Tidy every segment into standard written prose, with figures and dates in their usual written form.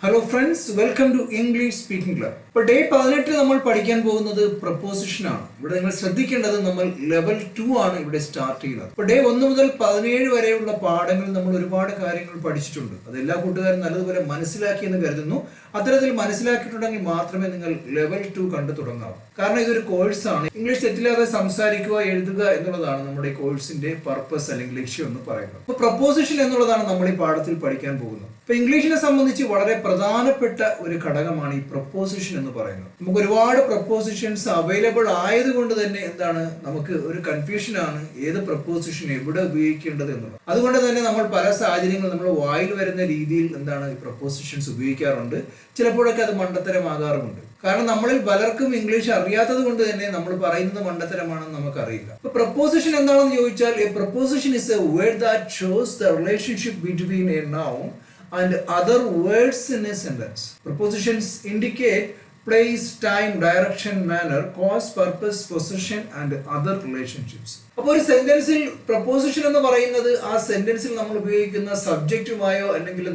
Hello friends, welcome to English speaking club. ഇപ്പോൾ day 18 നമ്മൾ പഠിക്കാൻ പോകുന്നത് പ്രപ്പോസിഷൻ ആണ്. ഇവിടെ നിങ്ങൾ ശ്രദ്ധിക്കേണ്ടത് നമ്മൾ ലെവൽ 2 ആണ് ഇവിടെ സ്റ്റാർട്ട് ചെയ്യുന്നത്. ഇപ്പോൾ ഡേ 1 മുതൽ 17 വരെയുള്ള പാഠങ്ങളിൽ നമ്മൾ ഒരുപാട് കാര്യങ്ങൾ പഠിച്ചിട്ടുണ്ട്. അത് എല്ലാ കൂട്ടുകാരും നല്ലതുപോലെ മനസ്സിലാക്കിയെന്ന് കരുതുന്നു. അത്തരത്തിൽ മനസ്സിലാക്കിയിട്ടുണ്ടെങ്കിൽ മാത്രമേ നിങ്ങൾ ലെവൽ 2 കണ്ടു തുടങ്ങാവൂ. കാരണം ഇതൊരു കോഴ്സാണ്. ഇംഗ്ലീഷ് തെറ്റില്ലാതെ സംസാരിക്കുക, എഴുതുക എന്നുള്ളതാണ് നമ്മുടെ കോഴ്സിന്റെ പർപ്പസ് അല്ലെങ്കിൽ ലക്ഷ്യം എന്ന് പറയുന്നത്. അപ്പോൾ പ്രപ്പോസിഷൻ എന്നുള്ളതാണ് നമ്മൾ ഈ പാഠത്തിൽ പഠിക്കാൻ പോകുന്നത്. ഇപ്പൊ ഇംഗ്ലീഷിനെ സംബന്ധിച്ച് വളരെ പ്രധാനപ്പെട്ട ഒരു ഘടകമാണ് ഈ പ്രപ്പോസിഷൻ എന്ന് പറയുന്നത്. നമുക്ക് ഒരുപാട് പ്രപ്പോസിഷൻസ് അവൈലബിൾ ആയതുകൊണ്ട് തന്നെ നമുക്ക് ഒരു കൺഫ്യൂഷൻ ആണ് ഏത് പ്രപ്പോസിഷൻ എവിടെ ഉപയോഗിക്കേണ്ടത് എന്നുള്ളത്. അതുകൊണ്ട് തന്നെ നമ്മൾ പല സാഹചര്യങ്ങളും നമ്മൾ വായിൽ വരുന്ന രീതിയിൽ ഈ പ്രപ്പോസിഷൻസ് ഉപയോഗിക്കാറുണ്ട്. ചിലപ്പോഴൊക്കെ അത് മണ്ടത്തരമാകാറുമുണ്ട്. കാരണം നമ്മളിൽ പലർക്കും ഇംഗ്ലീഷ് അറിയാത്തത് കൊണ്ട് തന്നെ നമ്മൾ പറയുന്നത് മണ്ടത്തരമാണെന്ന് നമുക്കറിയില്ല. ഇപ്പൊ പ്രപ്പോസിഷൻ എന്താണെന്ന് ചോദിച്ചാൽ, A preposition is A word that shows the relationship between A noun and other words in a sentence. Prepositions indicate place, time, direction, manner, cause, purpose, possession and other relationships. അപ്പോൾ ഒരു സെന്റൻസിൽ preposition എന്ന് പറയുന്നത് ആ സെന്റൻസിൽ നമ്മൾ ഉപയോഗിക്കുന്ന സബ്ജക്റ്റുമായോ അല്ലെങ്കിൽ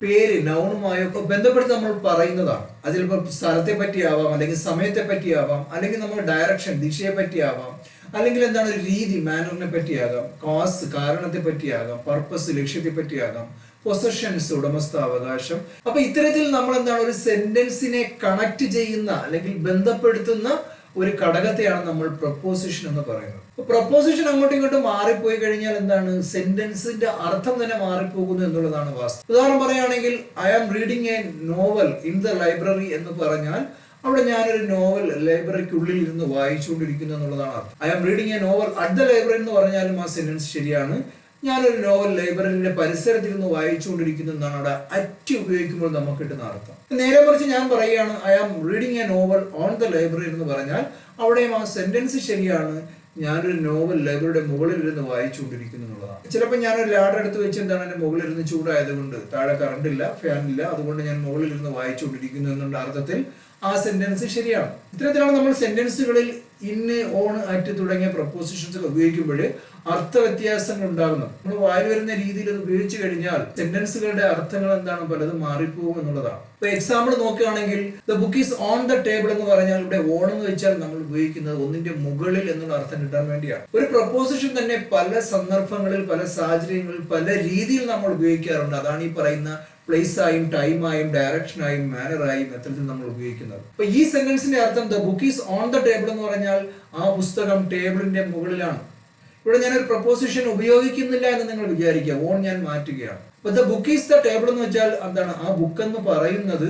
പേര് നൗണുമായോ ബന്ധപ്പെടുത്തി നമ്മൾ പറയുന്നതാണ്. അതിലിപ്പോൾ സ്ഥലത്തെ പറ്റിയാവാം, അല്ലെങ്കിൽ സമയത്തെ പറ്റിയാവാം, അല്ലെങ്കിൽ നമ്മുടെ ഡയറക്ഷൻ ദിശയെ പറ്റിയാവാം, അല്ലെങ്കിൽ ഒരു രീതി മാനറിനെ പറ്റിയാകാം, കോസ് കാരണത്തെ പറ്റിയാകാം, പർപ്പസ് ലക്ഷ്യത്തെ പറ്റിയാകാം, പൊസഷൻസ് ഉടമസ്ഥാവകാശം. അപ്പൊ ഇത്തരത്തിൽ നമ്മൾ ഒരു സെന്റൻസിനെ കണക്ട് ചെയ്യുന്ന അല്ലെങ്കിൽ ബന്ധപ്പെടുത്തുന്ന ഒരു ഘടകത്തെയാണ് നമ്മൾ പ്രപ്പോസിഷൻ എന്ന് പറയുന്നത്. പ്രപ്പോസിഷൻ അങ്ങോട്ടും ഇങ്ങോട്ടും മാറിപ്പോയി കഴിഞ്ഞാൽ സെന്റൻസിന്റെ അർത്ഥം തന്നെ മാറിപ്പോകുന്നു എന്നുള്ളതാണ് വാസ്തവം. ഉദാഹരണം പറയുകയാണെങ്കിൽ, I am reading a novel in the library എന്ന് പറഞ്ഞാൽ അവിടെ ഞാനൊരു നോവൽ ലൈബ്രറിക്കുള്ളിൽ ഇരുന്ന് വായിച്ചുകൊണ്ടിരിക്കുന്നു എന്നുള്ളതാണ് അർത്ഥം. I am reading a novel at the library എന്ന് പറഞ്ഞാലും ആ സെന്റൻസ് ശരിയാണ്. ഞാനൊരു നോവൽ ലൈബ്രറിയുടെ പരിസരത്തിരുന്ന് വായിച്ചുകൊണ്ടിരിക്കുന്നു എന്നാണ് അവിടെ അറ്റ് ഉപയോഗിക്കുമ്പോൾ നമുക്ക് കിട്ടുന്ന അർത്ഥം. നേരെ മറിച്ച് ഞാൻ പറയുകയാണ് I am reading a novel on the library എന്ന് പറഞ്ഞാൽ അവിടെയും ആ സെന്റൻസ് ശരിയാണ്. ഞാനൊരു നോവൽ ലൈബ്രറിയുടെ മുകളിൽ ഇരുന്ന് വായിച്ചുകൊണ്ടിരിക്കുന്നു എന്നുള്ളതാണ്. ചിലപ്പോൾ ഞാനൊരു ലാഡർ എടുത്ത് വെച്ച് എൻ്റെ മുകളിൽ ഇരുന്ന് ചൂടായതുകൊണ്ട്, താഴെ കറണ്ട് ഇല്ല, ഫാൻ ഇല്ല, അതുകൊണ്ട് ഞാൻ മുകളിൽ ഇരുന്ന് വായിച്ചുകൊണ്ടിരിക്കുന്നു എന്നുള്ള അർത്ഥത്തിൽ ആ സെന്റൻസ് ശരിയാണ്. ഇത്തരത്തിലാണ് നമ്മൾ സെന്റൻസുകളിൽ ഇന്ന്, ഓൺ, അറ്റ് തുടങ്ങിയ പ്രപ്പോസിഷൻസ് ഉപയോഗിക്കുമ്പോൾ അർത്ഥ വ്യത്യാസങ്ങൾ ഉണ്ടാകുന്നത്. നമ്മൾ വായിൽ വരുന്ന രീതിയിൽ അത് ഉപയോഗിച്ചു കഴിഞ്ഞാൽ സെന്റൻസുകളുടെ അർത്ഥങ്ങൾ പലതും മാറിപ്പോകും എന്നുള്ളതാണ്. ഇപ്പൊ എക്സാമ്പിൾ നോക്കുകയാണെങ്കിൽ, the book is on the table എന്ന് പറഞ്ഞാൽ ഇവിടെ ഓൺ എന്ന് വെച്ചാൽ നമ്മൾ ഉപയോഗിക്കുന്നത് ഒന്നിന്റെ മുകളിൽ എന്നുള്ള അർത്ഥം കിട്ടാൻ വേണ്ടിയാണ്. ഒരു പ്രപ്പോസിഷൻ തന്നെ പല സന്ദർഭങ്ങളിൽ, പല സാഹചര്യങ്ങളിൽ, പല രീതിയിൽ നമ്മൾ ഉപയോഗിക്കാറുണ്ട്. അതാണ് ഈ പറയുന്ന പ്ലേസ് ആയും, ടൈമായും, ഡയറക്ഷനായും, മാനറായും എത്തരത്തിൽ നമ്മൾ ഉപയോഗിക്കുന്നത്. അപ്പൊ ഈ സെന്റൻസിന്റെ അർത്ഥം the book is on the table എന്ന് പറഞ്ഞാൽ ആ പുസ്തകം ടേബിളിന്റെ മുകളിലാണ്. ഇവിടെ ഞാനൊരു പ്രപ്പോസിഷൻ ഉപയോഗിക്കുന്നില്ല എന്ന് നിങ്ങൾ വിചാരിക്കുക, ഓൺ ഞാൻ മാറ്റുകയാണ്. അപ്പൊ the book is the table എന്ന് വെച്ചാൽ ആ ബുക്ക് എന്ന് പറയുന്നത്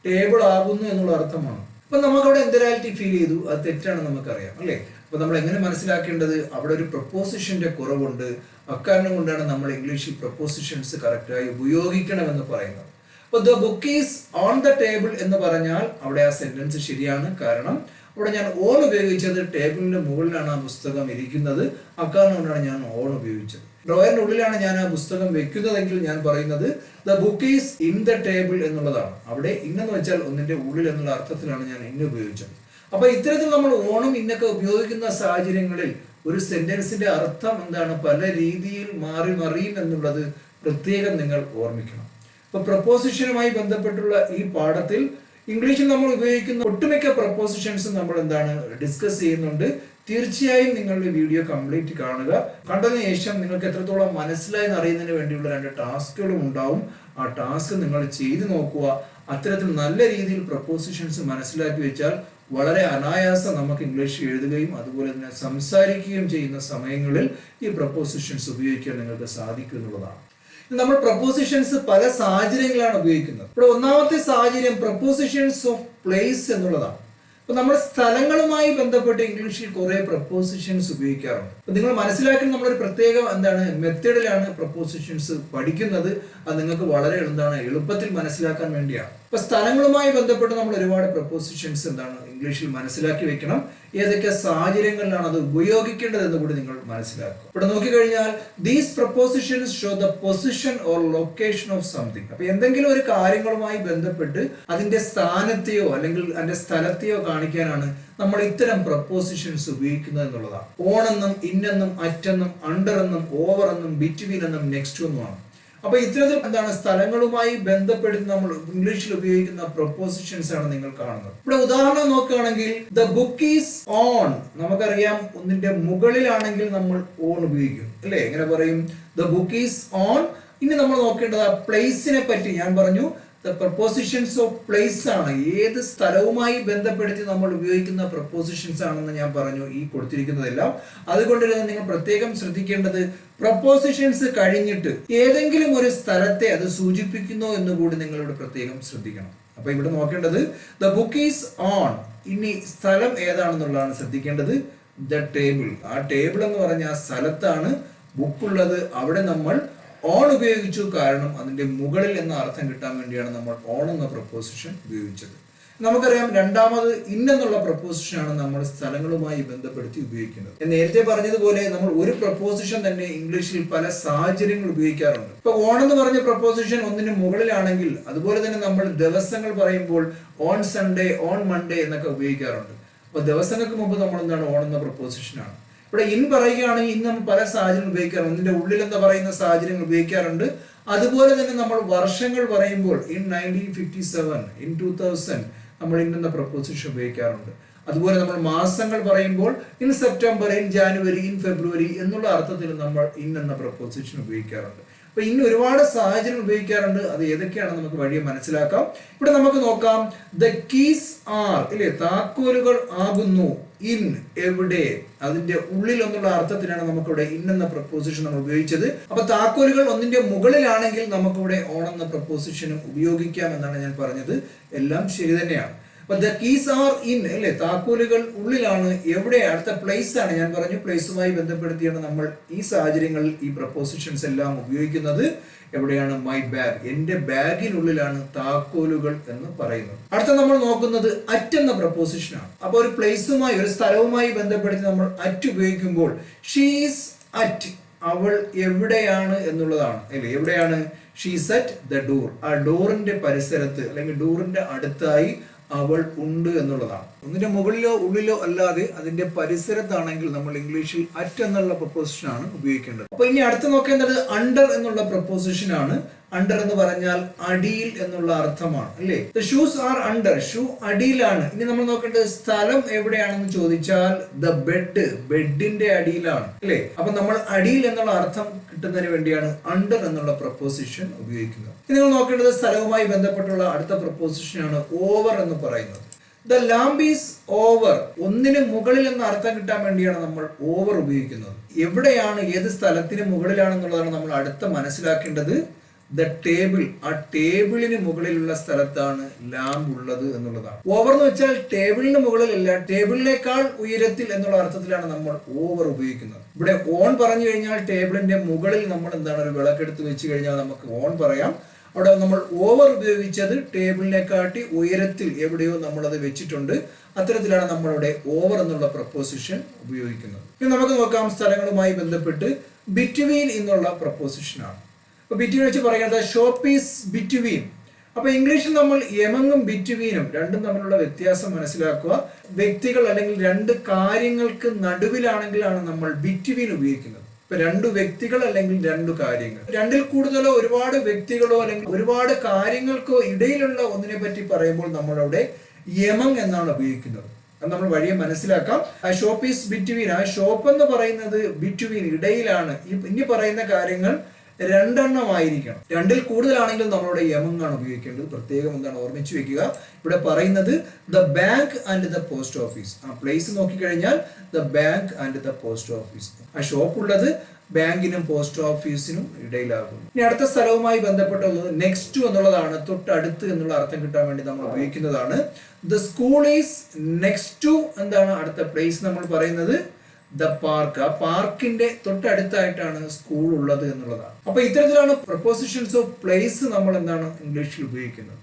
ടേബിൾ ആകുന്നു എന്നുള്ള അർത്ഥമാണ്. അപ്പൊ നമുക്കവിടെ എന്തരാലിറ്റി ഫീൽ ചെയ്തു, അത് തെറ്റാണ് നമുക്കറിയാം, അല്ലേ? അപ്പൊ നമ്മൾ എങ്ങനെ മനസ്സിലാക്കേണ്ടത്? അവിടെ ഒരു പ്രപ്പോസിഷന്റെ കുറവുണ്ട്. അക്കാരണം കൊണ്ടാണ് നമ്മൾ ഇംഗ്ലീഷിൽ പ്രപ്പോസിഷൻസ് കറക്റ്റായി ഉപയോഗിക്കണമെന്ന് പറയുന്നത്. അപ്പൊ the book is on the table എന്ന് പറഞ്ഞാൽ അവിടെ ആ സെന്റൻസ് ശരിയാണ്. കാരണം അവിടെ ഞാൻ ഓൺ ഉപയോഗിച്ചത് ടേബിളിന്റെ മുകളിലാണ് ആ പുസ്തകം ഇരിക്കുന്നത്. അക്കാരണം കൊണ്ടാണ് ഞാൻ ഓൺ ഉപയോഗിച്ചത്. ഡ്രോയറിന്റെ ഉള്ളിലാണ് ഞാൻ ആ പുസ്തകം വെക്കുന്നതെങ്കിൽ ഞാൻ പറയുന്നത് the book is in the table എന്നുള്ളതാണ്. അവിടെ ഇന്നെന്ന് വെച്ചാൽ ഒന്നിന്റെ ഉള്ളിൽ എന്നുള്ള അർത്ഥത്തിലാണ് ഞാൻ ഇന്ന് ഉപയോഗിച്ചത്. അപ്പൊ ഇത്തരത്തിൽ നമ്മൾ ഓണും ഇന്നൊക്കെ ഉപയോഗിക്കുന്ന സാഹചര്യങ്ങളിൽ ഒരു സെന്റൻസിന്റെ അർത്ഥം പല രീതിയിൽ മാറി മറിയും എന്നുള്ളത് പ്രത്യേകം നിങ്ങൾ ഓർമ്മിക്കണം. അപ്പൊ പ്രപ്പോസിഷനുമായി ബന്ധപ്പെട്ടുള്ള ഈ പാഠത്തിൽ ഇംഗ്ലീഷിൽ നമ്മൾ ഉപയോഗിക്കുന്ന ഒട്ടുമിക്ക പ്രപ്പോസിഷൻസും നമ്മൾ ഡിസ്കസ് ചെയ്യുന്നുണ്ട്. തീർച്ചയായും നിങ്ങളുടെ വീഡിയോ കംപ്ലീറ്റ് കാണുക. കണ്ടതിന് ശേഷം നിങ്ങൾക്ക് എത്രത്തോളം മനസ്സിലായി അറിയുന്നതിന് വേണ്ടിയുള്ള 2 ടാസ്കുകളും ഉണ്ടാവും. ആ ടാസ്ക് നിങ്ങൾ ചെയ്തു നോക്കുക. അത്തരത്തിൽ നല്ല രീതിയിൽ പ്രപ്പോസിഷൻസ് മനസ്സിലാക്കി വെച്ചാൽ വളരെ അനായാസം നമുക്ക് ഇംഗ്ലീഷ് എഴുതുകയും അതുപോലെ തന്നെ സംസാരിക്കുകയും ചെയ്യുന്ന സമയങ്ങളിൽ ഈ പ്രപ്പോസിഷൻസ് ഉപയോഗിക്കാൻ നിങ്ങൾക്ക് സാധിക്കും എന്നുള്ളതാണ്. നമ്മൾ പ്രപ്പോസിഷൻസ് പല സാഹചര്യങ്ങളാണ് ഉപയോഗിക്കുന്നത്. ഇവിടെ ഒന്നാമത്തെ സാഹചര്യം പ്രപ്പോസിഷൻസ് ഓഫ് പ്ലേസ് എന്നുള്ളതാണ്. അപ്പൊ നമ്മൾ സ്ഥലങ്ങളുമായി ബന്ധപ്പെട്ട് ഇംഗ്ലീഷിൽ കുറെ പ്രപ്പോസിഷൻസ് ഉപയോഗിക്കാറുണ്ട്. അപ്പൊ നിങ്ങൾ മനസ്സിലാക്കുന്ന നമ്മളൊരു പ്രത്യേക മെത്തേഡിലാണ് പ്രപ്പോസിഷൻസ് പഠിക്കുന്നത്. അത് നിങ്ങൾക്ക് വളരെ എളുപ്പത്തിൽ മനസ്സിലാക്കാൻ വേണ്ടിയാണ്. അപ്പൊ സ്ഥലങ്ങളുമായി ബന്ധപ്പെട്ട് നമ്മൾ ഒരുപാട് പ്രപ്പോസിഷൻസ് ഇംഗ്ലീഷിൽ മനസ്സിലാക്കി വെക്കണം. ഏതൊക്കെ സാഹചര്യങ്ങളിലാണ് അത് ഉപയോഗിക്കേണ്ടത് എന്ന് കൂടി നിങ്ങൾ മനസ്സിലാക്കുക. ഇവിടെ നോക്കിക്കഴിഞ്ഞാൽ these prepositions show the position or location of something. അപ്പൊ എന്തെങ്കിലും ഒരു കാര്യങ്ങളുമായി ബന്ധപ്പെട്ട് അതിന്റെ സ്ഥാനത്തെയോ അല്ലെങ്കിൽ അതിന്റെ സ്ഥലത്തെയോ കാണിക്കാനാണ് നമ്മൾ ഇത്തരം പ്രപ്പോസിഷൻസ് ഉപയോഗിക്കുന്നത് എന്നുള്ളതാണ്. ഓണെന്നും, ഇന്നെന്നും, അറ്റെന്നും, അണ്ടർ എന്നും, ഓവർ എന്നും, ബിറ്റ്വീൻ എന്നും, നെക്സ്റ്റ് എന്നുമാണ്. അപ്പൊ ഇത്തരത്തിൽ എന്താണ് സ്ഥലങ്ങളുമായി ബന്ധപ്പെടുത്തി നമ്മൾ ഇംഗ്ലീഷിൽ ഉപയോഗിക്കുന്ന പ്രൊപ്പോസിഷൻസ് ആണ് നിങ്ങൾ കാണുന്നത്. ഇവിടെ ഉദാഹരണം നോക്കുകയാണെങ്കിൽ ദ ബുക്ക് ഈസ് ഓൺ, നമുക്കറിയാം ഒന്നിന്റെ മുകളിലാണെങ്കിൽ നമ്മൾ ഓൺ ഉപയോഗിക്കും അല്ലെ, എങ്ങനെ പറയും? The book is on. ഇനി നമ്മൾ നോക്കേണ്ടത് പ്ലേസിനെ പറ്റി. ഞാൻ പറഞ്ഞു പ്രപ്പോസിഷൻസ് ഓഫ് പ്ലേസ് ആണ്, ഏത് സ്ഥലവുമായി ബന്ധപ്പെടുത്തി നമ്മൾ ഉപയോഗിക്കുന്ന പ്രപ്പോസിഷൻസ് ആണെന്ന് ഞാൻ പറഞ്ഞു ഈ കൊടുത്തിരിക്കുന്നതെല്ലാം. അതുകൊണ്ട് തന്നെ നിങ്ങൾ പ്രത്യേകം ശ്രദ്ധിക്കേണ്ടത് പ്രപ്പോസിഷൻസ് കഴിഞ്ഞിട്ട് ഏതെങ്കിലും ഒരു സ്ഥലത്തെ അത് സൂചിപ്പിക്കുന്നോ എന്ന് കൂടി നിങ്ങളോട് പ്രത്യേകം ശ്രദ്ധിക്കണം. അപ്പൊ ഇവിടെ നോക്കേണ്ടത് ദ ബുക്ക് ഈസ് ഓൺ, ഇനി സ്ഥലം ഏതാണെന്നുള്ളതാണ് ശ്രദ്ധിക്കേണ്ടത്. ദ ടേബിൾ, ആ ടേബിൾ എന്ന് പറഞ്ഞ ആ സ്ഥലത്താണ് ബുക്കുള്ളത്, അവിടെ നമ്മൾ ഓൺ ഉപയോഗിച്ചു. കാരണം അതിന്റെ മുകളിൽ എന്ന അർത്ഥം കിട്ടാൻ വേണ്ടിയാണ് നമ്മൾ ഓൺ എന്ന പ്രപ്പോസിഷൻ ഉപയോഗിച്ചത്. നമുക്കറിയാം രണ്ടാമത് ഇൻ എന്നുള്ള പ്രപ്പോസിഷൻ ആണ് നമ്മൾ സ്ഥലങ്ങളുമായി ബന്ധപ്പെടുത്തി ഉപയോഗിക്കുന്നത്. ഞാൻ നേരത്തെ പറഞ്ഞതുപോലെ നമ്മൾ ഒരു പ്രപ്പോസിഷൻ തന്നെ ഇംഗ്ലീഷിൽ പല സാഹചര്യങ്ങൾ ഉപയോഗിക്കാറുണ്ട്. ഇപ്പൊ ഓൺ എന്ന് പറഞ്ഞ പ്രപ്പോസിഷൻ ഒന്നിന് മുകളിലാണെങ്കിൽ, അതുപോലെ തന്നെ നമ്മൾ ദിവസങ്ങൾ പറയുമ്പോൾ ഓൺ സൺഡേ, ഓൺ മൺഡേ എന്നൊക്കെ ഉപയോഗിക്കാറുണ്ട്. അപ്പൊ ദിവസങ്ങൾക്ക് മുമ്പ് നമ്മൾ എന്താണ് ഓൺ എന്ന പ്രപ്പോസിഷൻ ആണ്. ഇവിടെ ഇൻ പറയുകയാണെങ്കിൽ ഇന്ന് നമ്മൾ പല സാഹചര്യങ്ങൾ ഉപയോഗിക്കാറുണ്ട്. ഇതിന്റെ ഉള്ളിൽ എന്ന് പറയുന്ന സാഹചര്യങ്ങൾ ഉപയോഗിക്കാറുണ്ട്. അതുപോലെ തന്നെ നമ്മൾ വർഷങ്ങൾ പറയുമ്പോൾ ഇൻ 1957, ഇൻ 2000 നമ്മൾ ഇൻ എന്ന പ്രപ്പോസിഷൻ ഉപയോഗിക്കാറുണ്ട്. അതുപോലെ നമ്മൾ മാസങ്ങൾ പറയുമ്പോൾ in September, in January, in February എന്നുള്ള അർത്ഥത്തിൽ നമ്മൾ ഇൻ എന്ന പ്രപ്പോസിഷൻ ഉപയോഗിക്കാറുണ്ട്. അപ്പൊ ഇന്ന് ഒരുപാട് സാഹചര്യങ്ങൾ ഉപയോഗിക്കാറുണ്ട്. അത് ഏതൊക്കെയാണെന്ന് നമുക്ക് വഴിയെ മനസ്സിലാക്കാം. ഇവിടെ നമുക്ക് നോക്കാം. ദ കീസ് ആർ, ഇല്ലേ, താക്കോലുകൾ ആകുന്നു. ഇൻ, എവിടെ, അതിന്റെ ഉള്ളിൽ എന്നുള്ള അർത്ഥത്തിലാണ് നമുക്കിവിടെ ഇൻ എന്ന പ്രപ്പോസിഷൻ നമ്മൾ ഉപയോഗിച്ചത്. അപ്പൊ താക്കോലുകൾ ഒന്നിന്റെ മുകളിലാണെങ്കിൽ നമുക്കിവിടെ ഓൺ എന്ന പ്രപ്പോസിഷനും ഉപയോഗിക്കാം എന്നാണ് ഞാൻ പറഞ്ഞത്. എല്ലാം ശരി തന്നെയാണ്. അപ്പൊ ദ കീസ് ആർ ഇൻ, അല്ലെ, താക്കോലുകൾ ഉള്ളിലാണ്. എവിടെ, അടുത്ത പ്ലേസ് ആണ്. ഞാൻ പറഞ്ഞു പ്ലേസുമായി ബന്ധപ്പെടുത്തിയാണ് നമ്മൾ ഈ സാഹചര്യങ്ങളിൽ ഈ പ്രപ്പോസിഷൻസ് എല്ലാം ഉപയോഗിക്കുന്നത്. എവിടെയാണ്? മൈ ബാഗ്, എന്റെ ബാഗിനുള്ളിലാണ് താക്കോലുകൾ എന്ന് പറയുന്നത്. അടുത്ത നമ്മൾ നോക്കുന്നത് അറ്റ് എന്ന പ്രപ്പോസിഷൻ ആണ്. അപ്പൊ ഒരു പ്ലേസുമായി, ഒരു സ്ഥലവുമായി ബന്ധപ്പെടുത്തി നമ്മൾ അറ്റ് ഉപയോഗിക്കുമ്പോൾ ഷീസ് അറ്റ്, അവൾ എവിടെയാണ് എന്നുള്ളതാണ് അല്ലെ. എവിടെയാണ്? ഷീസ് അറ്റ് ദ ഡോർ, ആ ഡോറിന്റെ പരിസരത്ത് അല്ലെങ്കിൽ ഡോറിന്റെ അടുത്തായി അവൾ ഉണ്ട് എന്നുള്ളതാണ്. ഒന്നിന്റെ മുകളിലോ ഉള്ളിലോ അല്ലാതെ അതിന്റെ പരിസരത്താണെങ്കിൽ നമ്മൾ ഇംഗ്ലീഷിൽ അറ്റ് എന്നുള്ള പ്രപ്പോസിഷൻ ആണ് ഉപയോഗിക്കേണ്ടത്. അപ്പൊ ഇനി അടുത്ത് നോക്കേണ്ടത് അണ്ടർ എന്നുള്ള പ്രപ്പോസിഷൻ ആണ്. അണ്ടർ എന്ന് പറഞ്ഞാൽ അടിയിൽ എന്നുള്ള അർത്ഥമാണ് അല്ലേ. The shoes are under, shoe അടിയിലാണ്. ഇനി നമ്മൾ നോക്കേണ്ടത് സ്ഥലം എവിടെയാണെന്ന് ചോദിച്ചാൽ ദ ബെഡ്, ബെഡിന്റെ അടിയിലാണ് അല്ലേ. അപ്പൊ നമ്മൾ അടിയിൽ എന്നുള്ള അർത്ഥം കിട്ടുന്നതിന് വേണ്ടിയാണ് അണ്ടർ എന്നുള്ള പ്രപ്പോസിഷൻ ഉപയോഗിക്കുന്നത്. ഇനി നിങ്ങൾ നോക്കേണ്ടത് സ്ഥലവുമായി ബന്ധപ്പെട്ടുള്ള അടുത്ത പ്രപ്പോസിഷൻ ആണ് ഓവർ എന്ന് പറയുന്നത്. ദ ലാംബ് ഈസ് ഓവർ, ഒന്നിന് മുകളിൽ എന്ന അർത്ഥം കിട്ടാൻ വേണ്ടിയാണ് നമ്മൾ ഓവർ ഉപയോഗിക്കുന്നത്. എവിടെയാണ്, ഏത് സ്ഥലത്തിന് മുകളിലാണെന്നുള്ളതാണ് നമ്മൾ അടുത്ത മനസ്സിലാക്കേണ്ടത്. ദ ടേബിൾ, ആ ടേബിളിന് മുകളിലുള്ള സ്ഥലത്താണ് ലാംബ് ഉള്ളത് എന്നുള്ളതാണ്. ഓവർ എന്ന് വെച്ചാൽ ടേബിളിന് മുകളിലല്ല, ടേബിളിനേക്കാൾ ഉയരത്തിൽ എന്നുള്ള അർത്ഥത്തിലാണ് നമ്മൾ ഓവർ ഉപയോഗിക്കുന്നത്. ഇവിടെ ഓൺ പറഞ്ഞു കഴിഞ്ഞാൽ ടേബിളിന്റെ മുകളിൽ നമ്മൾ എന്താണ് ഒരു വിളക്കെടുത്ത് വെച്ച് കഴിഞ്ഞാൽ നമുക്ക് ഓൺ പറയാം. അവിടെ നമ്മൾ ഓവർ ഉപയോഗിച്ചത് ടേബിളിനെക്കാട്ടി ഉയരത്തിൽ എവിടെയോ നമ്മളത് വെച്ചിട്ടുണ്ട്. അത്തരത്തിലാണ് നമ്മളിവിടെ ഓവർ എന്നുള്ള പ്രപ്പോസിഷൻ ഉപയോഗിക്കുന്നത്. ഇനി നമുക്ക് നോക്കാം സ്ഥലങ്ങളുമായി ബന്ധപ്പെട്ട് ബിറ്റ്വീൻ എന്നുള്ള പ്രപ്പോസിഷൻ ആണ്. അപ്പൊ ബിറ്റ്വീൻ വെച്ച് പറയുന്നത് ഷോപ്പ് ഈസ് ബിറ്റ്വീൻ. അപ്പൊ ഇംഗ്ലീഷിൽ നമ്മൾ എമങ്ങും ബിറ്റ്വീനും രണ്ടും തമ്മിലുള്ള വ്യത്യാസം മനസ്സിലാക്കുക. വ്യക്തികൾ അല്ലെങ്കിൽ രണ്ട് കാര്യങ്ങൾക്ക് നടുവിലാണെങ്കിലാണ് നമ്മൾ ബിറ്റ്വീൻ ഉപയോഗിക്കുന്നത്. ഇപ്പൊ രണ്ടു വ്യക്തികൾ അല്ലെങ്കിൽ രണ്ടു കാര്യങ്ങൾ, രണ്ടിൽ കൂടുതലോ ഒരുപാട് വ്യക്തികളോ അല്ലെങ്കിൽ ഒരുപാട് കാര്യങ്ങൾക്കോ ഇടയിലുള്ള ഒന്നിനെ പറ്റി പറയുമ്പോൾ നമ്മളവിടെ യമങ് എന്നാണ് ഉപയോഗിക്കുന്നത്. അത് നമ്മൾ വഴിയെ മനസ്സിലാക്കാം. ആ ഷോപ്പ് ഈസ് ബിറ്റ്വീൻ, ആ ഷോപ്പ് എന്ന് പറയുന്നത് ബിറ്റ്വീൻ, ഇടയിലാണ്. ഇനി പറയുന്ന കാര്യങ്ങൾ രണ്ടെണ്ണമായിരിക്കണം. രണ്ടിൽ കൂടുതലാണെങ്കിൽ നമ്മളുടെ യമങ് ആണ് ഉപയോഗിക്കേണ്ടത്. പ്രത്യേകം എന്താണ് ഓർമ്മിച്ചു വെക്കുക. ഇവിടെ പറയുന്നത് the bank and the post office. ആ പ്ലേസ് നോക്കിക്കഴിഞ്ഞാൽ the bank and the post office, ആ ഷോപ്പ് ഉള്ളത് ബാങ്കിനും പോസ്റ്റ് ഓഫീസിനും ഇടയിലാകുന്നു. ഇനി അടുത്ത സ്ഥലവുമായി ബന്ധപ്പെട്ടുള്ളത് നെക്സ്റ്റ് ടു എന്നുള്ളതാണ്. തൊട്ടടുത്ത് എന്നുള്ള അർത്ഥം കിട്ടാൻ വേണ്ടി നമ്മൾ ഉപയോഗിക്കുന്നതാണ്. The school is next to എന്താണ് അടുത്ത പ്ലേസ് നമ്മൾ പറയുന്നത് ദ പാർക്ക്, ആ പാർക്കിന്റെ തൊട്ടടുത്തായിട്ടാണ് സ്കൂൾ ഉള്ളത് എന്നുള്ളതാണ്. അപ്പൊ ഇത്തരത്തിലാണ് പ്രപ്പോസിഷൻസ് ഓഫ് പ്ലേസ് നമ്മൾ എന്താണ് ഇംഗ്ലീഷിൽ ഉപയോഗിക്കുന്നത്.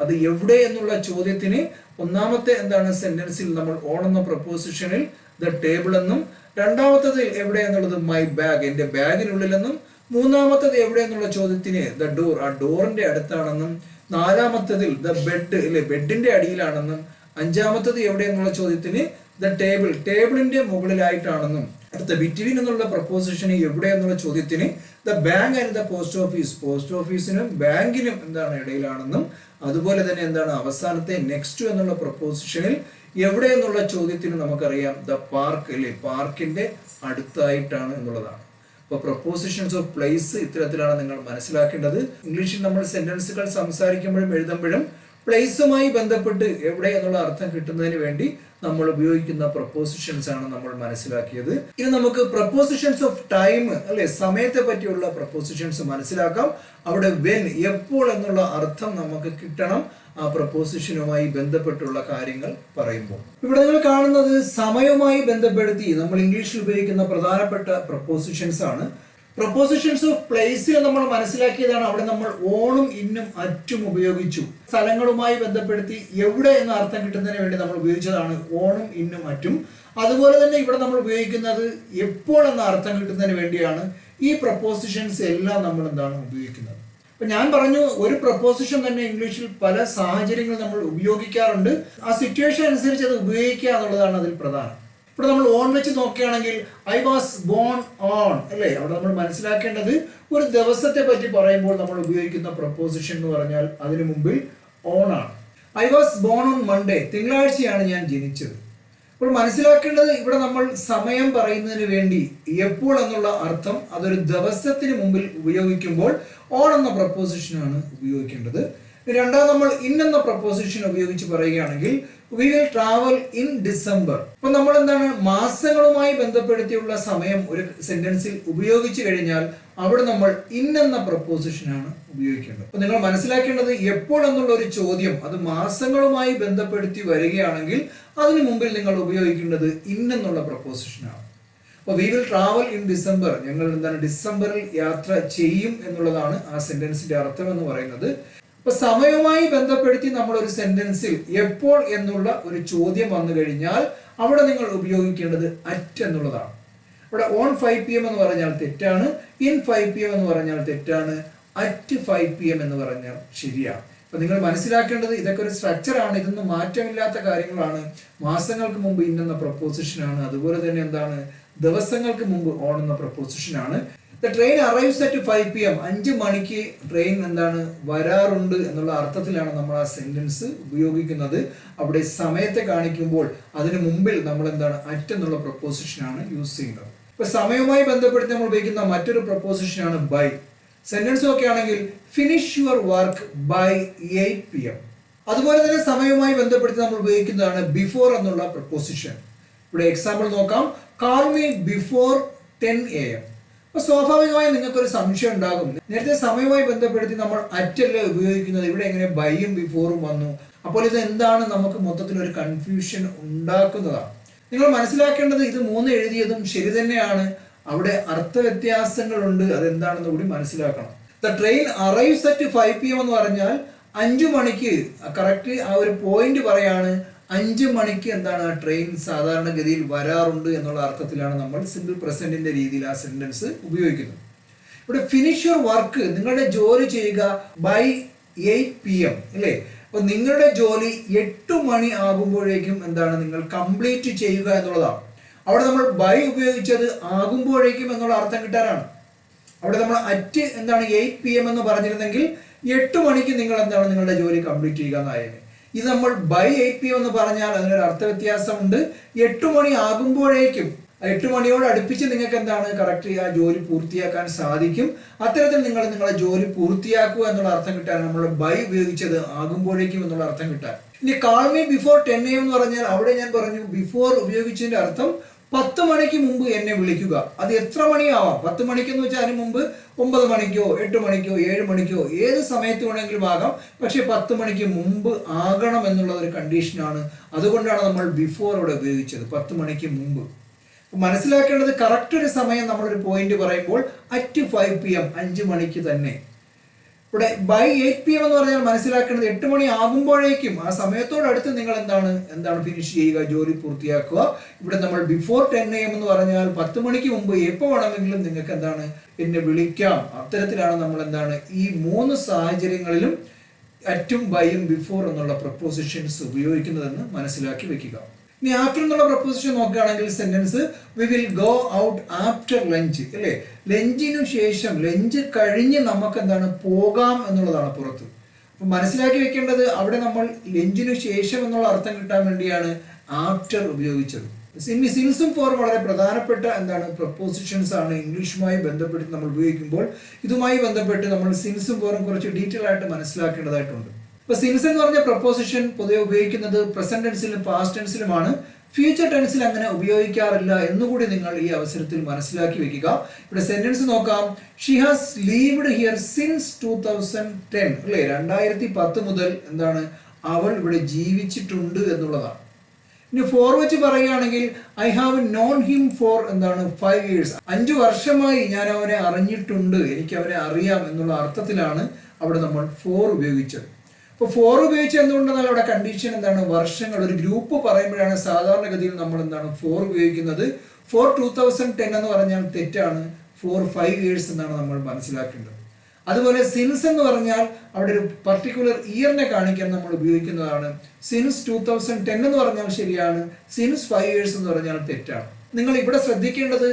അത് എവിടെ എന്നുള്ള ചോദ്യത്തിന് ഒന്നാമത്തെ എന്താണ് സെന്റൻസിൽ നമ്മൾ ഓൺ എന്ന പ്രപ്പോസിഷനിൽ ദ ടേബിൾ എന്നും, രണ്ടാമത്തതിൽ എവിടെ എന്നുള്ളത് മൈ ബാഗ്, എന്റെ ബാഗിനുള്ളിലെന്നും, മൂന്നാമത്തത് എവിടെ എന്നുള്ള ചോദ്യത്തിന് ദ ഡോർ, ആ ഡോറിന്റെ അടുത്താണെന്നും, നാലാമത്തതിൽ ദ ബെഡ്, അല്ലെ, ബെഡിന്റെ അടിയിലാണെന്നും, അഞ്ചാമത്തത് എവിടെ എന്നുള്ള ചോദ്യത്തിന് ദ ടേബിൾ, ടേബിളിന്റെ മുകളിലായിട്ടാണെന്നും, അടുത്ത ബിറ്റ്വീൻ എന്നുള്ള പ്രപ്പോസിഷന് എവിടെ എന്നുള്ള ചോദ്യത്തിന് the bank and the post ഓഫീസിനും ബാങ്കിനും എന്താണ് ഇടയിലാണെന്നും, അതുപോലെ തന്നെ എന്താണ് അവസാനത്തെ നെക്സ്റ്റ് എന്നുള്ള പ്രപ്പോസിഷനിൽ എവിടെ എന്നുള്ള ചോദ്യത്തിന് നമുക്കറിയാം ദ പാർക്ക് അല്ലെ, പാർക്കിന്റെ അടുത്തായിട്ടാണ് എന്നുള്ളതാണ്. അപ്പോൾ പ്രപ്പോസിഷൻസ് ഓഫ് പ്ലേസ് ഇത്തരത്തിലാണ് നിങ്ങൾ മനസ്സിലാക്കേണ്ടത്. ഇംഗ്ലീഷിൽ നമ്മൾ സെന്റൻസുകൾ സംസാരിക്കുമ്പോഴും എഴുതുമ്പോഴും പ്ലേസുമായി ബന്ധപ്പെട്ട് എവിടെ എന്നുള്ള അർത്ഥം കിട്ടുന്നതിന് വേണ്ടി നമ്മൾ ഉപയോഗിക്കുന്ന പ്രപ്പോസിഷൻസ് ആണ് നമ്മൾ മനസ്സിലാക്കിയത്. ഇനി നമുക്ക് പ്രപ്പോസിഷൻസ് ഓഫ് ടൈം അല്ലെ, സമയത്തെ പറ്റിയുള്ള പ്രപ്പോസിഷൻസ് മനസ്സിലാക്കാം. അവിടെ വെൻ എപ്പോൾ എന്നുള്ള അർത്ഥം നമുക്ക് കിട്ടണം ആ പ്രപ്പോസിഷനുമായി ബന്ധപ്പെട്ടുള്ള കാര്യങ്ങൾ പറയുമ്പോൾ. ഇവിടെ നിങ്ങൾ കാണുന്നത് സമയവുമായി ബന്ധപ്പെടുത്തി നമ്മൾ ഇംഗ്ലീഷിൽ ഉപയോഗിക്കുന്ന പ്രധാനപ്പെട്ട പ്രപ്പോസിഷൻസ് ആണ്. പ്രപ്പോസിഷൻസ് ഓഫ് പ്ലേസിൽ നമ്മൾ മനസ്സിലാക്കിയതാണ് അവിടെ നമ്മൾ ഓണും ഇന്നും അറ്റും ഉപയോഗിച്ചു. സ്ഥലങ്ങളുമായി ബന്ധപ്പെടുത്തി എവിടെ എന്ന അർത്ഥം കിട്ടുന്നതിന് വേണ്ടി നമ്മൾ ഉപയോഗിച്ചതാണ് ഓണും ഇന്നും അറ്റും. അതുപോലെ തന്നെ ഇവിടെ നമ്മൾ ഉപയോഗിക്കുന്നത് എപ്പോൾ എന്ന അർത്ഥം കിട്ടുന്നതിന് വേണ്ടിയാണ് ഈ പ്രപ്പോസിഷൻസ് എല്ലാം നമ്മൾ എന്താണ് ഉപയോഗിക്കുന്നത്. അപ്പൊ ഞാൻ പറഞ്ഞു ഒരു പ്രപ്പോസിഷൻ തന്നെ ഇംഗ്ലീഷിൽ പല സാഹചര്യങ്ങൾ നമ്മൾ ഉപയോഗിക്കാറുണ്ട്. ആ സിറ്റുവേഷൻ അനുസരിച്ച് അത് ഉപയോഗിക്കുക എന്നുള്ളതാണ് അതിൽ പ്രധാനം. ഇവിടെ നമ്മൾ ഓൺ വെച്ച് നോക്കുകയാണെങ്കിൽ ഐ വാസ് ബോൺ ഓൺ അല്ലേ, അവിടെ നമ്മൾ മനസ്സിലാക്കേണ്ടത് ഒരു ദിവസത്തെ പറ്റി പറയുമ്പോൾ നമ്മൾ ഉപയോഗിക്കുന്ന പ്രപ്പോസിഷൻ എന്ന് പറഞ്ഞാൽ അതിനു മുമ്പിൽ ഓൺ ആണ്. I was born on Monday, തിങ്കളാഴ്ചയാണ് ഞാൻ ജനിച്ചത്. അപ്പോൾ മനസ്സിലാക്കേണ്ടത് ഇവിടെ നമ്മൾ സമയം പറയുന്നതിന് വേണ്ടി എപ്പോൾ എന്നുള്ള അർത്ഥം അതൊരു ദിവസത്തിന് മുമ്പിൽ ഉപയോഗിക്കുമ്പോൾ ഓൺ എന്ന പ്രപ്പോസിഷനാണ് ഉപയോഗിക്കേണ്ടത്. രണ്ടാമത് നമ്മൾ ഇൻ എന്ന പ്രപ്പോസിഷൻ ഉപയോഗിച്ച് പറയുകയാണെങ്കിൽ we will travel in December. അപ്പൊ നമ്മൾ എന്താണ് മാസങ്ങളുമായി ബന്ധപ്പെടുത്തിയുള്ള സമയം ഒരു സെന്റൻസിൽ ഉപയോഗിച്ച് കഴിഞ്ഞാൽ അവിടെ നമ്മൾ ഇൻ എന്ന പ്രപ്പോസിഷനാണ് ഉപയോഗിക്കേണ്ടത്. അപ്പൊ നിങ്ങൾ മനസ്സിലാക്കേണ്ടത് എപ്പോൾ എന്നുള്ള ഒരു ചോദ്യം അത് മാസങ്ങളുമായി ബന്ധപ്പെടുത്തി വരികയാണെങ്കിൽ അതിനു മുമ്പിൽ നിങ്ങൾ ഉപയോഗിക്കേണ്ടത് ഇൻ എന്നുള്ള പ്രപ്പോസിഷനാണ്. അപ്പോൾ we will travel in December, ഞങ്ങൾ എന്താണ് ഡിസംബറിൽ യാത്ര ചെയ്യും എന്നുള്ളതാണ് ആ സെന്റൻസിന്റെ അർത്ഥം എന്ന് പറയുന്നത്. അപ്പൊ സമയവുമായി ബന്ധപ്പെടുത്തി നമ്മൾ ഒരു സെന്റൻസിൽ എപ്പോൾ എന്നുള്ള ഒരു ചോദ്യം വന്നു കഴിഞ്ഞാൽ അവിടെ നിങ്ങൾ ഉപയോഗിക്കേണ്ടത് അറ്റ് എന്നുള്ളതാണ്. ഇവിടെ ഓൺ 5 PM എന്ന് പറഞ്ഞാൽ തെറ്റാണ്, ഇൻ 5 PM എന്ന് പറഞ്ഞാൽ തെറ്റാണ്, അറ്റ് 5 PM എന്ന് പറഞ്ഞാൽ ശരിയാണ്. അപ്പൊ നിങ്ങൾ മനസ്സിലാക്കേണ്ടത് ഇതൊക്കെ ഒരു സ്ട്രക്ചർ ആണ്, ഇതൊന്നും മാറ്റമില്ലാത്ത കാര്യങ്ങളാണ്. മാസങ്ങൾക്ക് മുമ്പ് ഇൻ എന്ന പ്രപ്പോസിഷനാണ്, അതുപോലെ തന്നെ എന്താണ് ദിവസങ്ങൾക്ക് മുമ്പ് ഓൺ എന്ന പ്രപ്പോസിഷനാണ്. The train arrives at 5 PM, 5 മണിക്ക് ട്രെയിൻ എന്താണ് വരാറുണ്ട് എന്നുള്ള അർത്ഥത്തിലാണ് നമ്മൾ ആ സെന്റൻസ് ഉപയോഗിക്കുന്നത്. അവിടെ സമയത്തെ കാണിക്കുമ്പോൾ അതിന് മുമ്പിൽ നമ്മൾ എന്താണ് അറ്റ് എന്നുള്ള പ്രപ്പോസിഷനാണ് യൂസ് ചെയ്യുന്നത്. ഇപ്പൊ സമയവുമായി ബന്ധപ്പെടുത്തി നമ്മൾ ഉപയോഗിക്കുന്ന മറ്റൊരു പ്രപ്പോസിഷനാണ് ബൈ. സെന്റൻസ് ഒക്കെ ആണെങ്കിൽ finish your work by 8 PM. അതുപോലെ തന്നെ സമയവുമായി ബന്ധപ്പെടുത്തി നമ്മൾ ഉപയോഗിക്കുന്നതാണ് ബിഫോർ എന്നുള്ള പ്രപ്പോസിഷൻ. ഇവിടെ എക്സാമ്പിൾ നോക്കാം. Call me before 10 AM. അപ്പൊ സ്വാഭാവികമായി നിങ്ങൾക്കൊരു സംശയം ഉണ്ടാകും, നേരത്തെ സമയവുമായി ബന്ധപ്പെടുത്തി നമ്മൾ അറ്റല്ലേ ഉപയോഗിക്കുന്നത്, ഇവിടെ എങ്ങനെ ബൈയും ബിഫോറും വന്നു? അപ്പോൾ ഇത് എന്താണ് നമുക്ക് മൊത്തത്തിൽ ഒരു കൺഫ്യൂഷൻ ഉണ്ടാക്കുന്നതാണ്. നിങ്ങൾ മനസ്സിലാക്കേണ്ടത് ഇത് 3 എഴുതിയതും ശരി തന്നെയാണ്, അവിടെ അർത്ഥവ്യത്യാസങ്ങളുണ്ട്, അതെന്താണെന്ന് കൂടി മനസ്സിലാക്കണം. The train arrives at 5 PM എന്ന് പറഞ്ഞാൽ 5 മണിക്ക് കറക്റ്റ് ആ ഒരു പോയിന്റ് പറയാണ്. 5 മണിക്ക് എന്താണ് ആ ട്രെയിൻ സാധാരണഗതിയിൽ വരാറുണ്ട് എന്നുള്ള അർത്ഥത്തിലാണ് നമ്മൾ സിമ്പിൾ പ്രസന്റിന്റെ രീതിയിൽ ആ സെന്റൻസ് ഉപയോഗിക്കുന്നത്. ഇവിടെ ഫിനിഷ് യുവർ വർക്ക്, നിങ്ങളുടെ ജോലി ചെയ്യുക ബൈ 8 PM അല്ലേ. അപ്പൊ നിങ്ങളുടെ ജോലി 8 മണി ആകുമ്പോഴേക്കും എന്താണ് നിങ്ങൾ കംപ്ലീറ്റ് ചെയ്യുക എന്നുള്ളതാണ്. അവിടെ നമ്മൾ ബൈ ഉപയോഗിച്ചത് ആകുമ്പോഴേക്കും എന്നുള്ള അർത്ഥം കിട്ടാനാണ്. അവിടെ നമ്മൾ അറ്റ് എന്താണ് 8 PM എന്ന് പറഞ്ഞിരുന്നെങ്കിൽ 8 മണിക്ക് നിങ്ങൾ എന്താണ് നിങ്ങളുടെ ജോലി കംപ്ലീറ്റ് ചെയ്യുക എന്നായിരുന്നു. ഇത് നമ്മൾ ബൈ 8 PM എന്ന് പറഞ്ഞാൽ അതിനൊരു അർത്ഥവ്യത്യാസമുണ്ട്. 8 മണി ആകുമ്പോഴേക്കും 8 മണിയോട് അടുപ്പിച്ച് നിങ്ങൾക്ക് എന്താണ് കറക്റ്റ് ആ ജോലി പൂർത്തിയാക്കാൻ സാധിക്കും. അത്തരത്തിൽ നിങ്ങൾ നിങ്ങളുടെ ജോലി പൂർത്തിയാക്കുക എന്നുള്ള അർത്ഥം കിട്ടാൻ നമ്മൾ ബൈ ഉപയോഗിച്ചത് ആകുമ്പോഴേക്കും എന്നുള്ള അർത്ഥം കിട്ടാൻ. ഇനി കാൾ മീ ബിഫോർ 10 AM എന്ന് പറഞ്ഞാൽ അവിടെ ഞാൻ പറഞ്ഞു ബിഫോർ ഉപയോഗിച്ചതിന്റെ അർത്ഥം 10 മണിക്ക് മുമ്പ് എന്നെ വിളിക്കുക. അത് എത്ര മണിയാവാം, 10 മണിക്ക് എന്ന് വെച്ചാൽ അതിന് മുമ്പ് 9 മണിക്കോ 8 മണിക്കോ 7 മണിക്കോ ഏത് സമയത്ത് വേണമെങ്കിലും ആകാം, പക്ഷെ 10 മണിക്ക് മുമ്പ് ആകണം എന്നുള്ള ഒരു കണ്ടീഷനാണ്. അതുകൊണ്ടാണ് നമ്മൾ ബിഫോർ ഇവിടെ ഉപയോഗിച്ചത്, 10 മണിക്ക് മുമ്പ്. മനസ്സിലാക്കേണ്ടത് കറക്റ്റ് ഒരു സമയം നമ്മളൊരു പോയിന്റ് പറയുമ്പോൾ അറ്റ് 5 PM 5 മണിക്ക് തന്നെ. ഇവിടെ ബൈ 8 PM എന്ന് പറഞ്ഞാൽ മനസ്സിലാക്കേണ്ടത് 8 മണി ആകുമ്പോഴേക്കും ആ സമയത്തോടടുത്ത് നിങ്ങൾ എന്താണ് ഫിനിഷ് ചെയ്യുക, ജോലി പൂർത്തിയാക്കുക. ഇവിടെ നമ്മൾ ബിഫോർ 10 AM എന്ന് പറഞ്ഞാൽ 10 മണിക്ക് മുമ്പ് എപ്പോൾ വേണമെങ്കിലും നിങ്ങൾക്ക് എന്താണ് എന്നെ വിളിക്കാം. അത്തരത്തിലാണ് നമ്മൾ എന്താണ് ഈ 3 സാഹചര്യങ്ങളിലും അറ്റും ബൈയും ബിഫോർ എന്നുള്ള പ്രപ്പോസിഷൻസ് ഉപയോഗിക്കുന്നതെന്ന് മനസ്സിലാക്കി വെക്കുക. ഇനി ആഫ്റ്റർ എന്നുള്ള പ്രപ്പോസിഷൻ നോക്കുകയാണെങ്കിൽ sentence we will go out after lunch അല്ലേ, ലഞ്ചിനു ശേഷം, ലഞ്ച് കഴിഞ്ഞ് നമുക്ക് എന്താണ് പോകാം എന്നുള്ളതാണ് പുറത്ത്. അപ്പൊ മനസ്സിലാക്കി വെക്കേണ്ടത് അവിടെ നമ്മൾ ലഞ്ചിനു ശേഷം എന്നുള്ള അർത്ഥം കിട്ടാൻ വേണ്ടിയാണ് ആഫ്റ്റർ ഉപയോഗിച്ചത്. സിൻസും ഫോറും വളരെ പ്രധാനപ്പെട്ട എന്താണ് പ്രപ്പോസിഷൻസ് ആണ് ഇംഗ്ലീഷുമായി ബന്ധപ്പെട്ട് നമ്മൾ ഉപയോഗിക്കുമ്പോൾ. ഇതുമായി ബന്ധപ്പെട്ട് നമ്മൾ സിൻസും ഫോറും കുറച്ച് ഡീറ്റെയിൽ ആയിട്ട് മനസ്സിലാക്കേണ്ടതായിട്ടുണ്ട്. ഇപ്പൊ സിൻസ് എന്ന് പറഞ്ഞ പ്രപ്പോസിഷൻ പൊതുവെ ഉപയോഗിക്കുന്നത് പ്രസന്റ് ടെൻസിലും പാസ്റ്റ് ടെൻസിലുമാണ്. ഫ്യൂച്ചർ ടെൻസിൽ അങ്ങനെ ഉപയോഗിക്കാറില്ല എന്നുകൂടി നിങ്ങൾ ഈ അവസരത്തിൽ മനസ്സിലാക്കി വെക്കുക. ഇവിടെ സെന്റൻസ് നോക്കാം. She has lived here since 2010 അല്ലേ, 2010 മുതൽ എന്താണ് അവൾ ഇവിടെ ജീവിച്ചിട്ടുണ്ട് എന്നുള്ളതാണ്. ഇനി ഫോർ വെച്ച് പറയുകയാണെങ്കിൽ I have known him for എന്താണ് 5 years, 5 വർഷമായി ഞാൻ അവനെ അറിഞ്ഞിട്ടുണ്ട്, എനിക്ക് അവനെ അറിയാം എന്നുള്ള അർത്ഥത്തിലാണ് അവിടെ നമ്മൾ ഫോർ ഉപയോഗിച്ചത്. അപ്പോൾ ഫോർ ഉപയോഗിച്ച് എന്തുകൊണ്ടെന്നാൽ അവിടെ കണ്ടീഷൻ എന്താണ്, വർഷങ്ങൾ, ഒരു ഗ്രൂപ്പ് പറയുമ്പോഴാണ് സാധാരണഗതിയിൽ നമ്മൾ എന്താണ് ഫോർ ഉപയോഗിക്കുന്നത്. ഫോർ 2010 എന്ന് പറഞ്ഞാൽ തെറ്റാണ്, ഫോർ 5 years എന്നാണ് നമ്മൾ മനസ്സിലാക്കേണ്ടത്. അതുപോലെ സിൻസ് എന്ന് പറഞ്ഞാൽ അവിടെ ഒരു പർട്ടിക്കുലർ ഇയറിനെ കാണിക്കാൻ നമ്മൾ ഉപയോഗിക്കുന്നതാണ്. സിൻസ് 2010 എന്ന് പറഞ്ഞാൽ ശരിയാണ്, സിൻസ് 5 years എന്ന് പറഞ്ഞാൽ തെറ്റാണ്. നിങ്ങൾ ഇവിടെ ശ്രദ്ധിക്കേണ്ടത്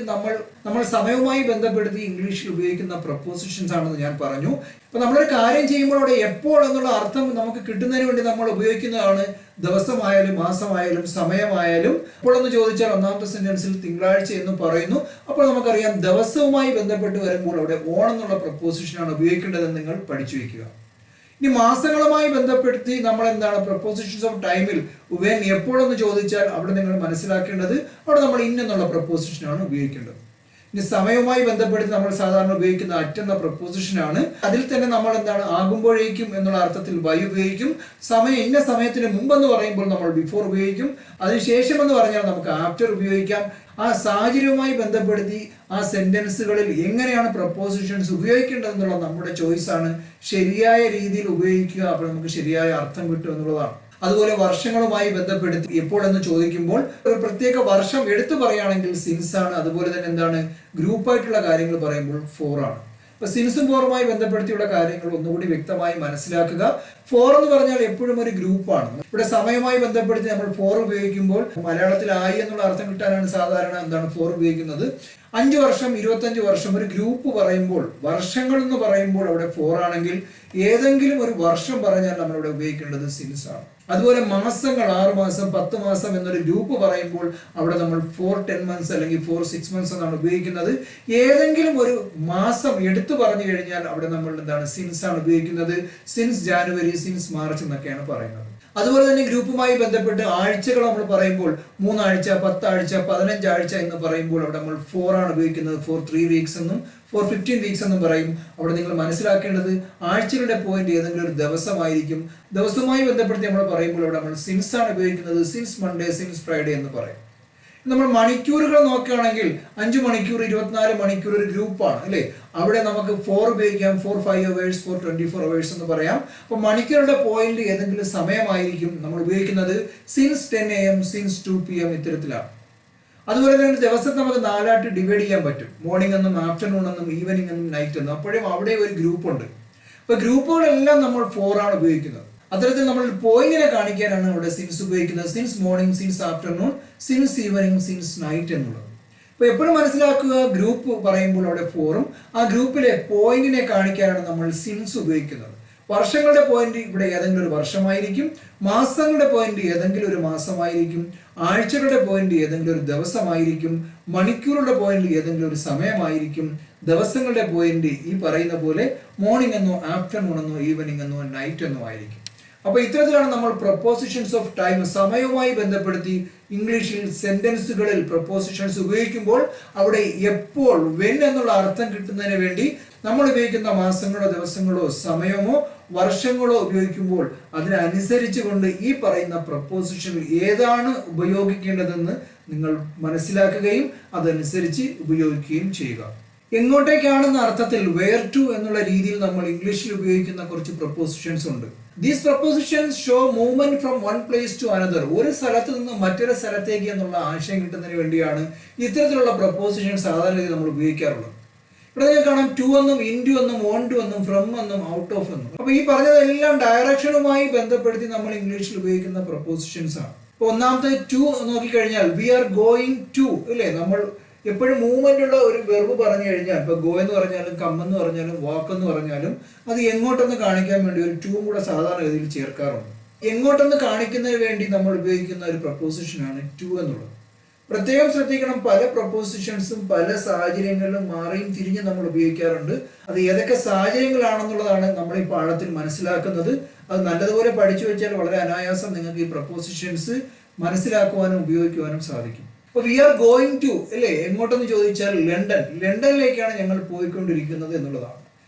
നമ്മൾ സമയവുമായി ബന്ധപ്പെടുത്തി ഇംഗ്ലീഷിൽ ഉപയോഗിക്കുന്ന പ്രപ്പോസിഷൻസ് ആണെന്ന് ഞാൻ പറഞ്ഞു. അപ്പൊ നമ്മളൊരു കാര്യം ചെയ്യുമ്പോൾ അവിടെ എപ്പോൾ എന്നുള്ള അർത്ഥം നമുക്ക് കിട്ടുന്നതിന് വേണ്ടി നമ്മൾ ഉപയോഗിക്കുന്നതാണ് ദിവസമായാലും മാസമായാലും സമയമായാലും. എപ്പോഴെന്ന് ചോദിച്ചാൽ ഒന്നാമത്തെ സെന്റൻസിൽ തിങ്കളാഴ്ച എന്ന് പറയുന്നു. അപ്പോൾ നമുക്കറിയാം ദിവസവുമായി ബന്ധപ്പെട്ട് വരുമ്പോൾ അവിടെ ഓൺ എന്നുള്ള പ്രപ്പോസിഷനാണ് ഉപയോഗിക്കേണ്ടതെന്ന് നിങ്ങൾ പഠിച്ചു വെക്കുക. ഇനി മാസങ്ങളുമായി ബന്ധപ്പെടുത്തി നമ്മൾ എന്താണ് പ്രപ്പോസിഷൻസ് ഓഫ് ടൈമിൽ വെൻ എപ്പോഴെന്ന് ചോദിച്ചാൽ അവിടെ നിങ്ങൾ മനസ്സിലാക്കേണ്ടത് അവിടെ നമ്മൾ ഇൻ എന്നുള്ള പ്രപ്പോസിഷനാണ് ഉപയോഗിക്കേണ്ടത്. ഇനി സമയവുമായി ബന്ധപ്പെടുത്തി നമ്മൾ സാധാരണ ഉപയോഗിക്കുന്ന അറ്റ് എന്ന പ്രപ്പോസിഷനാണ്. അതിൽ തന്നെ നമ്മൾ എന്താണ് ആകുമ്പോഴേക്കും എന്നുള്ള അർത്ഥത്തിൽ വൈ ഉപയോഗിക്കും. സമയം ഇന്ന സമയത്തിന് മുമ്പെന്ന് പറയുമ്പോൾ നമ്മൾ ബിഫോർ ഉപയോഗിക്കും. അതിനുശേഷം എന്ന് പറഞ്ഞാൽ നമുക്ക് ആഫ്റ്റർ ഉപയോഗിക്കാം. ആ സാഹചര്യവുമായി ബന്ധപ്പെടുത്തി ആ സെന്റൻസുകളിൽ എങ്ങനെയാണ് പ്രപ്പോസിഷൻസ് ഉപയോഗിക്കേണ്ടതെന്നുള്ള നമ്മുടെ ചോയ്സ് ആണ്. ശരിയായ രീതിയിൽ ഉപയോഗിക്കുക, അപ്പോൾ നമുക്ക് ശരിയായ അർത്ഥം കിട്ടും എന്നുള്ളതാണ്. അതുപോലെ വർഷങ്ങളുമായി ബന്ധപ്പെടുത്തി എപ്പോഴെന്ന് ചോദിക്കുമ്പോൾ ഒരു പ്രത്യേക വർഷം എടുത്തു പറയുകയാണെങ്കിൽ സിൻസ് ആണ്. അതുപോലെ തന്നെ എന്താണ് ഗ്രൂപ്പായിട്ടുള്ള കാര്യങ്ങൾ പറയുമ്പോൾ ഫോർ ആണ്. അപ്പൊ സിൻസും ഫോറുമായി ബന്ധപ്പെടുത്തിയുള്ള കാര്യങ്ങൾ ഒന്നുകൂടി വ്യക്തമായി മനസ്സിലാക്കുക. ഫോർ എന്ന് പറഞ്ഞാൽ എപ്പോഴും ഒരു ഗ്രൂപ്പാണ്. ഇവിടെ സമയവുമായി ബന്ധപ്പെടുത്തി നമ്മൾ ഫോർ ഉപയോഗിക്കുമ്പോൾ മലയാളത്തിൽ ആയി എന്നുള്ള അർത്ഥം കിട്ടാനാണ് സാധാരണ എന്താണ് ഫോർ ഉപയോഗിക്കുന്നത്. 5 വർഷം 25 വർഷം ഒരു ഗ്രൂപ്പ് പറയുമ്പോൾ, വർഷങ്ങൾ എന്ന് പറയുമ്പോൾ അവിടെ ഫോർ ആണെങ്കിൽ ഏതെങ്കിലും ഒരു വർഷം പറഞ്ഞാൽ നമ്മളിവിടെ ഉപയോഗിക്കേണ്ടത് സിൻസ് ആണ്. അതുപോലെ മാസങ്ങൾ 6 മാസം 10 മാസം എന്നൊരു ഗ്രൂപ്പ് പറയുമ്പോൾ അവിടെ നമ്മൾ 4 10 months അല്ലെങ്കിൽ 4 6 months എന്നാണ് ഉപയോഗിക്കുന്നത്. ഏതെങ്കിലും ഒരു മാസം എടുത്തു പറഞ്ഞു കഴിഞ്ഞാൽ അവിടെ നമ്മൾ എന്താണ് സിൻസ് ആണ് ഉപയോഗിക്കുന്നത്. സിൻസ് ജാനുവരി, സിൻസ് മാർച്ച് എന്നൊക്കെയാണ് പറയുന്നത്. അതുപോലെ തന്നെ ഗ്രൂപ്പുമായി ബന്ധപ്പെട്ട് ആഴ്ചകൾ നമ്മൾ പറയുമ്പോൾ 3 ആഴ്ച 10 ആഴ്ച 15 ആഴ്ച എന്ന് പറയുമ്പോൾ അവിടെ നമ്മൾ ഫോർ ആണ് ഉപയോഗിക്കുന്നത്. ഫോർ 3 weeks എന്നും ഫോർ 15 weeks എന്നും പറയും. അവിടെ നിങ്ങൾ മനസ്സിലാക്കേണ്ടത് ആഴ്ചകളുടെ പോയിന്റ് ഏതെങ്കിലും ഒരു ദിവസമായിരിക്കും. ദിവസവുമായി ബന്ധപ്പെടുത്തി നമ്മൾ പറയുമ്പോൾ അവിടെ നമ്മൾ സിൻസ് ആണ് ഉപയോഗിക്കുന്നത്. സിൻസ് മൺഡേ, സിൻസ് ഫ്രൈഡേ എന്ന് പറയും. നമ്മൾ മണിക്കൂറുകൾ നോക്കുകയാണെങ്കിൽ 5 മണിക്കൂർ 24 മണിക്കൂർ ഒരു ഗ്രൂപ്പാണ് അല്ലേ. അവിടെ നമുക്ക് ഫോർ ഉപയോഗിക്കാം. ഫോർ 5 hours, ഫോർ 24 hours എന്ന് പറയാം. അപ്പൊ മണിക്കൂറുടെ പോയിന്റ് ഏതെങ്കിലും സമയമായിരിക്കും നമ്മൾ ഉപയോഗിക്കുന്നത്. സിൻസ് 10 AM, സിൻസ് 2 PM ഇത്തരത്തിലാണ്. അതുപോലെ തന്നെ ദിവസം നമുക്ക് 4 ആയിട്ട് ഡിവൈഡ് ചെയ്യാൻ പറ്റും. മോർണിംഗ് എന്നും ആഫ്റ്റർനൂൺ എന്നും ഈവനിങ് എന്നും നൈറ്റ് എന്നും. അപ്പോഴും അവിടെ ഒരു ഗ്രൂപ്പ് ഉണ്ട്. അപ്പൊ ഗ്രൂപ്പുകളെല്ലാം നമ്മൾ ഫോർ ആണ് ഉപയോഗിക്കുന്നത്. അത്തരത്തിൽ നമ്മൾ പോയിന്റിനെ കാണിക്കാനാണ് അവിടെ സിൻസ് ഉപയോഗിക്കുന്നത്. Since morning, since afternoon, since evening, since night എന്നുള്ളത്. അപ്പൊ എപ്പോഴും മനസ്സിലാക്കുക, ഗ്രൂപ്പ് പറയുമ്പോൾ അവിടെ ഫോറും ആ ഗ്രൂപ്പിലെ പോയിന്റിനെ കാണിക്കാനാണ് നമ്മൾ സിൻസ് ഉപയോഗിക്കുന്നത്. വർഷങ്ങളുടെ പോയിന്റ് ഇവിടെ ഏതെങ്കിലും ഒരു വർഷമായിരിക്കും. മാസങ്ങളുടെ പോയിന്റ് ഏതെങ്കിലും ഒരു മാസമായിരിക്കും. ആഴ്ചകളുടെ പോയിന്റ് ഏതെങ്കിലും ഒരു ദിവസമായിരിക്കും. മണിക്കൂറുടെ പോയിന്റ് ഏതെങ്കിലും ഒരു സമയമായിരിക്കും. ദിവസങ്ങളുടെ പോയിന്റ് ഈ പറയുന്ന പോലെ മോർണിംഗ് എന്നോ ആഫ്റ്റർനൂൺ എന്നോ ഈവനിങ് എന്നോ നൈറ്റ് എന്നോ ആയിരിക്കും. അപ്പൊ ഇത്തരത്തിലാണ് നമ്മൾ പ്രപ്പോസിഷൻസ് ഓഫ് ടൈം സമയവുമായി ബന്ധപ്പെടുത്തി ഇംഗ്ലീഷിൽ സെന്റൻസുകളിൽ പ്രപ്പോസിഷൻസ് ഉപയോഗിക്കുമ്പോൾ അവിടെ എപ്പോൾ, വെൻ എന്നുള്ള അർത്ഥം കിട്ടുന്നതിന് വേണ്ടി നമ്മൾ ഉപയോഗിക്കുന്ന മാസങ്ങളോ ദിവസങ്ങളോ സമയമോ വർഷങ്ങളോ ഉപയോഗിക്കുമ്പോൾ അതിനനുസരിച്ച് കൊണ്ട് ഈ പറയുന്ന പ്രപ്പോസിഷനിൽ ഏതാണ് ഉപയോഗിക്കേണ്ടതെന്ന് നിങ്ങൾ മനസ്സിലാക്കുകയും അതനുസരിച്ച് ഉപയോഗിക്കുകയും ചെയ്യുക. എങ്ങോട്ടേക്കാണെന്ന അർത്ഥത്തിൽ വെയർ ടു എന്നുള്ള രീതിയിൽ നമ്മൾ ഇംഗ്ലീഷിൽ ഉപയോഗിക്കുന്ന കുറച്ച് പ്രപ്പോസിഷൻസ് ഉണ്ട്. These prepositions show movement from one place to another. ഒരു സ്ഥലത്ത് നിന്ന് മറ്റൊരു സ്ഥലത്തേക്ക് എന്നുള്ള ആശയം കിട്ടുന്നതിന് വേണ്ടിയാണ് ഇത്തരത്തിലുള്ള പ്രപ്പോസിഷൻസ് സാധാരണ നമ്മൾ ഉപയോഗിക്കാറുള്ളത്. ഇവിടെ നിങ്ങൾക്ക് കാണാം ടു എന്നും ഇൻടു എന്നും ഓൺ ടു എന്നും ഫ്രം എന്നും ഔട്ട് ഓഫ് എന്നും. അപ്പൊ ഈ പറഞ്ഞതെല്ലാം ഡയറക്ഷനുമായി ബന്ധപ്പെടുത്തി നമ്മൾ ഇംഗ്ലീഷിൽ ഉപയോഗിക്കുന്ന പ്രപ്പോസിഷൻസ് ആണ്. ഒന്നാമത്തെ ടു നോക്കിക്കഴിഞ്ഞാൽ വി ആർ ഗോയിങ് ടു അല്ലേ, നമ്മൾ എപ്പോഴും മൂവ്മെന്റ് ഉള്ള ഒരു വെർബ് പറഞ്ഞു കഴിഞ്ഞാൽ ഇപ്പൊ ഗോ എന്ന് പറഞ്ഞാലും കം എന്ന് പറഞ്ഞാലും വാക്ക് എന്ന് പറഞ്ഞാലും അത് എങ്ങോട്ടെന്ന് കാണിക്കാൻ വേണ്ടി ഒരു ടു കൂടെ സാധാരണ ഗതിയിൽ ചേർക്കാറുണ്ട്. എങ്ങോട്ടെന്ന് കാണിക്കുന്നതിന് വേണ്ടി നമ്മൾ ഉപയോഗിക്കുന്ന ഒരു പ്രപ്പോസിഷനാണ് ടു എന്നുള്ളത്. പ്രത്യേകം ശ്രദ്ധിക്കണം, പല പ്രപ്പോസിഷൻസും പല സാഹചര്യങ്ങളിലും മാറിയും തിരിഞ്ഞ് നമ്മൾ ഉപയോഗിക്കാറുണ്ട്. അത് ഏതൊക്കെ സാഹചര്യങ്ങളാണെന്നുള്ളതാണ് നമ്മൾ ഈ പാഠത്തിൽ മനസ്സിലാക്കുന്നത്. അത് നല്ലതുപോലെ പഠിച്ചു വെച്ചാൽ വളരെ അനായാസം നിങ്ങൾക്ക് ഈ പ്രപ്പോസിഷൻസ് മനസ്സിലാക്കുവാനും ഉപയോഗിക്കുവാനും സാധിക്കും. അപ്പൊ വി ആർ ഗോയിങ് ടു അല്ലേ, എങ്ങോട്ടെന്ന് ചോദിച്ചാൽ ലണ്ടനിലേക്കാണ് ഞങ്ങൾ പോയിക്കൊണ്ടിരിക്കുന്നത് എന്നുള്ളതാണ്.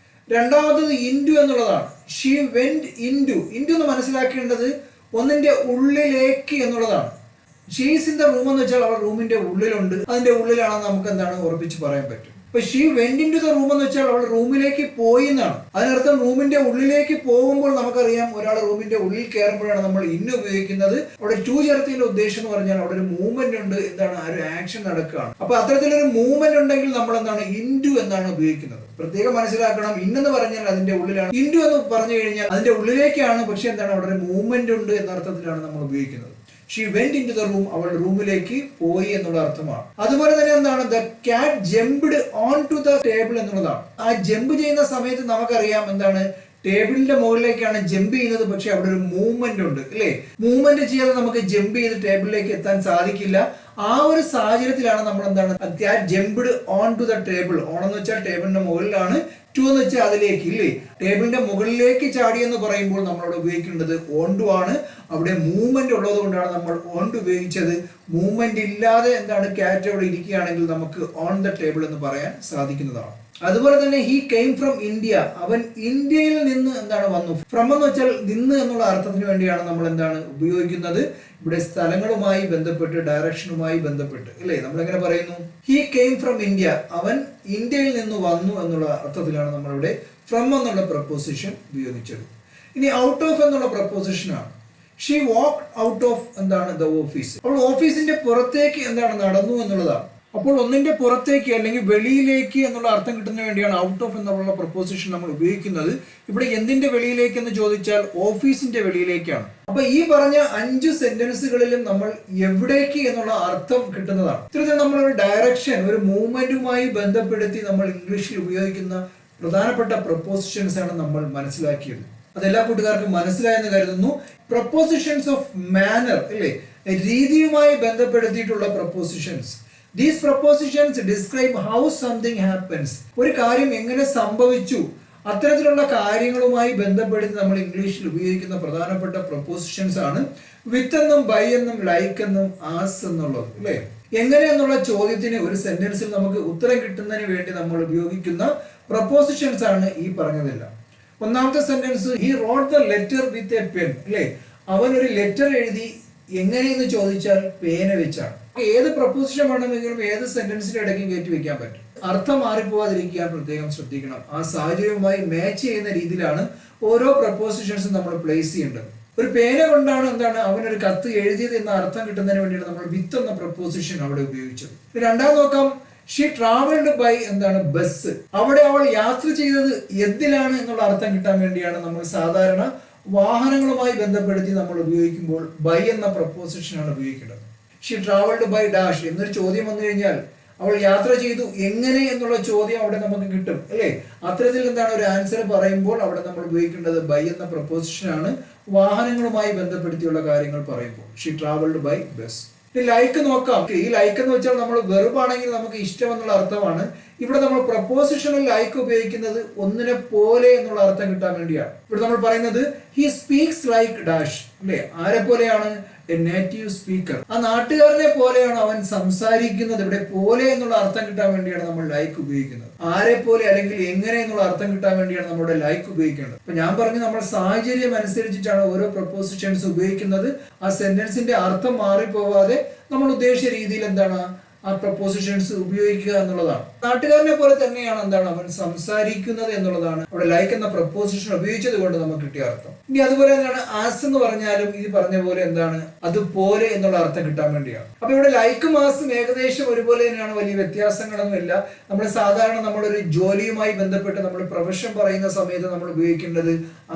രണ്ടാമത്തത് ഇൻടു എന്നുള്ളതാണ്. ഷീ വെന്റ് ഇൻടു എന്ന് മനസ്സിലാക്കേണ്ടത് ഒന്നിന്റെ ഉള്ളിലേക്ക് എന്നുള്ളതാണ്. ഷീസ് ഇൻ ദ റൂം എന്ന് വെച്ചാൽ അവൾ റൂമിന്റെ ഉള്ളിലുണ്ട്, അതിന്റെ ഉള്ളിലാണെന്ന് നമുക്ക് എന്താണ് ഉറപ്പിച്ച് പറയാൻ പറ്റും. അപ്പൊ she went into the room എന്ന് വെച്ചാൽ അവൾ റൂമിലേക്ക് പോയി എന്നാണ്. അതിനർത്ഥം റൂമിന്റെ ഉള്ളിലേക്ക് പോകുമ്പോൾ നമുക്കറിയാം ഒരാൾ റൂമിന്റെ ഉള്ളിൽ കയറുമ്പോഴാണ് നമ്മൾ ഇന്ന് ഉപയോഗിക്കുന്നത്. അവിടെ ടു ചേർത്തതിന്റെ ഉദ്ദേശം എന്ന് പറഞ്ഞാൽ അവിടെ ഒരു മൂവ്മെന്റ് ഉണ്ട്, എന്താണ് ആ ഒരു ആക്ഷൻ നടക്കുകയാണ്. അപ്പൊ അത്തരത്തിലൊരു മൂവ്മെന്റ് ഉണ്ടെങ്കിൽ നമ്മൾ എന്താണ് ഇൻടു എന്നാണ് ഉപയോഗിക്കുന്നത്. പ്രത്യേകം മനസ്സിലാക്കണം, ഇന്നെന്ന് പറഞ്ഞാൽ അതിന്റെ ഉള്ളിലാണ്, ഇൻടു എന്ന് പറഞ്ഞു കഴിഞ്ഞാൽ അതിന്റെ ഉള്ളിലേക്കാണ്, പക്ഷെ എന്താണ് അവിടെ ഒരു മൂവ്മെന്റ് ഉണ്ട് എന്ന അർത്ഥത്തിലാണ് നമ്മൾ ഉപയോഗിക്കുന്നത്. She went into the room, അവൾ റൂമിലേക്ക് പോയി എന്നുള്ള അർത്ഥമാണ്. അതുപോലെ തന്നെ എന്താണ് the cat jumped on to the table എന്നുള്ളതാണ്. ആ ജമ്പ് ചെയ്യുന്ന സമയത്ത് നമുക്കറിയാം എന്താണ് ടേബിളിന്റെ മുകളിലേക്കാണ് ജമ്പ് ചെയ്യുന്നത്, പക്ഷെ അവിടെ ഒരു മൂവ്മെന്റ് ഉണ്ട് അല്ലേ. മൂവ്മെന്റ് ചെയ്യാതെ നമുക്ക് ജമ്പ് ചെയ്ത് ടേബിളിലേക്ക് എത്താൻ സാധിക്കില്ല. ആ ഒരു സാഹചര്യത്തിലാണ് നമ്മൾ എന്താണ് jumped on to the table. On എന്ന് വെച്ചാൽ ടേബിളിന്റെ മുകളിലാണ്, ടു എന്ന് വെച്ചാൽ അതിലേക്ക് ഇല്ലേ, ടേബിളിന്റെ മുകളിലേക്ക് ചാടി എന്ന് പറയുമ്പോൾ നമ്മളവിടെ ഉപയോഗിക്കേണ്ടത് ഓൺ ടു ആണ്. അവിടെ മൂവ്മെന്റ് ഉള്ളത് കൊണ്ടാണ് നമ്മൾ ഓൺ ടു ഉപയോഗിച്ചത്. മൂവ്മെന്റ് ഇല്ലാതെ എന്താണ് ക്യാറ്റ് അവിടെ ഇരിക്കുകയാണെങ്കിൽ നമുക്ക് ഓൺ ദ ടേബിൾ എന്ന് പറയാൻ സാധിക്കുന്നതാണ്. അതുപോലെ തന്നെ ഹി കെയിം ഫ്രം ഇന്ത്യ, അവൻ ഇന്ത്യയിൽ നിന്ന് എന്താണ് വന്നു. ഫ്രം എന്ന് വെച്ചാൽ നിന്ന് എന്നുള്ള അർത്ഥത്തിന് വേണ്ടിയാണ് നമ്മൾ എന്താണ് ഉപയോഗിക്കുന്നത്. ഇവിടെ സ്ഥലങ്ങളുമായി ബന്ധപ്പെട്ട് ഡയറക്ഷനുമായി ബന്ധപ്പെട്ട് അല്ലേ, നമ്മൾ എങ്ങനെ പറയുന്നു ഹി കെയിം ഫ്രം ഇന്ത്യ, അവൻ ഇന്ത്യയിൽ നിന്ന് വന്നു എന്നുള്ള അർത്ഥത്തിലാണ് നമ്മളിവിടെ ഫ്രം എന്നുള്ള പ്രപ്പോസിഷൻ ഉപയോഗിച്ചത്. ഇനി ഔട്ട് ഓഫ് എന്നുള്ള പ്രപ്പോസിഷനാണ്. ഷീ വാക്ക് ഔട്ട് ഓഫ് എന്താണ് ദ ഓഫീസ്, അവൾ ഓഫീസിന്റെ പുറത്തേക്ക് എന്താണ് നടന്നു എന്നുള്ളതാണ്. അപ്പോൾ ഒന്നിന്റെ പുറത്തേക്ക് അല്ലെങ്കിൽ വെളിയിലേക്ക് എന്നുള്ള അർത്ഥം കിട്ടുന്നതിന് വേണ്ടിയാണ് ഔട്ട് ഓഫ് എന്നുള്ള പ്രപ്പോസിഷൻ നമ്മൾ ഉപയോഗിക്കുന്നത്. ഇവിടെ എന്തിന്റെ വെളിയിലേക്ക് എന്ന് ചോദിച്ചാൽ ഓഫീസിന്റെ വെളിയിലേക്കാണ്. അപ്പൊ ഈ പറഞ്ഞ 5 സെന്റൻസുകളിലും നമ്മൾ എവിടേക്ക് എന്നുള്ള അർത്ഥം കിട്ടുന്നതാണ്. ഇത്തരത്തിൽ നമ്മൾ ഒരു ഡയറക്ഷൻ, ഒരു മൂവ്മെന്റുമായി ബന്ധപ്പെടുത്തി നമ്മൾ ഇംഗ്ലീഷിൽ ഉപയോഗിക്കുന്ന പ്രധാനപ്പെട്ട പ്രപ്പോസിഷൻസ് ആണ് നമ്മൾ മനസ്സിലാക്കിയത്. അതെല്ലാ കൂട്ടുകാർക്കും മനസ്സിലായെന്ന് കരുതുന്നു. പ്രപ്പോസിഷൻസ് ഓഫ് മാനർ അല്ലേ, രീതിയുമായി ബന്ധപ്പെടുത്തിയിട്ടുള്ള prepositions. These propositions describe how something happens. ഒരു കാര്യം എങ്ങനെ സംഭവിച്ചു, അത്തരത്തിലുള്ള കാര്യങ്ങളുമായി ബന്ധപ്പെടുത്തി നമ്മൾ ഇംഗ്ലീഷിൽ ഉപയോഗിക്കുന്ന പ്രധാനപ്പെട്ട പ്രപ്പോസിഷൻസ് ആണ് വിത്ത് എന്നും ബൈ എന്നും ലൈക്ക് എന്നും ആസ് എന്നുള്ളത് അല്ലേ. എങ്ങനെ എന്നുള്ള ചോദ്യത്തിന് ഒരു സെന്റൻസിൽ നമുക്ക് ഉത്തരം കിട്ടുന്നതിന് വേണ്ടി നമ്മൾ ഉപയോഗിക്കുന്ന പ്രപ്പോസിഷൻസ് ആണ് ഈ പറഞ്ഞതെല്ലാം. ഒന്നാമത്തെ sentence he wrote the letter with a pen അല്ലേ, അവൻ ഒരു ലെറ്റർ എഴുതി എങ്ങനെയെന്ന് ചോദിച്ചാൽ പേന വെച്ചാണ്. ഏത് പ്രപ്പോസിഷൻ വേണമെങ്കിലും ഏത് സെന്റൻസിന്റെ ഇടയ്ക്കും കയറ്റി വെക്കാൻ പറ്റും. അർത്ഥം മാറിപ്പോവാതിരിക്കാൻ പ്രത്യേകം ശ്രദ്ധിക്കണം. ആ സാഹചര്യവുമായി മാച്ച് ചെയ്യുന്ന രീതിയിലാണ് ഓരോ പ്രപ്പോസിഷൻസും നമ്മൾ പ്ലേസ് ചെയ്യേണ്ടത്. ഒരു പേന കൊണ്ടാണ് എന്താണ് അവനൊരു കത്ത് എഴുതിയത് എന്ന അർത്ഥം കിട്ടുന്നതിന് വേണ്ടിയാണ് നമ്മൾ വിത്ത് എന്ന പ്രപ്പോസിഷൻ അവിടെ ഉപയോഗിച്ചത്. രണ്ടാമത് നോക്കാം, ഷീ ട്രാവൽഡ് ബൈ എന്താണ് ബസ്, അവിടെ അവൾ യാത്ര ചെയ്തത് എന്തിലാണ് എന്നുള്ള അർത്ഥം കിട്ടാൻ വേണ്ടിയാണ് നമ്മൾ സാധാരണ വാഹനങ്ങളുമായി ബന്ധപ്പെടുത്തി നമ്മൾ ഉപയോഗിക്കുമ്പോൾ ബൈ എന്ന പ്രപ്പോസിഷനാണ് ഉപയോഗിക്കേണ്ടത്. ഷീ ട്രാവൽഡ് ബൈ ഡാഷ് എന്നൊരു ചോദ്യം വന്നു കഴിഞ്ഞാൽ അവൾ യാത്ര ചെയ്തു എങ്ങനെ എന്നുള്ള ചോദ്യം അവിടെ നമുക്ക് കിട്ടും അല്ലേ. അത്തരത്തിൽ എന്താണ് ഒരു ആൻസർ പറയുമ്പോൾ അവിടെ നമ്മൾ ഉപയോഗിക്കേണ്ടത് ബൈ എന്ന പ്രപ്പോസിഷനാണ് വാഹനങ്ങളുമായി ബന്ധപ്പെടുത്തിയുള്ള കാര്യങ്ങൾ പറയുമ്പോൾ. She travelled by bus. Like നോക്കാം. ഈ ലൈക്ക് എന്ന് വെച്ചാൽ നമ്മൾ വെർബ് ആണെങ്കിൽ നമുക്ക് ഇഷ്ടം എന്നുള്ള അർത്ഥമാണ്. ഇവിടെ നമ്മൾ പ്രപ്പോസിഷനിൽ ലൈക്ക് ഉപയോഗിക്കുന്നത് ഒന്നിനെ പോലെ എന്നുള്ള അർത്ഥം കിട്ടാൻ വേണ്ടിയാണ്. ഇവിടെ നമ്മൾ പറയുന്നത് ഹി സ്പീക്സ് ലൈക്ക് ഡാഷ് അല്ലെ, ആരെ പോലെയാണ് എ നേറ്റീവ് സ്പീക്കർ, ആ നാട്ടുകാരനെ പോലെയാണ് അവൻ സംസാരിക്കുന്നത്. ഇവിടെ പോലെ എന്നുള്ള അർത്ഥം കിട്ടാൻ വേണ്ടിയാണ് നമ്മൾ ലൈക്ക് ഉപയോഗിക്കുന്നത്. ആരെ പോലെ അല്ലെങ്കിൽ എങ്ങനെ എന്നുള്ള അർത്ഥം കിട്ടാൻ വേണ്ടിയാണ് നമ്മുടെ ലൈക്ക് ഉപയോഗിക്കേണ്ടത്. അപ്പൊ ഞാൻ പറഞ്ഞു നമ്മൾ സാഹചര്യം അനുസരിച്ചിട്ടാണ് ഓരോ പ്രപ്പോസിഷൻസ് ഉപയോഗിക്കുന്നത്. ആ സെന്റൻസിന്റെ അർത്ഥം മാറിപ്പോവാതെ നമ്മൾ ഉദ്ദേശിച്ച രീതിയിൽ എന്താണ് ആ പ്രപ്പോസിഷൻസ് ഉപയോഗിക്കുക എന്നുള്ളതാണ്. നാട്ടുകാരനെ പോലെ തന്നെയാണ് എന്താണ് അവൻ സംസാരിക്കുന്നത് എന്നുള്ളതാണ് അവിടെ ലൈക്ക് എന്ന പ്രപ്പോസിഷൻ ഉപയോഗിച്ചത് കൊണ്ട് നമുക്ക് കിട്ടിയ അർത്ഥം. ഇനി അതുപോലെ തന്നെയാണ് ആസ് എന്ന് പറഞ്ഞാലും ഈ പറഞ്ഞ പോലെ എന്താണ് അതുപോലെ എന്നുള്ള അർത്ഥം കിട്ടാൻ വേണ്ടിയാണ്. അപ്പൊ ഇവിടെ ലൈക്കും ആസും ഏകദേശം ഒരുപോലെ തന്നെയാണ്, വലിയ വ്യത്യാസങ്ങളൊന്നുമില്ല. നമ്മൾ സാധാരണ നമ്മളൊരു ജോലിയുമായി ബന്ധപ്പെട്ട് നമ്മൾ പ്രൊഫഷൻ പറയുന്ന സമയത്ത് നമ്മൾ ഉപയോഗിക്കേണ്ടത്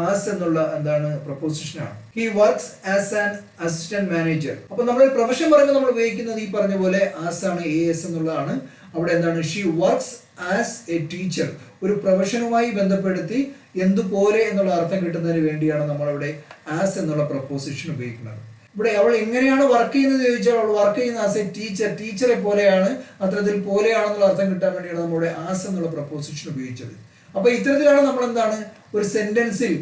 ആസ് എന്നുള്ള എന്താണ് പ്രപ്പോസിഷനാണ്. He works as an assistant manager. അപ്പൊ നമ്മൾ പ്രൊഫഷൻ പറയുമ്പോൾ നമ്മൾ ഉപയോഗിക്കുന്നത് ഈ പറഞ്ഞ പോലെ ആസ് ആണ്, AS എന്നുള്ളതാണ്. അവിടെ എന്താണ് she works as A teacher. ഒരു പ്രൊഫഷനുമായി ബന്ധപ്പെടുത്തി എന്തുപോലെ എന്നുള്ള അർത്ഥം കിട്ടുന്നതിന് വേണ്ടിയാണ് നമ്മളവിടെ ആസ് എന്നുള്ള പ്രപ്പോസിഷൻ ഉപയോഗിക്കുന്നത്. ഇവിടെ അവൾ എങ്ങനെയാണ് വർക്ക് ചെയ്യുന്നത് ചോദിച്ചാൽ അവൾ വർക്ക് ചെയ്യുന്ന ആസ് എ ടീച്ചർ, ടീച്ചറെ പോലെയാണ്, അത്തരത്തിൽ പോലെയാണെന്നുള്ള അർത്ഥം കിട്ടാൻ വേണ്ടിയാണ് നമ്മുടെ ആസ് എന്നുള്ള പ്രപ്പോസിഷൻ ഉപയോഗിച്ചത്. അപ്പൊ ഇത്തരത്തിലാണ് നമ്മൾ എന്താണ് ഒരു സെന്റൻസിൽ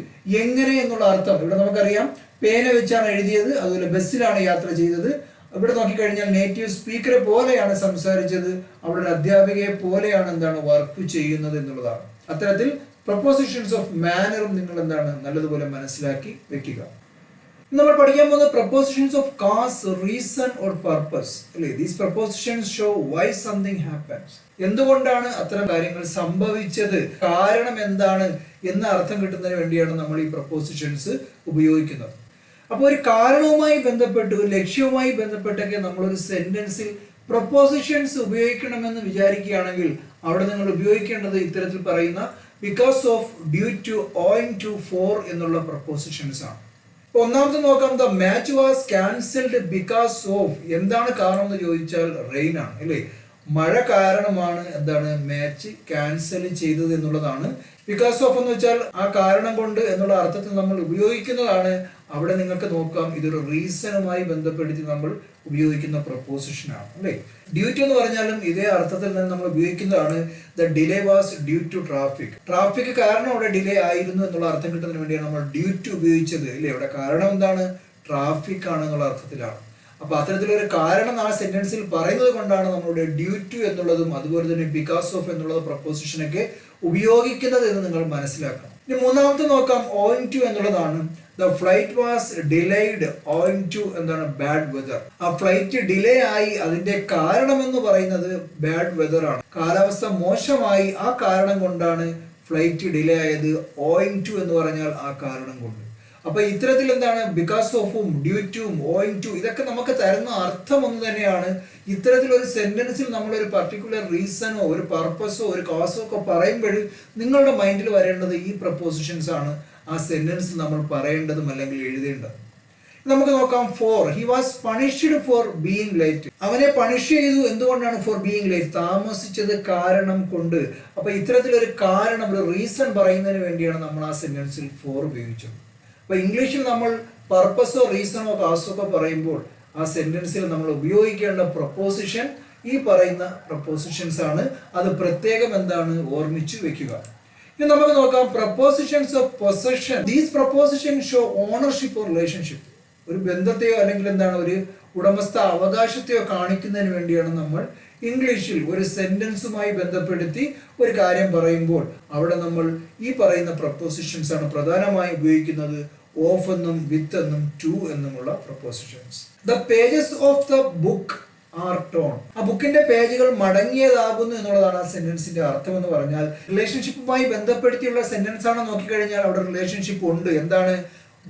എങ്ങനെ എന്നുള്ള അർത്ഥം. ഇവിടെ നമുക്കറിയാം പേന വെച്ചാണ് എഴുതിയത്, അതുപോലെ ബസ്സിലാണ് യാത്ര ചെയ്തത്. ഇവിടെ നോക്കിക്കഴിഞ്ഞാൽ നേറ്റീവ് സ്പീക്കറെ പോലെയാണ് സംസാരിച്ചത്, അവിടെ ഒരു അധ്യാപികയെ പോലെയാണ് എന്താണ് വർക്ക് ചെയ്യുന്നത് എന്നുള്ളതാണ്. അത്തരത്തിൽ പ്രപ്പോസിഷൻസ് ഓഫ് മാനറും നിങ്ങൾ എന്താണ് നല്ലതുപോലെ മനസ്സിലാക്കി വെക്കുക. നമ്മൾ പഠിക്കാൻ പോകുന്ന prepositions of cause, reason or purpose അല്ലേ. These prepositions show why something happens. എന്തുകൊണ്ടാണ് അത്തരം കാര്യങ്ങൾ സംഭവിച്ചത്, കാരണം എന്താണ് എന്ന അർത്ഥം കിട്ടുന്നതിന് വേണ്ടിയാണ് നമ്മൾ ഈ പ്രപ്പോസിഷൻസ് ഉപയോഗിക്കുന്നത്. അപ്പോൾ ഒരു കാരണവുമായി ബന്ധപ്പെട്ട് ഒരു ലക്ഷ്യവുമായി ബന്ധപ്പെട്ടൊക്കെ നമ്മളൊരു സെന്റൻസിൽ പ്രപ്പോസിഷൻസ് ഉപയോഗിക്കണമെന്ന് വിചാരിക്കുകയാണെങ്കിൽ അവിടെ നിങ്ങൾ ഉപയോഗിക്കേണ്ടത് ഇത്തരത്തിൽ പറയുന്ന because of, due to, owing to, for എന്നുള്ള പ്രപ്പോസിഷൻസ് ആണ്. ഒന്നാമത്തെ നോക്കാം, the match was cancelled because of. എന്താണ് കാരണം എന്ന് ചോദിച്ചാൽ റെയിൻ ആണ് അല്ലേ. മഴ കാരണമാണ് എന്താണ് മാച്ച് ക്യാൻസൽ ചെയ്തത് എന്നുള്ളതാണ്. ബിക്കോസ് ഓഫ് എന്ന് വെച്ചാൽ ആ കാരണം കൊണ്ട് എന്നുള്ള അർത്ഥത്തിൽ നമ്മൾ ഉപയോഗിക്കുന്നതാണ്. അവിടെ നിങ്ങൾക്ക് നോക്കാം ഇതൊരു റീസണുമായി ബന്ധപ്പെടുത്തി നമ്മൾ ഉപയോഗിക്കുന്ന പ്രപ്പോസിഷൻ ആണ് അല്ലേ. ഡ്യൂ ടു എന്ന് പറഞ്ഞാലും ഇതേ അർത്ഥത്തിൽ തന്നെ നമ്മൾ ഉപയോഗിക്കുന്നതാണ്. The delay was due to traffic. Traffic കാരണം അവിടെ ഡിലേ ആയിരുന്നു എന്നുള്ള അർത്ഥം കിട്ടുന്നതിന് വേണ്ടിയാണ് നമ്മൾ ഡ്യൂ ടു ഉപയോഗിച്ചത് അല്ലേ. അവിടെ കാരണം എന്താണ് ട്രാഫിക് ആണ് എന്നുള്ള അർത്ഥത്തിലാണ്. അപ്പൊ അത്തരത്തിലൊരു കാരണം ആ സെന്റൻസിൽ പറയുന്നത് കൊണ്ടാണ് നമ്മളുടെ ഡ്യൂ ടു എന്നുള്ളതും അതുപോലെ തന്നെ ബിക്കോസ് ഓഫ് എന്നുള്ളത് പ്രപ്പോസിഷനൊക്കെ ഉപയോഗിക്കുന്നത് എന്ന് നിങ്ങൾ മനസ്സിലാക്കണം. ഇനി മൂന്നാമത്തെ നോക്കാം, ഓയിങ് ടു എന്നുള്ളതാണ്. The flight was delayed owing to എന്താണ് ബാഡ് വെതർ. ആ ഫ്ലൈറ്റ് ഡിലേ ആയി അതിന്റെ കാരണം എന്ന് പറയുന്നത് ബാഡ് വെതർ ആണ്, കാലാവസ്ഥ മോശമായി. ആ കാരണം കൊണ്ടാണ് ഫ്ലൈറ്റ് ഡിലേ ആയത്. ഓയിങ് ടു എന്ന് പറഞ്ഞാൽ ആ കാരണം കൊണ്ട്. അപ്പൊ ഇത്തരത്തിൽ എന്താണ് ബിക്കോസ് ഓഫും ഡ്യൂ ടും ഓയിങ് ടു ഇതൊക്കെ നമുക്ക് തരുന്ന അർത്ഥം ഒന്ന് തന്നെയാണ്. ഇത്തരത്തിൽ ഒരു സെന്റൻസിൽ നമ്മളൊരു പർട്ടിക്കുലർ റീസണോ ഒരു പർപ്പസോ ഒരു കോസോ ഒക്കെ പറയുമ്പോൾ നിങ്ങളുടെ മൈൻഡിൽ വരേണ്ടത് ഈ പ്രപ്പോസിഷൻസ് ആണ് ആ സെന്റൻസിൽ നമ്മൾ പറയേണ്ടതും അല്ലെങ്കിൽ എഴുതേണ്ടതും. നമുക്ക് നോക്കാം, for. He was punished for being late. അവനെ പണിഷ് ചെയ്തു എന്തുകൊണ്ടാണ്? ഫോർ ബീയിങ് ലേറ്റ്, താമസിച്ചത് കാരണം കൊണ്ട്. അപ്പൊ ഇത്തരത്തിലൊരു കാരണം ഒരു റീസൺ പറയുന്നതിന് വേണ്ടിയാണ് നമ്മൾ ആ സെന്റൻസിൽ ഫോർ ഉപയോഗിച്ചത്. അപ്പൊ ഇംഗ്ലീഷിൽ നമ്മൾ പർപ്പസോ റീസണോ കാസോ ഒക്കെ പറയുമ്പോൾ ആ സെന്റൻസിൽ നമ്മൾ ഉപയോഗിക്കേണ്ട പ്രപ്പോസിഷൻ ഈ പറയുന്ന പ്രപ്പോസിഷൻസ് ആണ്. അത് പ്രത്യേകം എന്താണ് ഓർമ്മിച്ചു വെക്കുക. ഇനി നമുക്ക് നോക്കാം prepositions of possession. These prepositions show ownership or relationship. ഒരു ബന്ധത്തെയോ അല്ലെങ്കിൽ എന്താണ് ഒരു ഉടമസ്ഥ അവകാശത്തെയോ കാണിക്കുന്നതിന് വേണ്ടിയാണ് നമ്മൾ ഇംഗ്ലീഷിൽ ഒരു സെന്റൻസുമായി ബന്ധപ്പെടുത്തി ഒരു കാര്യം പറയുമ്പോൾ അവിടെ നമ്മൾ ഈ പറയുന്ന പ്രപ്പോസിഷൻസ് ആണ് പ്രധാനമായി ഉപയോഗിക്കുന്നത്. ഓഫ് എന്നും വിത്ത് എന്നും ടു എന്നുമുള്ള prepositions. The pages of the book are torn. ആ ബുക്കിന്റെ പേജുകൾ മടങ്ങിയതാകുന്നു എന്നുള്ളതാണ് ആ സെന്റൻസിന്റെ അർത്ഥം. എന്ന് പറഞ്ഞാൽ റിലേഷൻഷിപ്പുമായി ബന്ധപ്പെടുത്തിയുള്ള സെന്റൻസ് ആണ്. നോക്കിക്കഴിഞ്ഞാൽ അവിടെ റിലേഷൻഷിപ്പ് ഉണ്ട്. എന്താണ്?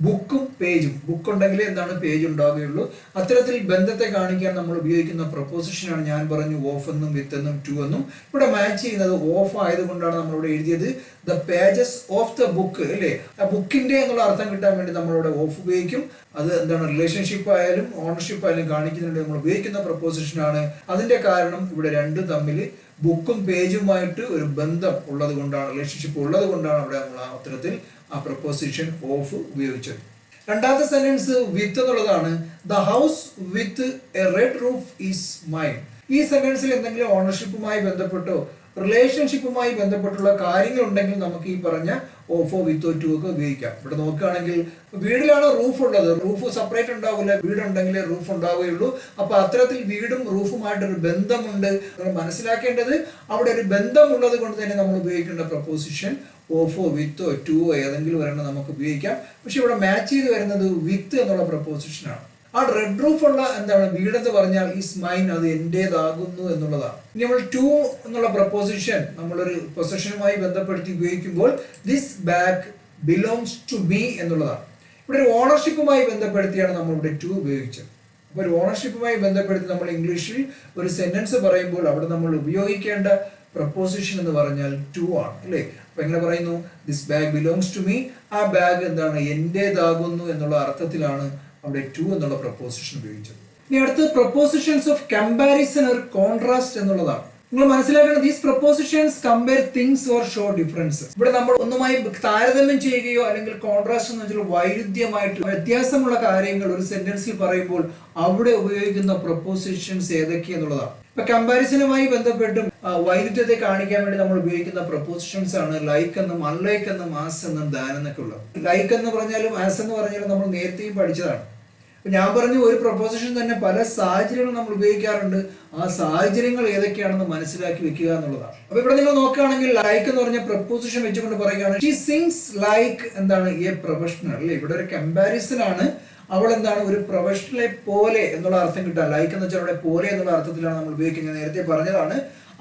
ബുക്കും പേജും. ബുക്ക് ഉണ്ടെങ്കിലേ എന്താണ് പേജ് ഉണ്ടാവുകയുള്ളൂ. അത്തരത്തിൽ ബന്ധത്തെ കാണിക്കാൻ നമ്മൾ ഉപയോഗിക്കുന്ന പ്രപ്പോസിഷനാണ് ഞാൻ പറഞ്ഞു ഓഫ് എന്നും വിത്ത് എന്നും ടു എന്നും. ഇവിടെ മാച്ച് ചെയ്യുന്നത് ഓഫ് ആയതുകൊണ്ടാണ് നമ്മളിവിടെ എഴുതിയത് the pages of the book അല്ലേ. ആ ബുക്കിന്റെ എന്നുള്ള അർത്ഥം കിട്ടാൻ വേണ്ടി നമ്മളിവിടെ ഓഫ് ഉപയോഗിക്കും. അത് എന്താണ് റിലേഷൻഷിപ്പ് ആയാലും ഓണർഷിപ്പ് ആയാലും കാണിക്കുന്നതിന് നമ്മൾ ഉപയോഗിക്കുന്ന പ്രപ്പോസിഷനാണ്. അതിന്റെ കാരണം ഇവിടെ രണ്ടും തമ്മിൽ ബുക്കും പേജുമായിട്ട് ഒരു ബന്ധം ഉള്ളത് കൊണ്ടാണ്, റിലേഷൻഷിപ്പ് ഉള്ളത് കൊണ്ടാണ് അവിടെ നമ്മൾ ആ അത്തരത്തിൽ ആ പ്രപ്പോസിഷൻ ഓഫ് ഉപയോഗിച്ചത്. രണ്ടാമത്തെ സെന്റൻസ് വിത്ത് എന്നുള്ളതാണ്. The house with a red roof is mine. ഈ സെന്റൻസിൽ എന്തെങ്കിലും ഓണർഷിപ്പുമായി ബന്ധപ്പെട്ടോ റിലേഷൻഷിപ്പുമായി ബന്ധപ്പെട്ടുള്ള കാര്യങ്ങൾ ഉണ്ടെങ്കിൽ നമുക്ക് ഈ പറഞ്ഞ ഓഫോ വിത്തോ ടു ഒക്കെ ഉപയോഗിക്കാം. ഇവിടെ നോക്കുകയാണെങ്കിൽ വീടിലാണ് റൂഫ് ഉള്ളത്, റൂഫ് സെപ്പറേറ്റ് ഉണ്ടാവില്ല, വീടുണ്ടെങ്കിലേ റൂഫ് ഉണ്ടാവുകയുള്ളൂ. അപ്പൊ അത്തരത്തിൽ വീടും റൂഫുമായിട്ടൊരു ബന്ധമുണ്ട്. നമ്മൾ മനസ്സിലാക്കേണ്ടത് അവിടെ ഒരു ബന്ധമുള്ളത് കൊണ്ട് തന്നെ നമ്മൾ ഉപയോഗിക്കേണ്ട പ്രപ്പോസിഷൻ ഓഫോ വിത്തോ ടു ഏതെങ്കിലും ഒരെണ്ണം നമുക്ക് ഉപയോഗിക്കാം. പക്ഷെ ഇവിടെ മാച്ച് ചെയ്ത് വരുന്നത് വിത്ത് എന്നുള്ള പ്രപ്പോസിഷനാണ്. ആ റെഡ് റൂഫ് ഉള്ള എന്താണ് വീടെന്ന് പറഞ്ഞാൽ ഈസ് മൈൻ, അത് എന്റേതാകുന്നു എന്നുള്ളതാണ്. ഇനി നമ്മൾ ടു എന്നുള്ള പ്രപ്പോസിഷൻ നമ്മളൊരു പൊസഷനുമായി ബന്ധപ്പെടുത്തി ഉപയോഗിക്കുമ്പോൾ this bag belongs to me എന്നുള്ളതാണ്. ഇവിടെ ഒരു ഓണർഷിപ്പുമായി ബന്ധപ്പെടുത്തിയാണ് നമ്മൾ ഇവിടെ ടു ഉപയോഗിച്ചത്. അപ്പോൾ ഒരു ഓണർഷിപ്പുമായി ബന്ധപ്പെടുത്തി നമ്മൾ ഇംഗ്ലീഷിൽ ഒരു സെന്റൻസ് പറയുമ്പോൾ അവിടെ നമ്മൾ ഉപയോഗിക്കേണ്ട പ്രപ്പോസിഷൻ എന്ന് പറഞ്ഞാൽ ടു ആണ്, അല്ലേ? അപ്പൊ എങ്ങനെ പറയുന്നു? This bag belongs to me, ആ ബാഗ് എന്താണ് എന്റേതാകുന്നു എന്നുള്ള അർത്ഥത്തിലാണ് അവിടെ ടു എന്നുള്ള പ്രപ്പോസിഷൻ ഉപയോഗിച്ചത്. ഇനി അടുത്ത് prepositions of comparison or contrast എന്നുള്ളതാണ്. നിങ്ങൾ മനസ്സിലാക്കണം, these prepositions compare things or show differences. ഇവിടെ നമ്മൾ ഒന്നുമായി താരതമ്യം ചെയ്യുകയോ അല്ലെങ്കിൽ കോൺട്രാസ്റ്റ് എന്ന് വെച്ചാൽ വൈരുദ്ധ്യമായിട്ട് വ്യത്യാസമുള്ള കാര്യങ്ങൾ ഒരു സെന്റൻസിൽ പറയുമ്പോൾ അവിടെ ഉപയോഗിക്കുന്ന പ്രപ്പോസിഷൻസ് ഏതൊക്കെ എന്നുള്ളതാണ്. ഇപ്പൊ കമ്പാരിസണുമായി ബന്ധപ്പെട്ടും വൈരുദ്ധ്യത്തെ കാണിക്കാൻ വേണ്ടി നമ്മൾ ഉപയോഗിക്കുന്ന പ്രപ്പോസിഷൻസ് ആണ് ലൈക്ക് എന്നും അൺലൈക്ക് എന്നും ആസ് എന്നും ദാൻ എന്നൊക്കെ ഉള്ളത്. ലൈക്ക് എന്ന് പറഞ്ഞാലും ആസ് എന്ന് പറഞ്ഞാലും നമ്മൾ നേരത്തെയും പഠിച്ചതാണ്. ഞാൻ പറഞ്ഞു ഒരു പ്രപ്പോസിഷൻ തന്നെ പല സാഹചര്യങ്ങളും നമ്മൾ ഉപയോഗിക്കാറുണ്ട്. ആ സാഹചര്യങ്ങൾ ഏതൊക്കെയാണെന്ന് മനസ്സിലാക്കി വെക്കുക എന്നുള്ളതാണ്. അപ്പൊ ഇവിടെ നിങ്ങൾ നോക്കുകയാണെങ്കിൽ ലൈക്ക് എന്ന് പറഞ്ഞ പ്രപ്പോസിഷൻ വെച്ചുകൊണ്ട് പറയുകയാണ് ഷീ സിങ്സ് ലൈക്ക് എന്താണ് എ പ്രൊഫഷണൽ, അല്ലെ? ഇവിടെ ഒരു കമ്പാരിസൺ ആണ്. അവൾ എന്താണ് ഒരു പ്രൊഫഷണലെ പോലെ എന്നുള്ള അർത്ഥം കിട്ടുക. ലൈക്ക് എന്ന് വെച്ചാൽ അവിടെ പോലെ എന്നുള്ള അർത്ഥത്തിലാണ് നമ്മൾ ഉപയോഗിക്കുന്നത്. നേരത്തെ പറഞ്ഞതാണ്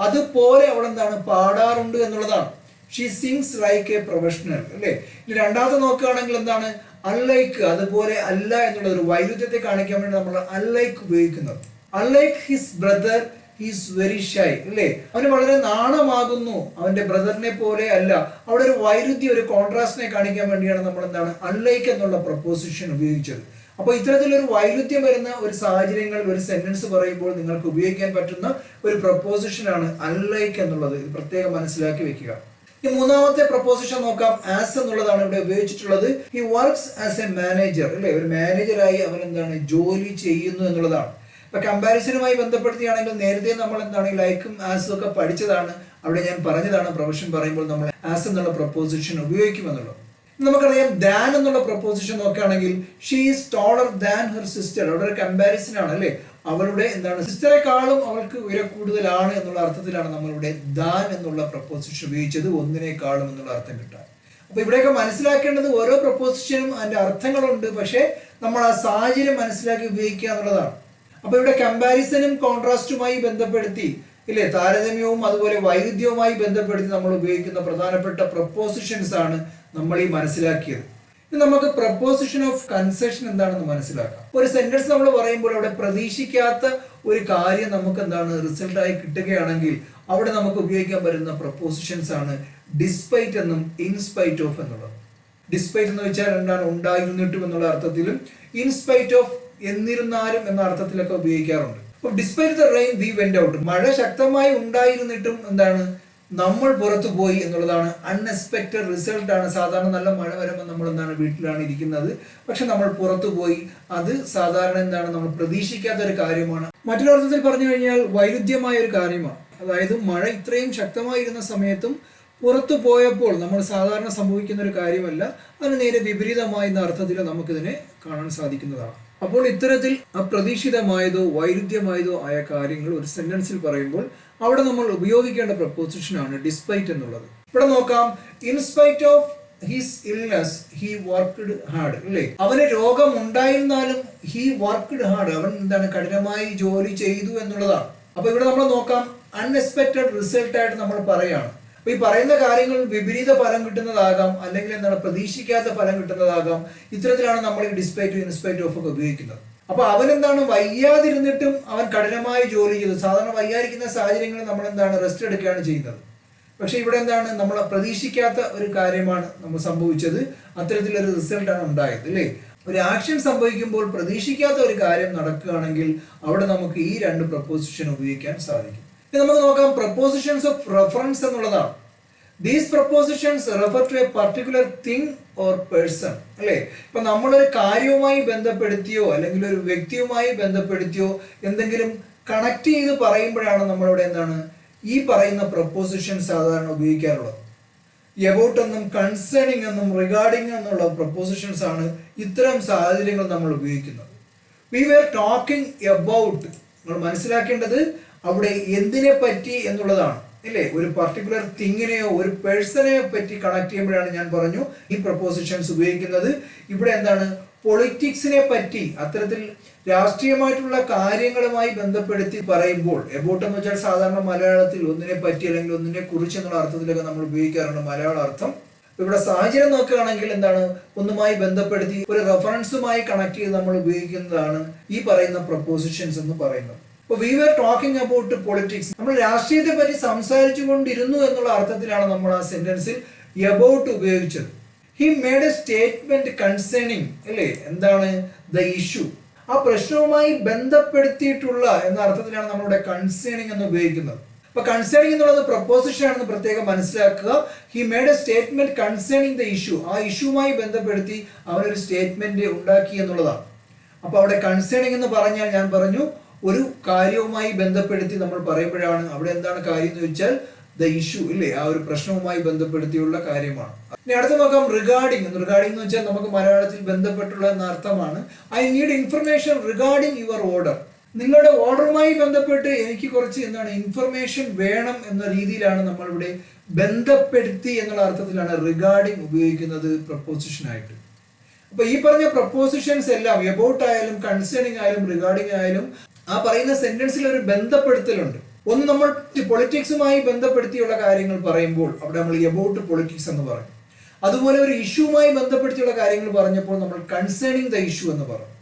അതുപോലെ അവൾ എന്താണ് പാടാറുണ്ട് എന്നുള്ളതാണ്. She sings like A professional, അല്ലേ? ഇനി രണ്ടാമത്തെ നോക്കുകയാണെങ്കിൽ എന്താണ് അൺലൈക്ക്, അതുപോലെ അല്ല എന്നുള്ള ഒരു വൈരുദ്ധ്യത്തെ കാണിക്കാൻ വേണ്ടി നമ്മൾ അൺലൈക്ക് ഉപയോഗിക്കുന്നത്. Unlike his brother is very shy, അല്ലേ? അവന് വളരെ നാണമാകുന്നു, അവന്റെ ബ്രദറിനെ പോലെ അല്ല. അവിടെ ഒരു വൈരുദ്ധ്യം, ഒരു കോൺട്രാസ്റ്റിനെ കാണിക്കാൻ വേണ്ടിയാണ് നമ്മൾ എന്താണ് അൺലൈക്ക് എന്നുള്ള പ്രപ്പോസിഷൻ ഉപയോഗിച്ചത്. അപ്പോൾ ഇത്തരത്തിലൊരു വൈരുദ്ധ്യം വരുന്ന ഒരു സാഹചര്യങ്ങളിൽ ഒരു സെന്റൻസ് പറയുമ്പോൾ നിങ്ങൾക്ക് ഉപയോഗിക്കാൻ പറ്റുന്ന ഒരു പ്രപ്പോസിഷനാണ് അൺലൈക്ക് എന്നുള്ളത്. ഇത് പ്രത്യേകം മനസ്സിലാക്കി വെക്കുക. ഈ മൂന്നാമത്തെ പ്രപ്പോസിഷൻ നോക്കാം. ആസ് എന്നുള്ളതാണ് ഇവിടെ ഉപയോഗിച്ചിട്ടുള്ളത്. He works as A manager, അല്ലെ? ഒരു മാനേജറായി അവൻ എന്താണ് ജോലി ചെയ്യുന്നു എന്നുള്ളതാണ്. ഇപ്പൊ കമ്പാരിസനുമായി ബന്ധപ്പെടുത്തിയാണെങ്കിൽ നേരത്തെ നമ്മൾ എന്താണ് ലൈക്കും ആസും ഒക്കെ പഠിച്ചതാണ്. അവിടെ ഞാൻ പറഞ്ഞതാണ് പ്രൊഫഷൻ പറയുമ്പോൾ നമ്മൾ ആസ് എന്നുള്ള പ്രപ്പോസിഷൻ ഉപയോഗിക്കുമെന്നുള്ളത്. നമുക്കറിയാം ദാൻ എന്നുള്ള പ്രപ്പോസിഷൻ നോക്കുകയാണെങ്കിൽ she is ടോളർ than her sister. അവിടെ ഒരു കമ്പാരിസൺ ആണ്, അല്ലെ? അവളുടെ എന്താണ് സിസ്റ്ററെക്കാളും അവൾക്ക് ഉയരം കൂടുതലാണ് എന്നുള്ള അർത്ഥത്തിലാണ് നമ്മളിവിടെ ദാൻ എന്നുള്ള പ്രപ്പോസിഷൻ ഉപയോഗിച്ചത്, ഒന്നിനേക്കാളും എന്നുള്ള അർത്ഥം കിട്ടാൻ. അപ്പൊ ഇവിടെയൊക്കെ മനസ്സിലാക്കേണ്ടത് ഓരോ പ്രപ്പോസിഷനും അതിന്റെ അർത്ഥങ്ങളുണ്ട്, പക്ഷെ നമ്മൾ ആ സാഹചര്യം മനസ്സിലാക്കി ഉപയോഗിക്കുക എന്നുള്ളതാണ്. അപ്പൊ ഇവിടെ കമ്പാരിസനും കോൺട്രാസ്റ്റുമായി ബന്ധപ്പെടുത്തി, ഇല്ലേ, താരതമ്യവും അതുപോലെ വൈരുദ്ധ്യവുമായി ബന്ധപ്പെടുത്തി നമ്മൾ ഉപയോഗിക്കുന്ന പ്രധാനപ്പെട്ട പ്രപ്പോസിഷൻസ് ആണ് നമ്മൾ ഈ മനസ്സിലാക്കിയത്. ഇനി നമുക്ക് പ്രപ്പോസിഷൻ ഓഫ് കൺസെഷൻ എന്താണെന്ന് മനസ്സിലാക്കാം. ഒരു സെന്റൻസ് നമ്മൾ പറയുമ്പോൾ അവിടെ പ്രതീക്ഷിക്കാത്ത ഒരു കാര്യം നമുക്ക് എന്താണ് റിസൾട്ടായി കിട്ടുകയാണെങ്കിൽ അവിടെ നമുക്ക് ഉപയോഗിക്കാൻ പറ്റുന്ന പ്രപ്പോസിഷൻസ് ആണ് ഡിസ്പൈറ്റ് എന്നും ഇൻസ്പൈറ്റ് ഓഫ് എന്നുള്ളത്. ഡിസ്പൈറ്റ് എന്ന് വെച്ചാൽ എന്താണ് ഉണ്ടായിരുന്നിട്ടും എന്നുള്ള അർത്ഥത്തിലും, ഇൻസ്പൈറ്റ് ഓഫ് എന്നിരുന്നാലും എന്ന അർത്ഥത്തിലൊക്കെ ഉപയോഗിക്കാറുണ്ട്. അപ്പൊ despite the rain we went out, മഴ ശക്തമായി ഉണ്ടായിരുന്നിട്ടും എന്താണ് നമ്മൾ പുറത്തു പോയി എന്നുള്ളതാണ്. അൺഎക്സ്പെക്റ്റഡ് റിസൾട്ട് ആണ്. സാധാരണ നല്ല മഴ വരുമ്പോൾ നമ്മൾ എന്താണ് വീട്ടിലാണ് ഇരിക്കുന്നത്, പക്ഷെ നമ്മൾ പുറത്തു പോയി, അത് സാധാരണ എന്താണ് നമ്മൾ പ്രതീക്ഷിക്കാത്ത ഒരു കാര്യമാണ്. മറ്റൊരു അർത്ഥത്തിൽ പറഞ്ഞു കഴിഞ്ഞാൽ വൈരുദ്ധ്യമായ ഒരു കാര്യമാണ്. അതായത് മഴ ഇത്രയും ശക്തമായിരുന്ന സമയത്തും പുറത്തു പോയപ്പോൾ നമ്മൾ സാധാരണ സംഭവിക്കുന്ന ഒരു കാര്യമല്ല, അതിന് നേരെ വിപരീതമായ എന്ന അർത്ഥത്തിൽ നമുക്കിതിനെ കാണാൻ സാധിക്കുന്നതാണ്. അപ്പോൾ ഇത്തരത്തിൽ അപ്രതീക്ഷിതമായതോ വൈരുദ്ധ്യമായതോ ആയ കാര്യങ്ങൾ ഒരു സെന്റൻസിൽ പറയുമ്പോൾ അവിടെ നമ്മൾ ഉപയോഗിക്കേണ്ട പ്രപ്പോസിഷനാണ് ഡിസ്പൈറ്റ് എന്നുള്ളത്. ഇവിടെ നോക്കാം, in spite of his illness he worked hard, അല്ലേ? അവന് രോഗം ഉണ്ടായിരുന്നാലും ഹി വർക്ക്ഡ് ഹാർഡ്, അവൻ എന്താണ് കഠിനമായി ജോലി ചെയ്തു എന്നുള്ളതാണ്. അപ്പൊ ഇവിടെ നമ്മൾ നോക്കാം, അൺഎക്സ്പെക്റ്റഡ് റിസൾട്ട് ആയിട്ട് നമ്മൾ പറയാണ്. അപ്പൊ ഈ പറയുന്ന കാര്യങ്ങൾ വിപരീത ഫലം കിട്ടുന്നതാകാം, അല്ലെങ്കിൽ എന്താണ് പ്രതീക്ഷിക്കാത്ത ഫലം കിട്ടുന്നതാകാം. ഇത്തരത്തിലാണ് നമ്മൾ ഈ ഡിസ്പൈറ്റ് ഇൻസ്പൈറ്റ് ഓഫ് ഒക്കെ ഉപയോഗിക്കുന്നത്. അപ്പൊ അവൻ എന്താണ് വയ്യാതിരുന്നിട്ടും അവൻ കഠിനമായി ജോലി ചെയ്തു. സാധാരണ വയ്യാതിരിക്കുന്ന സാഹചര്യങ്ങളിൽ നമ്മൾ എന്താണ് റെസ്റ്റ് എടുക്കുകയാണ് ചെയ്യുന്നത്. പക്ഷെ ഇവിടെ എന്താണ് നമ്മൾ പ്രതീക്ഷിക്കാത്ത ഒരു കാര്യമാണ് നമ്മൾ സംഭവിച്ചത്. അത്തരത്തിലൊരു റിസൾട്ടാണ് ഉണ്ടായത്, അല്ലേ? ഒരു ആക്ഷൻ സംഭവിക്കുമ്പോൾ പ്രതീക്ഷിക്കാത്ത ഒരു കാര്യം നടക്കുകയാണെങ്കിൽ അവിടെ നമുക്ക് ഈ രണ്ട് പ്രപ്പോസിഷൻ ഉപയോഗിക്കാൻ സാധിക്കും. ഇനി നമുക്ക് നോക്കാം പ്രപ്പോസിഷൻസ് ഓഫ് റെഫറൻസ് എന്നുള്ളതാണ്. These prepositions refer to a particular thing or person, അല്ലേ? ഇപ്പൊ നമ്മളൊരു കാര്യവുമായി ബന്ധപ്പെടുത്തിയോ അല്ലെങ്കിൽ ഒരു വ്യക്തിയുമായി ബന്ധപ്പെടുത്തിയോ എന്തെങ്കിലും കണക്ട് ചെയ്ത് പറയുമ്പോഴാണ് നമ്മളിവിടെ എന്താണ് ഈ പറയുന്ന പ്രപ്പോസിഷൻ സാധാരണ ഉപയോഗിക്കാറുള്ളത്. എബൌട്ട് എന്നും കൺസേണിങ് എന്നും റിഗാർഡിങ് എന്നുള്ള പ്രപ്പോസിഷൻസ് ആണ് ഇത്തരം സാഹചര്യങ്ങൾ നമ്മൾ ഉപയോഗിക്കുന്നത്. വി വെർ ടോക്കിംഗ് എബൌട്ട്, നമ്മൾ മനസ്സിലാക്കേണ്ടത് അവിടെ എന്തിനെ പറ്റി എന്നുള്ളതാണ്, ഇല്ലേ? ഒരു പർട്ടിക്കുലർ തിങ്ങിനെയോ ഒരു പേഴ്സണെയോ പറ്റി കണക്ട് ചെയ്യുമ്പോഴാണ് ഞാൻ പറഞ്ഞു ഈ പ്രപ്പോസിഷൻസ് ഉപയോഗിക്കുന്നത്. ഇവിടെ എന്താണ് പൊളിറ്റിക്സിനെ പറ്റി അത്തരത്തിൽ രാഷ്ട്രീയമായിട്ടുള്ള കാര്യങ്ങളുമായി ബന്ധപ്പെടുത്തി പറയുമ്പോൾ എബൌട്ട് എന്ന് വെച്ചാൽ സാധാരണ മലയാളത്തിൽ ഒന്നിനെ പറ്റി അല്ലെങ്കിൽ ഒന്നിനെ കുറിച്ച് എന്നുള്ള അർത്ഥത്തിലൊക്കെ നമ്മൾ ഉപയോഗിക്കാറുണ്ട് മലയാള അർത്ഥം. ഇവിടെ സാഹചര്യം നോക്കുകയാണെങ്കിൽ എന്താണ്, ഒന്നുമായി ബന്ധപ്പെടുത്തി ഒരു റെഫറൻസുമായി കണക്ട് ചെയ്ത് നമ്മൾ ഉപയോഗിക്കുന്നതാണ് ഈ പറയുന്ന പ്രപ്പോസിഷൻസ് എന്ന് പറയുന്നത്. അപ്പോൾ we were talking about politics, നമ്മൾ രാഷ്ട്രീയത്തെ പറ്റി സംസാരിച്ചു കൊണ്ടിരുന്നു എന്നുള്ള അർത്ഥത്തിലാണ് നമ്മൾ ആ സെന്റൻസിൽ എബൌട്ട് ഉപയോഗിച്ചത്. He made a statement concerning, അല്ലേ, എന്താണ്, ദ ഇഷ്യൂ, ആ പ്രശ്നവുമായി ബന്ധപ്പെടുത്തിയിട്ടുള്ള എന്ന അർത്ഥത്തിലാണ് നമ്മളിവിടെ കൺസേണിങ് എന്ന് ഉപയോഗിക്കുന്നത്. അപ്പൊ കൺസേണിങ് എന്നുള്ളത് പ്രപ്പോസിഷൻ ആണെന്ന് പ്രത്യേകം മനസ്സിലാക്കുക. He made a statement concerning the issue, ആ ഇഷ്യൂമായി ബന്ധപ്പെടുത്തി അവനൊരു സ്റ്റേറ്റ്മെന്റ് ഉണ്ടാക്കി എന്നുള്ളതാണ്. അപ്പൊ അവിടെ കൺസേണിങ് എന്ന് പറഞ്ഞാൽ ഞാൻ പറഞ്ഞു ഒരു കാര്യവുമായി ബന്ധപ്പെടുത്തി നമ്മൾ പറയുമ്പോഴാണ് അവിടെ എന്താണ് കാര്യം എന്ന് വെച്ചാൽ ദ ഇഷ്യൂ, ഇല്ലേ, ആ ഒരു പ്രശ്നവുമായി ബന്ധപ്പെടുത്തിയുള്ള കാര്യമാണ്. ഇനി അടുത്ത് നോക്കാം റിഗാർഡിംഗ്. റിഗാർഡിംഗ് എന്ന് വെച്ചാൽ നമുക്ക് മലയാളത്തിൽ ബന്ധപ്പെട്ടുള്ള എന്ന അർത്ഥമാണ്. I need information regarding your order, നിങ്ങളുടെ ഓർഡറുമായി ബന്ധപ്പെട്ട് എനിക്ക് കുറച്ച് എന്താണ് ഇൻഫർമേഷൻ വേണം എന്ന രീതിയിലാണ് നമ്മളിവിടെ ബന്ധപ്പെടുത്തി എന്നുള്ള അർത്ഥത്തിലാണ് റിഗാർഡിംഗ് ഉപയോഗിക്കുന്നത് പ്രപ്പോസിഷൻ ആയിട്ട്. അപ്പൊ ഈ പറഞ്ഞ പ്രപ്പോസിഷൻസ് എല്ലാം എബൌട്ട് ആയാലും കൺസേണിംഗ് ആയാലും റിഗാർഡിംഗ് ആയാലും ആ പറയുന്ന സെന്റൻസിൽ ഒരു ബന്ധപ്പെടുത്തലുണ്ട്. ഒന്ന്, നമ്മൾ പൊളിറ്റിക്സുമായി ബന്ധപ്പെടുത്തിയുള്ള കാര്യങ്ങൾ പറയുമ്പോൾ അവിടെ നമ്മൾ എബൌട്ട് പൊളിറ്റിക്സ് എന്ന് പറയും. അതുപോലെ ഒരു ഇഷ്യൂമായി ബന്ധപ്പെടുത്തിയുള്ള കാര്യങ്ങൾ പറഞ്ഞപ്പോൾ നമ്മൾ കൺസേണിംഗ് ദ ഇഷ്യൂ എന്ന് പറയും.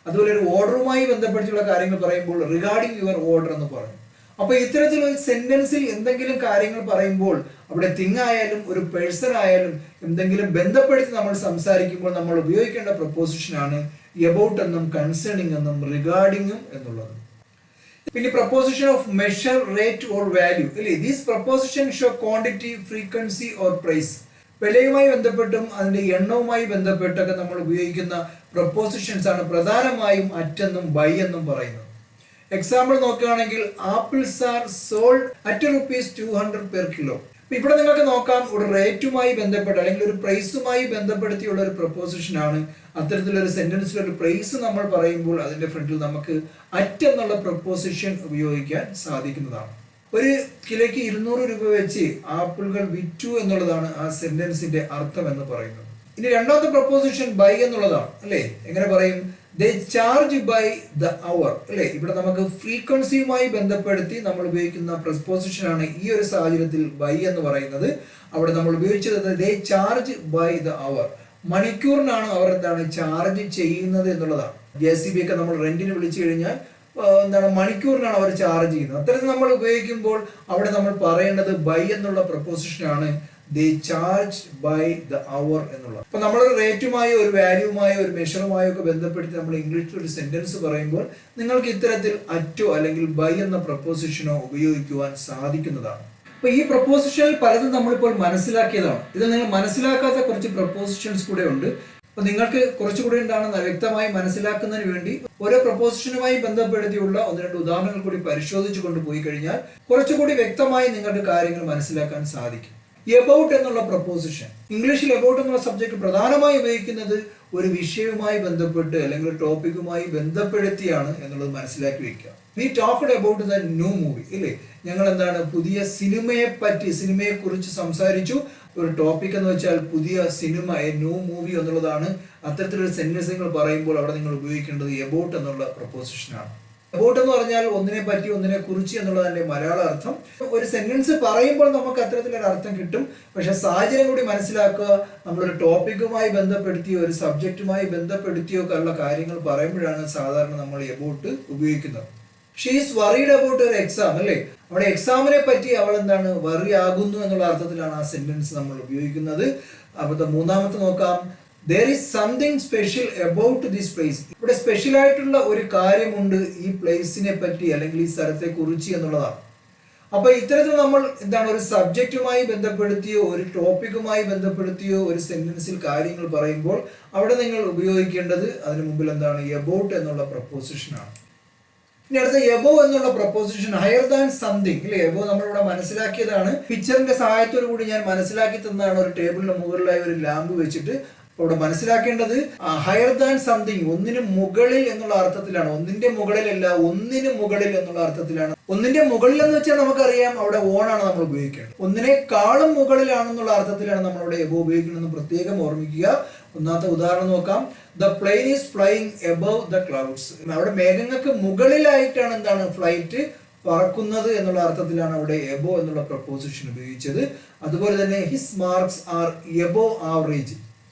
അതുപോലെ ഒരു ഓർഡറുമായി ബന്ധപ്പെടുത്തിയുള്ള കാര്യങ്ങൾ പറയുമ്പോൾ റിഗാർഡിംഗ് യുവർ ഓർഡർ എന്ന് പറയും. അപ്പൊ ഇത്തരത്തിലൊരു സെന്റൻസിൽ എന്തെങ്കിലും കാര്യങ്ങൾ പറയുമ്പോൾ അവിടെ തിങ് ആയാലും ഒരു പേഴ്സൺ ആയാലും എന്തെങ്കിലും ബന്ധപ്പെടുത്തി നമ്മൾ സംസാരിക്കുമ്പോൾ നമ്മൾ ഉപയോഗിക്കേണ്ട പ്രപ്പോസിഷനാണ് എബൌട്ട് എന്നും കൺസേണിംഗ് എന്നും റിഗാർഡിംഗും എന്നുള്ളത്. പിന്നെ preposition of measure, rate or value, അല്ലേ, these preposition show quantity, frequency or price. വിലയുമായി ബന്ധപ്പെട്ടും അതിന്റെ എണ്ണവുമായി ബന്ധപ്പെട്ടൊക്കെ നമ്മൾ ഉപയോഗിക്കുന്ന പ്രപ്പോസിഷൻസ് ആണ് പ്രധാനമായും അറ്റെന്നും ബൈ എന്നും പറയുന്നത്. എക്സാമ്പിൾ നോക്കുകയാണെങ്കിൽ apples are sold at ₹200 per kilo. ഇവിടെ നിങ്ങൾക്ക് നോക്കാം ഒരു റേറ്റുമായി ബന്ധപ്പെട്ട് അല്ലെങ്കിൽ ഒരു പ്രൈസുമായി ബന്ധപ്പെടുത്തിയുള്ള ഒരു പ്രപ്പോസിഷൻ ആണ്. അത്തരത്തിലൊരു സെന്റൻസിൽ ഒരു പ്രൈസ് നമ്മൾ പറയുമ്പോൾ അതിന്റെ ഫ്രണ്ടിൽ നമുക്ക് അറ്റ് എന്നുള്ള പ്രപ്പോസിഷൻ ഉപയോഗിക്കാൻ സാധിക്കുന്നതാണ്. ഒരു കിലോയ്ക്ക് 200 രൂപ വെച്ച് ആപ്പിളുകൾ വിറ്റു എന്നുള്ളതാണ് ആ സെന്റൻസിന്റെ അർത്ഥം എന്ന് പറയുന്നത്. ഇനി രണ്ടാമത്തെ പ്രപ്പോസിഷൻ ബൈ എന്നുള്ളതാണ്, അല്ലേ, എങ്ങനെ പറയും, they charge by the hour, അല്ലേ. ഇവിടെ നമുക്ക് ഫ്രീക്വൻസിയുമായി ബന്ധപ്പെടുത്തി നമ്മൾ ഉപയോഗിക്കുന്ന പ്രപ്പോസിഷൻ ആണ് ഈ ഒരു സാഹചര്യത്തിൽ ബൈ എന്ന് പറയുന്നത്. അവിടെ നമ്മൾ ഉപയോഗിച്ചത് they charge by the hour, മണിക്കൂറിനാണ് അവർ എന്താണ് ചാർജ് ചെയ്യുന്നത് എന്നുള്ളതാണ്. JCB ഒക്കെ നമ്മൾ റെന്റിന് വിളിച്ചു കഴിഞ്ഞാൽ എന്താണ് മണിക്കൂറിനാണ് അവർ ചാർജ് ചെയ്യുന്നത്. അത്തരത്തിൽ നമ്മൾ ഉപയോഗിക്കുമ്പോൾ അവിടെ നമ്മൾ പറയേണ്ടത് ബൈ എന്നുള്ള പ്രപ്പോസിഷൻ ആണ്, they charge by the hour എന്നുള്ളത്. അപ്പൊ നമ്മളൊരു റേറ്റുമായോ ഒരു വാല്യൂമായോ ഒരു മെഷറുമായോ ഒക്കെ ബന്ധപ്പെടുത്തി നമ്മൾ ഇംഗ്ലീഷിൽ ഒരു സെന്റൻസ് പറയുമ്പോൾ നിങ്ങൾക്ക് ഇത്തരത്തിൽ അറ്റോ അല്ലെങ്കിൽ ബൈ എന്ന പ്രപ്പോസിഷനോ ഉപയോഗിക്കുവാൻ സാധിക്കുന്നതാണ്. അപ്പൊ ഈ പ്രപ്പോസിഷനിൽ പലതും നമ്മളിപ്പോൾ മനസ്സിലാക്കിയതാണ്. ഇത് നിങ്ങൾ മനസ്സിലാക്കാത്ത കുറച്ച് പ്രപ്പോസിഷൻസ് കൂടെ ഉണ്ട്. അപ്പൊ നിങ്ങൾക്ക് കുറച്ചുകൂടി എന്താണ് വ്യക്തമായി മനസ്സിലാക്കുന്നതിന് വേണ്ടി ഓരോ പ്രപ്പോസിഷനുമായി ബന്ധപ്പെടുത്തിയുള്ള 1-2 ഉദാഹരണങ്ങൾ കൂടി പരിശോധിച്ചു കൊണ്ടുപോയി കഴിഞ്ഞാൽ കുറച്ചുകൂടി വ്യക്തമായി നിങ്ങൾക്ക് കാര്യങ്ങൾ മനസ്സിലാക്കാൻ സാധിക്കും. എബൌട്ട് എന്നുള്ള പ്രപ്പോസിഷൻ, ഇംഗ്ലീഷിൽ എബൌട്ട് എന്നുള്ള സബ്ജക്ട് പ്രധാനമായി ഉപയോഗിക്കുന്നത് ഒരു വിഷയവുമായി ബന്ധപ്പെട്ട് അല്ലെങ്കിൽ ഒരു ടോപ്പിക്കുമായി ബന്ധപ്പെടുത്തിയാണ് എന്നുള്ളത് മനസ്സിലാക്കി വെക്കുക. We talked about the new movie, ഇല്ലേ, ഞങ്ങൾ എന്താണ് പുതിയ സിനിമയെ പറ്റി, സിനിമയെ കുറിച്ച് സംസാരിച്ചു. ഒരു ടോപ്പിക് എന്ന് വെച്ചാൽ പുതിയ സിനിമ, ന്യൂ മൂവി എന്നുള്ളതാണ്. അത്തരത്തിലൊരു സെന്റൻസ് നിങ്ങൾ പറയുമ്പോൾ അവിടെ നിങ്ങൾ ഉപയോഗിക്കേണ്ടത് എബൌട്ട് എന്നുള്ള പ്രപ്പോസിഷനാണ്. എബൌട്ട് എന്ന് പറഞ്ഞാൽ ഒന്നിനെ പറ്റി, ഒന്നിനെ കുറിച്ച് എന്നുള്ളതിന്റെ മലയാള അർത്ഥം. ഒരു സെന്റൻസ് പറയുമ്പോൾ നമുക്ക് അത്തരത്തിലൊരു അർത്ഥം കിട്ടും. പക്ഷെ സാഹചര്യം കൂടി മനസ്സിലാക്കുക. നമ്മളൊരു ടോപ്പിക്കുമായി ബന്ധപ്പെടുത്തിയോ ഒരു സബ്ജക്റ്റുമായി ബന്ധപ്പെടുത്തിയോ ഒക്കെ ഉള്ള കാര്യങ്ങൾ പറയുമ്പോഴാണ് സാധാരണ നമ്മൾ എബൌട്ട് ഉപയോഗിക്കുന്നത്. ഷീ ഈസ് വറീഡ് അബൌട്ട് ഒരു എക്സാം, അല്ലേ, അവിടെ എക്സാമിനെ പറ്റി അവൾ എന്താണ് വറി ആകുന്നു എന്നുള്ള അർത്ഥത്തിലാണ് ആ സെന്റൻസ് നമ്മൾ ഉപയോഗിക്കുന്നത്. അപ്പൊ മൂന്നാമത്തെ നോക്കാം, there is something special about this place. ഇവിടെ സ്പെഷ്യൽ ആയിട്ടുള്ള ഒരു കാര്യമുണ്ട് ഈ പ്ലേസിനെ പറ്റി അല്ലെങ്കിൽ ഈ സ്ഥലത്തെ കുറിച്ച് എന്നുള്ളതാണ്. അപ്പൊ ഇത്തരത്തിൽ നമ്മൾ എന്താണ് ഒരു സബ്ജക്റ്റുമായി ബന്ധപ്പെടുത്തിയോ ഒരു ടോപ്പിക്കുമായി ബന്ധപ്പെടുത്തിയോ ഒരു സെന്റൻസിൽ കാര്യങ്ങൾ പറയുമ്പോൾ അവിടെ നിങ്ങൾ ഉപയോഗിക്കേണ്ടത് അതിനു മുമ്പിൽ എന്താണ് എബൌട്ട് എന്നുള്ള പ്രപ്പോസിഷൻ ആണ്. ഇനി അടുത്ത എബോ എന്നുള്ള പ്രപ്പോസിഷൻ, ഹയർ ദാൻ സംതിങ്, അല്ലെ. എബോ നമ്മളിവിടെ മനസ്സിലാക്കിയതാണ്. പിക്ചറിന്റെ സഹായത്തോടു കൂടി ഞാൻ മനസ്സിലാക്കി തന്നതാണ്. ഒരു ടേബിളിന് മുകളിലായി ഒരു ലാമ്പ് വെച്ചിട്ട് ഇവിടെ മനസ്സിലാക്കേണ്ടത് ഹയർ ദാൻ സംതിങ്, ഒന്നിന് മുകളിൽ എന്നുള്ള അർത്ഥത്തിലാണ്. ഒന്നിന്റെ മുകളിലല്ല, ഒന്നിന് മുകളിൽ എന്നുള്ള അർത്ഥത്തിലാണ്. ഒന്നിന്റെ മുകളിൽ എന്ന് വെച്ചാൽ നമുക്കറിയാം അവിടെ ഓണാണ് നമ്മൾ ഉപയോഗിക്കേണ്ടത്. ഒന്നിനേക്കാളും മുകളിലാണെന്നുള്ള അർത്ഥത്തിലാണ് നമ്മളിവിടെ എബോ ഉപയോഗിക്കണമെന്ന് പ്രത്യേകം ഓർമ്മിക്കുക. ഒന്നാമത്തെ ഉദാഹരണം നോക്കാം. The plain is flying above the clouds. അവിടെ മേഘങ്ങൾക്ക് മുകളിലായിട്ടാണ് എന്താണ് ഫ്ലൈറ്റ് പറക്കുന്നത് എന്നുള്ള അർത്ഥത്തിലാണ് അവിടെ എബോ എന്നുള്ള പ്രപ്പോസിഷൻ ഉപയോഗിച്ചത്. അതുപോലെ തന്നെ his marks are above average.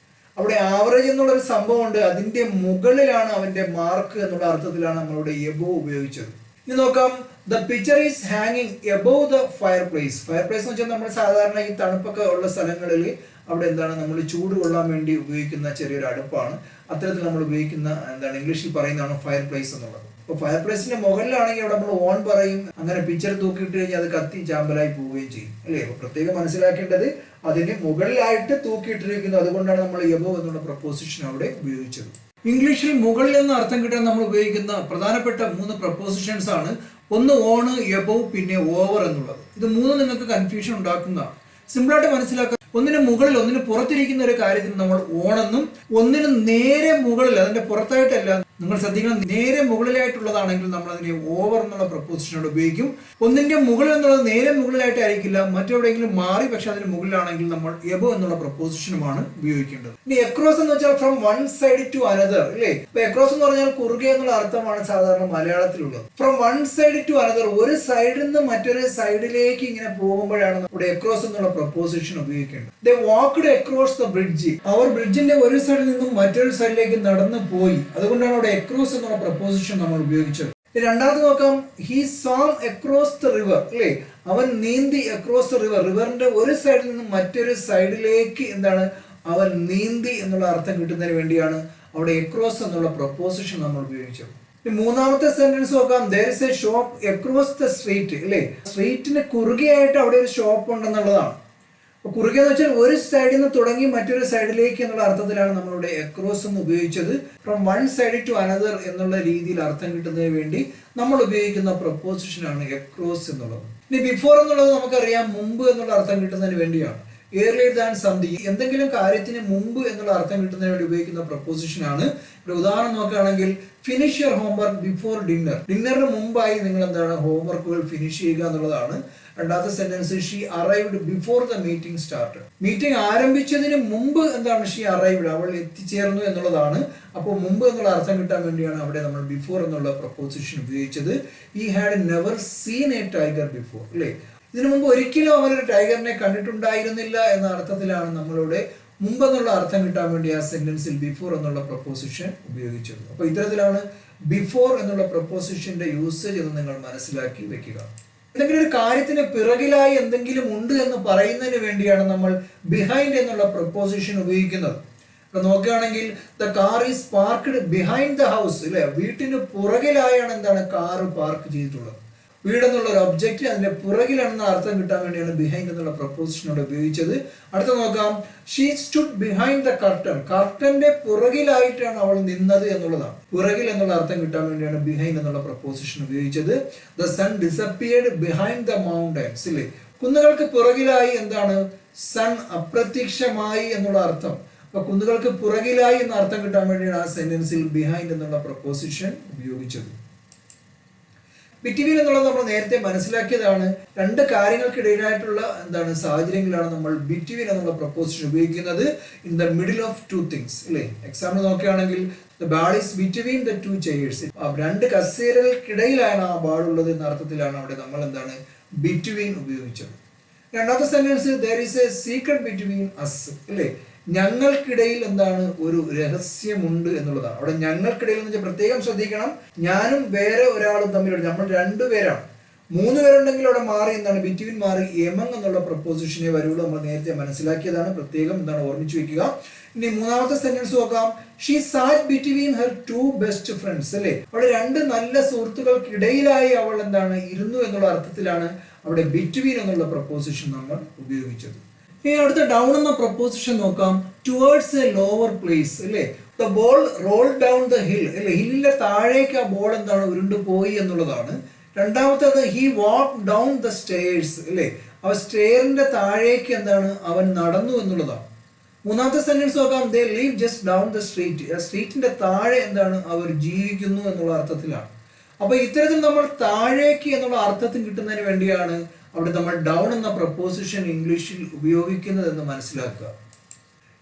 അവിടെ ആവറേജ് എന്നുള്ളൊരു സംഭവം ഉണ്ട്, അതിന്റെ മുകളിലാണ് അവന്റെ മാർക്ക് എന്നുള്ള അർത്ഥത്തിലാണ് നമ്മളിവിടെ എബോ ഉപയോഗിച്ചത്. ഇനി നോക്കാം. ദ പിക്ചർ ഈസ് ഹാങ്ങിങ് above the fire place. Fire place എന്ന് വെച്ചാൽ നമ്മൾ സാധാരണ ഈ തണുപ്പൊക്കെ ഉള്ള സ്ഥലങ്ങളിൽ അവിടെ എന്താണ് നമ്മൾ ചൂട് കൊള്ളാൻ വേണ്ടി ഉപയോഗിക്കുന്ന ചെറിയൊരു അടുപ്പാണ്. അത്തരത്തിൽ നമ്മൾ ഉപയോഗിക്കുന്ന എന്താണ് ഇംഗ്ലീഷിൽ പറയുന്നതാണ് ഫയർ പ്ലേസ് എന്നുള്ളത്. അപ്പോൾ ഫയർ പ്ലേസിന്റെ മുകളിലാണെങ്കിൽ അവിടെ നമ്മൾ ഓൺ പറയും, അങ്ങനെ പിക്ചർ തൂക്കിയിട്ട് കഴിഞ്ഞാൽ അത് കത്തി ചാമ്പലായി പോവുകയും ചെയ്യും അല്ലേ. അപ്പോൾ പ്രത്യേകം മനസ്സിലാക്കേണ്ടത് അതിന് മുകളിലായിട്ട് തൂക്കിയിട്ടിരിക്കുന്നു, അതുകൊണ്ടാണ് നമ്മൾ എബോ എന്നുള്ള പ്രപ്പോസിഷൻ അവിടെ ഉപയോഗിച്ചത്. ഇംഗ്ലീഷിൽ മുകളിൽ നിന്ന് അർത്ഥം കിട്ടാൻ നമ്മൾ ഉപയോഗിക്കുന്ന പ്രധാനപ്പെട്ട 3 പ്രപ്പോസിഷൻസ് ആണ്. ഒന്ന് ഓണ്, എബോ, പിന്നെ ഓവർ എന്നുള്ളത്. ഇത് 3 നിങ്ങൾക്ക് കൺഫ്യൂഷൻ ഉണ്ടാക്കുന്നതാണ്. സിമ്പിളായിട്ട് മനസ്സിലാക്കുക. ഒന്നിന് മുകളിൽ ഒന്നിന് പുറത്തിരിക്കുന്ന ഒരു കാര്യത്തിന് നമ്മൾ ഓണെന്നും, ഒന്നിന് നേരെ മുകളിൽ അതിന്റെ പുറത്തായിട്ടല്ല, നിങ്ങൾ ശ്രദ്ധിക്കണം, നേരെ മുകളിലായിട്ടുള്ളതാണെങ്കിൽ നമ്മൾ അതിനെ ഓവർ എന്നുള്ള പ്രപ്പോസിഷനോട് ഉപയോഗിക്കും. ഒന്നിന്റെ മുകളിൽ എന്നുള്ളത് നേരെ മുകളിലായിട്ടായിരിക്കില്ല, മറ്റെവിടെയെങ്കിലും മാറി പക്ഷെ അതിന് മുകളിലാണെങ്കിൽ നമ്മൾ എബോ എന്നുള്ള പ്രപ്പോസിഷനുമാണ് ഉപയോഗിക്കേണ്ടത്. ഇനി എക്രോസ് എന്ന് വെച്ചാൽ from one side to another അല്ലേ. ഇപ്പൊ എക്രോസ് എന്ന് പറഞ്ഞാൽ കുറുകെ എന്നുള്ള അർത്ഥമാണ് സാധാരണ മലയാളത്തിലുള്ളത്. From one side to another, ഒരു സൈഡിൽ നിന്ന് മറ്റൊരു സൈഡിലേക്ക് ഇങ്ങനെ പോകുമ്പോഴാണ് നമ്മുടെ എക്രോസ് എന്നുള്ള പ്രപ്പോസിഷൻ ഉപയോഗിക്കേണ്ടത്. They walked across the bridge. അവർ ബ്രിഡ്ജിന്റെ ഒരു സൈഡിൽ നിന്നും മറ്റൊരു സൈഡിലേക്ക് നടന്നു പോയി, അതുകൊണ്ടാണ് അവിടെ എക്രോസ് എന്നുള്ള പ്രപ്പോസിഷൻ നമ്മൾ ഉപയോഗിച്ചത്. രണ്ടാമത് നോക്കാം. He swam across the river അല്ലേ. അവൻ നീന്തി അക്രോസ് ദ റിവർ. റിവറിന്റെ ഒരു സൈഡിൽ നിന്നും മറ്റൊരു സൈഡിലേക്ക് എന്താണ് അവൻ നീന്തി എന്നുള്ള അർത്ഥം കിട്ടുന്നതിന് വേണ്ടിയാണ് അവിടെ എക്രോസ് എന്നുള്ള പ്രപ്പോസിഷൻ നമ്മൾ ഉപയോഗിച്ചത്. മൂന്നാമത്തെ സെന്റൻസ് നോക്കാം. There is a shop across the street അല്ലേ. സ്ട്രീറ്റിന് കുറുകെയായിട്ട് അവിടെ ഒരു ഷോപ്പ് ഉണ്ടെന്നുള്ളതാണ്. കുറുകെ എന്ന് വെച്ചാൽ ഒരു സൈഡിൽ നിന്ന് തുടങ്ങി മറ്റൊരു സൈഡിലേക്ക് എന്നുള്ള അർത്ഥത്തിലാണ് നമ്മളിവിടെ എക്രോസ് എന്ന് ഉപയോഗിച്ചത്. From one side to another എന്നുള്ള രീതിയിൽ അർത്ഥം കിട്ടുന്നതിന് വേണ്ടി നമ്മൾ ഉപയോഗിക്കുന്ന പ്രപ്പോസിഷനാണ് എക്രോസ് എന്നുള്ളത്. ഇനി ബിഫോർ എന്നുള്ളത് നമുക്കറിയാം, മുമ്പ് എന്നുള്ള അർത്ഥം കിട്ടുന്നതിന് വേണ്ടിയാണ്. earlier than something, എന്തെങ്കിലും കാര്യത്തിന് മുമ്പ് എന്നുള്ള അർത്ഥം കിട്ടുന്നതിന് വേണ്ടി ഉപയോഗിക്കുന്ന പ്രപ്പോസിഷനാണ്. ഒരു ഉദാഹരണം നോക്കുകയാണെങ്കിൽ finish your homework before dinner. ഡിന്നറിന് മുമ്പായി നിങ്ങൾ എന്താണ് ഹോംവർക്കുകൾ ഫിനിഷ് ചെയ്യുക എന്നുള്ളതാണ്. രണ്ടാമത്തെ sentence she arrived before the meeting start. Meeting ആരംഭിച്ചതിന് മുമ്പ് എന്താണ് ഷീ അറൈവ്ഡ്, അവൾ എത്തിച്ചേർന്നു എന്നുള്ളതാണ്. അപ്പോൾ മുമ്പ് എന്നുള്ള അർത്ഥം കിട്ടാൻ വേണ്ടിയാണ് അവിടെ നമ്മൾ ബിഫോർ എന്നുള്ള പ്രപ്പോസിഷൻ ഉപയോഗിച്ചത്. He had never seen a tiger before അല്ലേ. ഇതിനു മുമ്പ് ഒരിക്കലും അവരൊരു ടൈഗറിനെ കണ്ടിട്ടുണ്ടായിരുന്നില്ല എന്ന അർത്ഥത്തിലാണ് നമ്മളിവിടെ മുമ്പ് എന്നുള്ള അർത്ഥം കിട്ടാൻ വേണ്ടി ആ സെന്റൻസിൽ ബിഫോർ എന്നുള്ള പ്രപ്പോസിഷൻ ഉപയോഗിച്ചത്. അപ്പൊ ഇത്തരത്തിലാണ് ബിഫോർ എന്നുള്ള പ്രപ്പോസിഷന്റെ യൂസേജ് എന്ന് നിങ്ങൾ മനസ്സിലാക്കി വെക്കുക. എന്തെങ്കിലും ഒരു കാര്യത്തിന് പിറകിലായി എന്തെങ്കിലും ഉണ്ട് എന്ന് പറയുന്നതിന് വേണ്ടിയാണ് നമ്മൾ ബിഹൈൻഡ് എന്നുള്ള പ്രപ്പോസിഷൻ ഉപയോഗിക്കുന്നത്. ഇപ്പൊ നോക്കുകയാണെങ്കിൽ the car is parked behind the house അല്ലെ. വീട്ടിന് പുറകിലായാണ് എന്താണ് കാറ് പാർക്ക് ചെയ്തിട്ടുള്ളത്. വീടെന്നുള്ള ഒരു ഒബ്ജക്റ്റ് അതിന്റെ പുറകിലാണെന്ന അർത്ഥം കിട്ടാൻ വേണ്ടിയാണ് ബിഹൈൻഡ് എന്നുള്ള പ്രപ്പോസിഷനോട് ഉപയോഗിച്ചത്. അടുത്ത നോക്കാം. She stood behind the curtain. കർട്ടന്റെ പുറകിലായിട്ടാണ് അവൾ നിന്നത് എന്നുള്ളതാണ്. പുറകിൽ എന്നുള്ള അർത്ഥം കിട്ടാൻ വേണ്ടിയാണ് ബിഹൈൻഡ് എന്നുള്ള പ്രപ്പോസിഷൻ ഉപയോഗിച്ചത്. The sun disappeared behind the mountains ഇല്ലേ. കുന്നുകൾക്ക് പുറകിലായി എന്താണ് സൺ അപ്രത്യക്ഷമായി എന്നുള്ള അർത്ഥം. അപ്പൊ കുന്നുകൾക്ക് പുറകിലായി എന്ന അർത്ഥം കിട്ടാൻ വേണ്ടിയാണ് ആ സെന്റൻസിൽ ബിഹൈൻഡ് എന്നുള്ള പ്രപ്പോസിഷൻ ഉപയോഗിച്ചത്. ബിറ്റ്വീൻ എന്നുള്ളത് നമ്മൾ നേരത്തെ മനസ്സിലാക്കിയതാണ്. രണ്ട് കാര്യങ്ങൾക്കിടയിലായിട്ടുള്ള എന്താണ് സാഹചര്യങ്ങളാണ് നമ്മൾ ബിറ്റ്വീൻ എന്നുള്ള പ്രപ്പോസിഷൻ ഉപയോഗിക്കുന്നത്. In the middle of two things അല്ലേ. എക്സാമ്പിൾ നോക്കുകയാണെങ്കിൽ the ball is between the two chairs. രണ്ട് കസേരകൾക്കിടയിലാണ് ആ ബാൾ ഉള്ളത് എന്ന അർത്ഥത്തിലാണ് അവിടെ നമ്മൾ എന്താണ് ബിറ്റ്വീൻ ഉപയോഗിച്ചത്. രണ്ടാമത്തെ sentence there is a secret between us അല്ലേ. ഞങ്ങൾക്കിടയിൽ എന്താണ് ഒരു രഹസ്യമുണ്ട് എന്നുള്ളതാണ്. അവിടെ ഞങ്ങൾക്കിടയിൽ എന്ന് വെച്ചാൽ പ്രത്യേകം ശ്രദ്ധിക്കണം, ഞാനും വേറെ ഒരാളും തമ്മിലുള്ള നമ്മൾ രണ്ടുപേരാണ്. 3 പേരുണ്ടെങ്കിൽ അവിടെ മാറി എന്താണ് ബിറ്റ്വീൻ മാറി എമംഗ് എന്നുള്ള പ്രപ്പോസിഷനെ വരുള്ളൂ. നമ്മൾ നേരത്തെ മനസ്സിലാക്കിയതാണ്, പ്രത്യേകം എന്താണ് ഓർമ്മിച്ചു വെക്കുക. ഇനി മൂന്നാമത്തെ സെന്റൻസ് നോക്കാം. She SAT between her 2 best friends അല്ലേ. അവിടെ 2 നല്ല സുഹൃത്തുക്കൾക്കിടയിലായി അവൾ എന്താണ് ഇരുന്നു എന്നുള്ള അർത്ഥത്തിലാണ് അവിടെ ബിറ്റ്വീൻ എന്നുള്ള പ്രപ്പോസിഷൻ നമ്മൾ ഉപയോഗിച്ചത്. ഇനി അടുത്ത ഡൗൺ എന്ന പ്രപ്പോസിഷൻ നോക്കാം. ടുവേർഡ്സ് എ ലോവർ പ്ലേസ് അല്ലേ. The ball roll down the hill അല്ലേ. ഹില്ലിന്റെ താഴേക്ക് ആ ബോൾ എന്താണ് ഉരുണ്ടു പോയി എന്നുള്ളതാണ്. രണ്ടാമത്തേത് he walk down the stairs അല്ലേ. അവ സ്റ്റെയറിന്റെ താഴേക്ക് എന്താണ് അവൻ നടന്നു എന്നുള്ളതാണ്. മൂന്നാമത്തെ സെന്റൻസ് നോക്കാം. They live just down the street. സ്ട്രീറ്റിന്റെ താഴെ എന്താണ് അവർ ജീവിക്കുന്നു എന്നുള്ള അർത്ഥത്തിലാണ്. അപ്പൊ ഇത്തരത്തിൽ നമ്മൾ താഴേക്ക് എന്നുള്ള അർത്ഥത്തിന് കിട്ടുന്നതിന് വേണ്ടിയാണ് അവിടെ നമ്മൾ ഡൗൺ എന്ന പ്രപ്പോസിഷൻ ഇംഗ്ലീഷിൽ ഉപയോഗിക്കുന്നത് എന്ന് മനസ്സിലാക്കുക.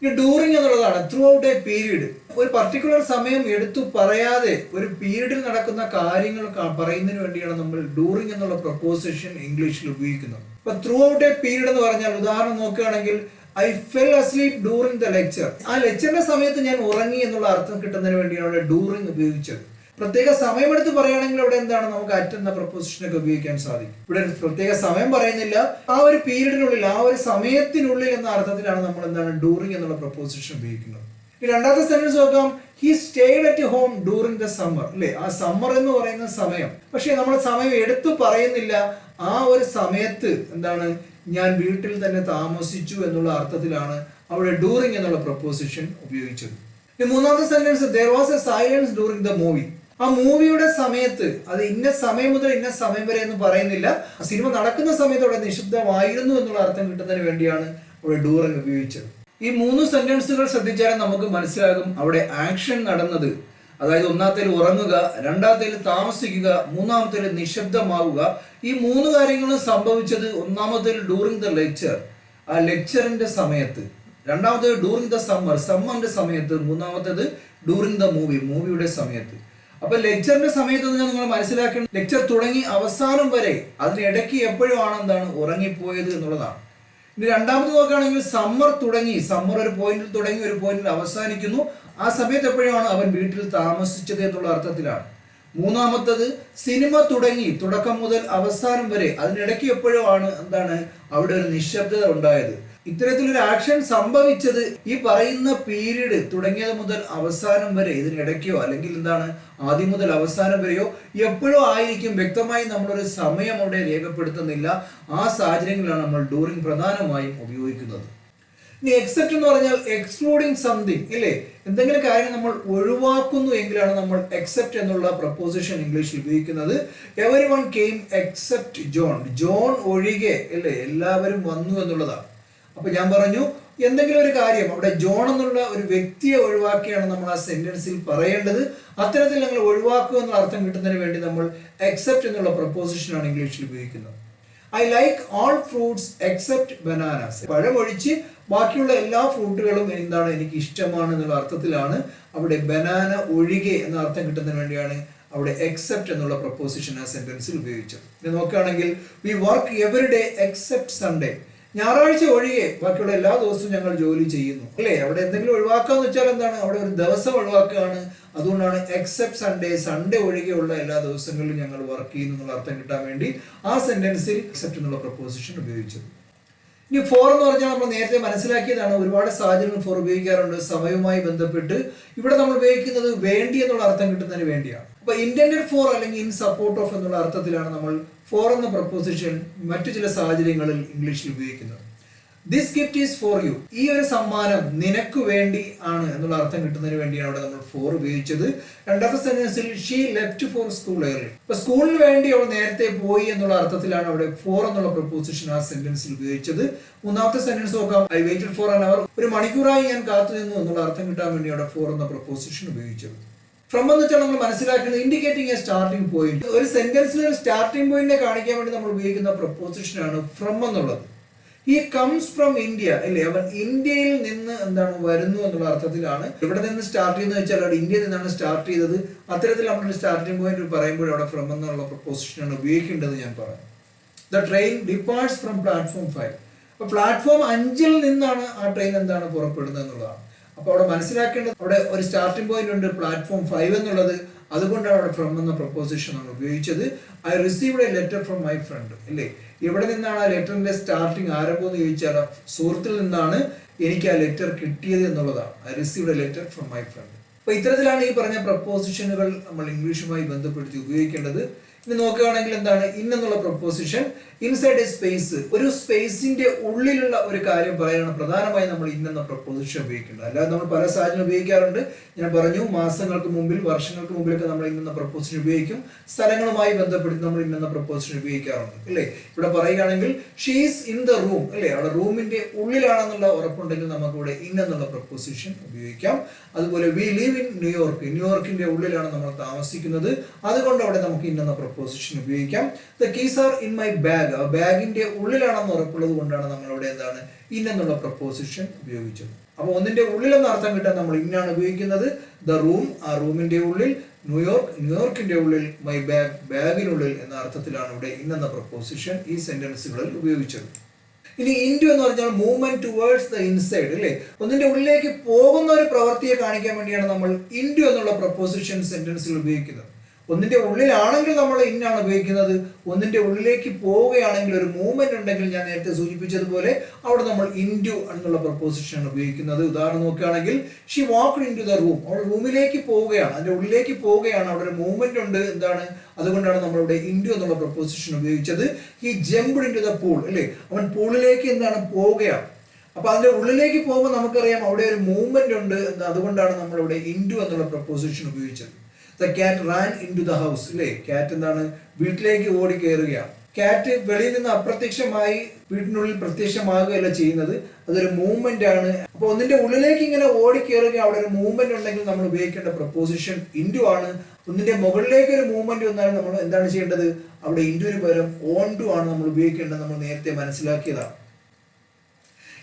ഈ ഡ്യൂറിങ് എന്നുള്ളതാണ് ത്രൂ ഔട്ട് എ പീരീഡ്. ഒരു പർട്ടിക്കുലർ സമയം എടുത്തു പറയാതെ ഒരു പീരീഡിൽ നടക്കുന്ന കാര്യങ്ങൾ പറയുന്നതിന് വേണ്ടിയാണ് നമ്മൾ ഡ്യൂറിങ് എന്നുള്ള പ്രപ്പോസിഷൻ ഇംഗ്ലീഷിൽ ഉപയോഗിക്കുന്നത്. ഇപ്പൊ ത്രൂ ഔട്ട് എ പീരീഡ് എന്ന് പറഞ്ഞാൽ ഉദാഹരണം നോക്കുകയാണെങ്കിൽ I fell asleep during the lecture. ആ ലെക്ചറിന്റെ സമയത്ത് ഞാൻ ഉറങ്ങി എന്നുള്ള അർത്ഥം കിട്ടുന്നതിന് വേണ്ടിയാണ് അവിടെ ഡ്യൂറിങ് ഉപയോഗിച്ചത്. പ്രത്യേക സമയമെടുത്ത് പറയുകയാണെങ്കിൽ അവിടെ എന്താണ് നമുക്ക് അറ്റ് എന്ന പ്രപ്പോസിഷനൊക്കെ ഉപയോഗിക്കാൻ സാധിക്കും. ഇവിടെ പ്രത്യേക സമയം പറയുന്നില്ല, ആ ഒരു പീരീഡിനുള്ളിൽ ആ ഒരു സമയത്തിനുള്ളിൽ എന്ന അർത്ഥത്തിലാണ് നമ്മൾ എന്താണ് ഡ്യൂറിങ് എന്നുള്ള പ്രപ്പോസിഷൻ ഉപയോഗിക്കുന്നത്. ഈ രണ്ടാമത്തെ സെന്റൻസ് നോക്കാം, he stayed at home during the summer. അല്ലെ, ആ സമ്മർ എന്ന് പറയുന്ന സമയം, പക്ഷെ നമ്മൾ സമയം എടുത്തു പറയുന്നില്ല. ആ ഒരു സമയത്ത് എന്താണ് ഞാൻ വീട്ടിൽ തന്നെ താമസിച്ചു എന്നുള്ള അർത്ഥത്തിലാണ് അവിടെ ഡ്യൂറിങ് എന്നുള്ള പ്രപ്പോസിഷൻ ഉപയോഗിച്ചത്. ഈ മൂന്നാമത്തെ sentence, there was a silence during the movie. ആ മൂവിയുടെ സമയത്ത്, അത് ഇന്ന സമയം മുതൽ ഇന്ന സമയം വരെ എന്ന് പറയുന്നില്ല, സിനിമ നടക്കുന്ന സമയത്ത് അവിടെ നിശബ്ദമായിരുന്നു എന്നുള്ള അർത്ഥം കിട്ടുന്നതിന് വേണ്ടിയാണ് അവിടെ ഡ്യൂറിങ് ഉപയോഗിച്ചത്. ഈ മൂന്ന് സെന്റൻസുകൾ ശ്രദ്ധിച്ചാൽ നമുക്ക് മനസ്സിലാകും അവിടെ ആക്ഷൻ നടന്നത്. അതായത് ഒന്നാമത്തേൽ ഉറങ്ങുക, രണ്ടാമത്തേൽ താമസിക്കുക, മൂന്നാമത്തേൽ നിശബ്ദമാവുക. ഈ മൂന്ന് കാര്യങ്ങളും സംഭവിച്ചത് ഒന്നാമത്തേൽ ഡ്യൂറിങ് ദ ലെക്ചർ, ആ ലെക്ചറിന്റെ സമയത്ത്, രണ്ടാമത്തേത് ഡ്യൂറിങ് ദ സമ്മറിന്റെ സമയത്ത്, മൂന്നാമത്തേത് ഡ്യൂറിങ് ദ മൂവിയുടെ സമയത്ത്. അപ്പൊ ലെക്ചറിന്റെ സമയത്ത് നിങ്ങൾ മനസ്സിലാക്കണം, ലെക്ചർ തുടങ്ങി അവസാനം വരെ അതിനിടയ്ക്ക് എപ്പോഴും ആണ് എന്താണ് ഉറങ്ങിപ്പോയത് എന്നുള്ളതാണ്. ഇനി രണ്ടാമത് നോക്കുകയാണെങ്കിൽ സമ്മർ തുടങ്ങി, സമ്മർ ഒരു പോയിന്റിൽ തുടങ്ങി ഒരു പോയിന്റിൽ അവസാനിക്കുന്നു, ആ സമയത്ത് എപ്പോഴാണ് അവൻ വീട്ടിൽ താമസിച്ചത് എന്നുള്ള അർത്ഥത്തിലാണ്. മൂന്നാമത്തത് സിനിമ തുടങ്ങി തുടക്കം മുതൽ അവസാനം വരെ അതിനിടയ്ക്ക് എപ്പോഴും ആണ് എന്താണ് അവിടെ ഒരു നിശബ്ദത ഉണ്ടായത്. ഇത്തരത്തിലൊരു ആക്ഷൻ സംഭവിച്ചത് ഈ പറയുന്ന പീരീഡ് തുടങ്ങിയത് മുതൽ അവസാനം വരെ, ഇതിനിടയ്ക്കോ അല്ലെങ്കിൽ എന്താണ് ആദ്യം മുതൽ അവസാനം വരെയോ എപ്പോഴും ആയിരിക്കും. വ്യക്തമായി നമ്മളൊരു സമയം അവിടെ രേഖപ്പെടുത്തുന്നില്ല. ആ സാഹചര്യങ്ങളിലാണ് നമ്മൾ ഡ്യൂറിങ് പ്രധാനമായും ഉപയോഗിക്കുന്നത്. ഇനി എക്സെപ്റ്റ് എന്ന് പറഞ്ഞാൽ എക്സ്ക്ലൂഡിങ് സംതിങ്, ഇല്ലേ, എന്തെങ്കിലും കാര്യം നമ്മൾ ഒഴിവാക്കുന്നു എങ്കിലാണ് നമ്മൾ എക്സെപ്റ്റ് എന്നുള്ള പ്രപ്പോസിഷൻ ഇംഗ്ലീഷിൽ ഉപയോഗിക്കുന്നത്. Everyone came except John, John ഒഴികെ, അല്ലേ, എല്ലാവരും വന്നു എന്നുള്ളതാണ്. അപ്പൊ ഞാൻ പറഞ്ഞു എന്തെങ്കിലും ഒരു കാര്യം അവിടെ ജോൺ എന്നുള്ള ഒരു വ്യക്തിയെ ഒഴിവാക്കിയാണ് നമ്മൾ ആ സെന്റൻസിൽ പറയേണ്ടത്. അത്തരത്തിൽ ഞങ്ങൾ ഒഴിവാക്കുക എന്നുള്ള അർത്ഥം കിട്ടുന്നതിന് വേണ്ടി നമ്മൾ എക്സെപ്റ്റ് എന്നുള്ള പ്രപ്പോസിഷനാണ് ഇംഗ്ലീഷിൽ ഉപയോഗിക്കുന്നത്. I like all fruits except bananas. പഴമൊഴിച്ച് ബാക്കിയുള്ള എല്ലാ ഫ്രൂട്ടുകളും എന്താണ് എനിക്ക് ഇഷ്ടമാണ് എന്നുള്ള അർത്ഥത്തിലാണ് അവിടെ ബനാന ഒഴികെ എന്ന അർത്ഥം കിട്ടുന്നതിന് വേണ്ടിയാണ് അവിടെ എക്സെപ്റ്റ് എന്നുള്ള പ്രപ്പോസിഷൻ ആ സെന്റൻസിൽ ഉപയോഗിച്ചത്. ഇനി നോക്കുകയാണെങ്കിൽ we work every day except Sunday. ഞായറാഴ്ച ഒഴികെ ബാക്കിയുള്ള എല്ലാ ദിവസവും ഞങ്ങൾ ജോലി ചെയ്യുന്നു, അല്ലേ. അവിടെ എന്തെങ്കിലും ഒഴിവാക്കാന്ന് വെച്ചാൽ എന്താണ് അവിടെ ഒരു ദിവസം ഒഴിവാക്കുകയാണ്. അതുകൊണ്ടാണ് എക്സെപ്റ്റ് സൺഡേ, സൺഡേ ഒഴികെയുള്ള എല്ലാ ദിവസങ്ങളിലും ഞങ്ങൾ വർക്ക് ചെയ്യുന്നു എന്നുള്ള അർത്ഥം കിട്ടാൻ വേണ്ടി ആ സെന്റൻസിൽ എക്സെപ്റ്റ് എന്നുള്ള പ്രപ്പോസിഷൻ ഉപയോഗിച്ചത്. ഇനി ഫോർ എന്ന് പറഞ്ഞാൽ നമ്മൾ നേരത്തെ മനസ്സിലാക്കിയതാണ്, ഒരുപാട് സാഹചര്യങ്ങൾ ഫോർ ഉപയോഗിക്കാറുണ്ട് സമയവുമായി ബന്ധപ്പെട്ട്. ഇവിടെ നമ്മൾ ഉപയോഗിക്കുന്നത് വേണ്ടി എന്നുള്ള അർത്ഥം കിട്ടുന്നതിന് വേണ്ടിയാണ്. അപ്പൊ ഇന്റൻഡഡ് ഫോർ അല്ലെങ്കിൽ ഇൻ സപ്പോർട്ട് ഓഫ് എന്നുള്ള അർത്ഥത്തിലാണ് നമ്മൾ ഫോർ എന്ന പ്രപ്പോസിഷൻ മറ്റു ചില സാഹചര്യങ്ങളിൽ ഇംഗ്ലീഷിൽ ഉപയോഗിക്കുന്നത്. This gift is for you. ഈ ഒരു സമ്മാനം നിനക്ക് വേണ്ടി ആണ് എന്നുള്ള അർത്ഥം കിട്ടുന്നതിന് വേണ്ടിയാണ് അവിടെ നമ്മൾ ഫോർ ഉപയോഗിച്ചത്. രണ്ടാമത്തെ സെന്റൻസിൽ she left for school early. ഇപ്പൊ സ്കൂളിന് വേണ്ടി അവൾ നേരത്തെ പോയി എന്നുള്ള അർത്ഥത്തിലാണ് അവിടെ ഫോർ എന്നുള്ള പ്രപ്പോസിഷൻ ആ സെന്റൻസിൽ ഉപയോഗിച്ചത്. മൂന്നാമത്തെ സെന്റൻസ് നോക്കാം, I waited for an hour. ഒരു മണിക്കൂറായി ഞാൻ കാത്തു നിന്നു എന്നുള്ള അർത്ഥം കിട്ടാൻ വേണ്ടി അവിടെ ഫോർ എന്ന പ്രപ്പോസിഷൻ ഉപയോഗിച്ചത്. ഫ്രം എന്ന് വെച്ചാൽ നമ്മൾ മനസ്സിലാക്കുന്നത് ഇൻഡിക്കേറ്റിംഗ് എ സ്റ്റാർട്ടിംഗ് പോയിന്റ്. ഒരു സെന്റൻസിൽ ഒരു സ്റ്റാർട്ടിംഗ് പോയിന്റിനെ കാണിക്കാൻ വേണ്ടി നമ്മൾ ഉപയോഗിക്കുന്ന പ്രപ്പോസിഷനാണ് ഫ്രം എന്നുള്ളത്. ഈ കംസ് ഫ്രം ഇന്ത്യ, അല്ലേ, അവൻ ഇന്ത്യയിൽ നിന്ന് എന്താണ് വരുന്നു എന്നുള്ള അർത്ഥത്തിലാണ്. ഇവിടെ നിന്ന് സ്റ്റാർട്ട് ചെയ്യുന്ന വെച്ചാൽ അവിടെ ഇന്ത്യയിൽ നിന്നാണ് സ്റ്റാർട്ട് ചെയ്തത്. അത്തരത്തിൽ നമ്മളൊരു സ്റ്റാർട്ടിംഗ് പോയിന്റ് പറയുമ്പോൾ അവിടെ ഫ്രം എന്നുള്ള പ്രപ്പോസിഷനാണ് ഉപയോഗിക്കേണ്ടത് ഞാൻ പറഞ്ഞു. The train ഡിപ്പാർട്സ് from platform 5. അപ്പൊ പ്ലാറ്റ്ഫോം 5 നിന്നാണ് ആ ട്രെയിൻ എന്താണ് പുറപ്പെടുന്നത് എന്നുള്ളതാണ്. അപ്പൊ അവിടെ മനസ്സിലാക്കേണ്ടത് അവിടെ ഒരു സ്റ്റാർട്ടിംഗ് പോയിന്റ് ഉണ്ട് പ്ലാറ്റ്ഫോം 5 എന്നുള്ളത്. അതുകൊണ്ടാണ് അവിടെ ഫ്രം എന്ന പ്രപ്പോസിഷൻ ആണ് ഉപയോഗിച്ചത്. I received A letter from my friend, അല്ലേ. എവിടെ നിന്നാണ് ആ ലെറ്ററിന്റെ സ്റ്റാർട്ടിങ് ആരംഭം എന്ന് ചോദിച്ചാൽ സുഹൃത്തിൽ നിന്നാണ് എനിക്ക് ആ ലെറ്റർ കിട്ടിയത് എന്നുള്ളതാണ്. I received A letter from my friend. അപ്പൊ ഇത്തരത്തിലാണ് ഈ പറഞ്ഞ പ്രപ്പോസിഷനുകൾ നമ്മൾ ഇംഗ്ലീഷുമായി ബന്ധപ്പെടുത്തി ഉപയോഗിക്കേണ്ടത്. ഇനി നോക്കുകയാണെങ്കിൽ എന്താണ് ഇൻ എന്നുള്ള പ്രപ്പോസിഷൻ, ഇൻസൈഡ് എ സ്പേസ്, ഒരു സ്പേസിന്റെ ഉള്ളിലുള്ള ഒരു കാര്യം പറയാനാണ് പ്രധാനമായും നമ്മൾ ഇൻ എന്ന പ്രപ്പോസിഷൻ ഉപയോഗിക്കേണ്ടത്. അല്ലാതെ നമ്മൾ പല സാഹചര്യം ഉപയോഗിക്കാറുണ്ട്. ഞാൻ പറഞ്ഞു മാസങ്ങൾക്ക് മുമ്പിൽ വർഷങ്ങൾക്ക് മുമ്പിലൊക്കെ നമ്മൾ ഇൻ എന്ന പ്രപ്പോസിഷൻ ഉപയോഗിക്കും. സ്ഥലങ്ങളുമായി ബന്ധപ്പെടുത്തി നമ്മൾ ഇൻ എന്ന പ്രപ്പോസിഷൻ ഉപയോഗിക്കാറുണ്ട്, അല്ലേ. ഇവിടെ പറയുകയാണെങ്കിൽ ഷീസ് ഇൻ ദ റൂം, അല്ലേ, അവിടെ റൂമിന്റെ ഉള്ളിലാണെന്നുള്ള ഉറപ്പുണ്ടെങ്കിൽ നമുക്ക് ഇവിടെ ഇൻ എന്നുള്ള പ്രപ്പോസിഷൻ ഉപയോഗിക്കാം. അതുപോലെ വി ലീവ് ഇൻ ന്യൂയോർക്ക്, ന്യൂയോർക്കിന്റെ ഉള്ളിലാണ് നമ്മൾ താമസിക്കുന്നത്. അതുകൊണ്ട് അവിടെ നമുക്ക് ഇൻ എന്ന പ്രപ്പോസിഷൻ ഉപയോഗിക്കാം. The keys are in my bag, ബാഗിന്റെ ഉള്ളിലാണെന്ന് ഉറപ്പുള്ളത് കൊണ്ടാണ് നമ്മൾ അവിടെ എന്താണ് ഇൻ എന്നുള്ള പ്രപ്പോസിഷൻ ഉപയോഗിച്ചത്. അപ്പോൾ ഒന്നിന്റെ ഉള്ളിൽ എന്ന അർത്ഥം കിട്ടാൻ നമ്മൾ ഇന്നാണ് ഉപയോഗിക്കുന്നത്. ദ റൂം, ആ റൂമിന്റെ ഉള്ളിൽ. ന്യൂയോർക്ക്, ന്യൂയോർക്കിന്റെ ഉള്ളിൽ. മൈ ബാഗ്, ബാഗിനുള്ളിൽ എന്ന അർത്ഥത്തിലാണ് ഇവിടെ ഇന്നെന്ന പ്രപ്പോസിഷൻ ഈ സെന്റൻസുകളിൽ ഉപയോഗിച്ചത്. ഇനി ഇൻറ്റു എന്ന് പറഞ്ഞാൽ മൂവ്മെന്റ് ടുവേർഡ്സ് ദ ഇൻസൈഡ് അല്ലേ, ഒന്നിന്റെ ഉള്ളിലേക്ക് പോകുന്ന ഒരു പ്രവൃത്തിയെ കാണിക്കാൻ വേണ്ടിയാണ് നമ്മൾ ഇൻറ്റു എന്നുള്ള പ്രപ്പോസിഷൻ സെന്റൻസിൽ ഉപയോഗിക്കുന്നത്. ഒന്നിന്റെ ഉള്ളിലാണെങ്കിൽ നമ്മൾ ഇന്നാണ് ഉപയോഗിക്കുന്നത്. ഒന്നിന്റെ ഉള്ളിലേക്ക് പോവുകയാണെങ്കിൽ ഒരു മൂവ്മെന്റ് ഉണ്ടെങ്കിൽ ഞാൻ നേരത്തെ സൂചിപ്പിച്ചതുപോലെ അവിടെ നമ്മൾ ഇൻറ്റു എന്നുള്ള പ്രപ്പോസിഷനാണ് ഉപയോഗിക്കുന്നത്. ഉദാഹരണം നോക്കുകയാണെങ്കിൽ she walked into the room, അവൾ റൂമിലേക്ക് പോവുകയാണ്, അതിന്റെ ഉള്ളിലേക്ക് പോവുകയാണ്, അവിടെ ഒരു മൂവ്മെന്റ് ഉണ്ട്. എന്താണ്? അതുകൊണ്ടാണ് നമ്മളിവിടെ ഇൻറ്റു എന്നുള്ള പ്രപ്പോസിഷൻ ഉപയോഗിച്ചത്. He jumped into the pool അല്ലേ, അവൻ പൂളിലേക്ക് എന്താണ് പോവുകയാണ്. അപ്പൊ അതിന്റെ ഉള്ളിലേക്ക് പോകുമ്പോൾ നമുക്കറിയാം അവിടെ ഒരു മൂവ്മെന്റ് ഉണ്ട്. അതുകൊണ്ടാണ് നമ്മളിവിടെ ഇൻറ്റു എന്നുള്ള പ്രപ്പോസിഷൻ ഉപയോഗിച്ചത്. The cat ran into the house അല്ലേ, കാറ്റ് എന്താണ്? വീട്ടിലേക്ക് ഓടി കയറുകയാണ്. കാറ്റ് വെളിയിൽ നിന്ന് അപ്രത്യക്ഷമായി വീട്ടിനുള്ളിൽ പ്രത്യക്ഷമാകുകയല്ല ചെയ്യുന്നത്, അതൊരു മൂവ്മെന്റ് ആണ്. അപ്പൊ ഒന്നിന്റെ ഉള്ളിലേക്ക് ഇങ്ങനെ ഓടി കയറുക, അവിടെ ഒരു മൂവ്മെന്റ് ഉണ്ടെങ്കിൽ നമ്മൾ ഉപയോഗിക്കേണ്ട പ്രപ്പോസിഷൻ ഇൻറ്റു ആണ്. ഒന്നിന്റെ മുകളിലേക്ക് ഒരു മൂവ്മെന്റ് വന്നാൽ നമ്മൾ എന്താണ് ചെയ്യേണ്ടത്? അവിടെ ഇൻറ്റുവിന് പകരം ഓൺ ടു ആണ് നമ്മൾ ഉപയോഗിക്കേണ്ടത്. നമ്മൾ നേരത്തെ മനസ്സിലാക്കിയതാണ്.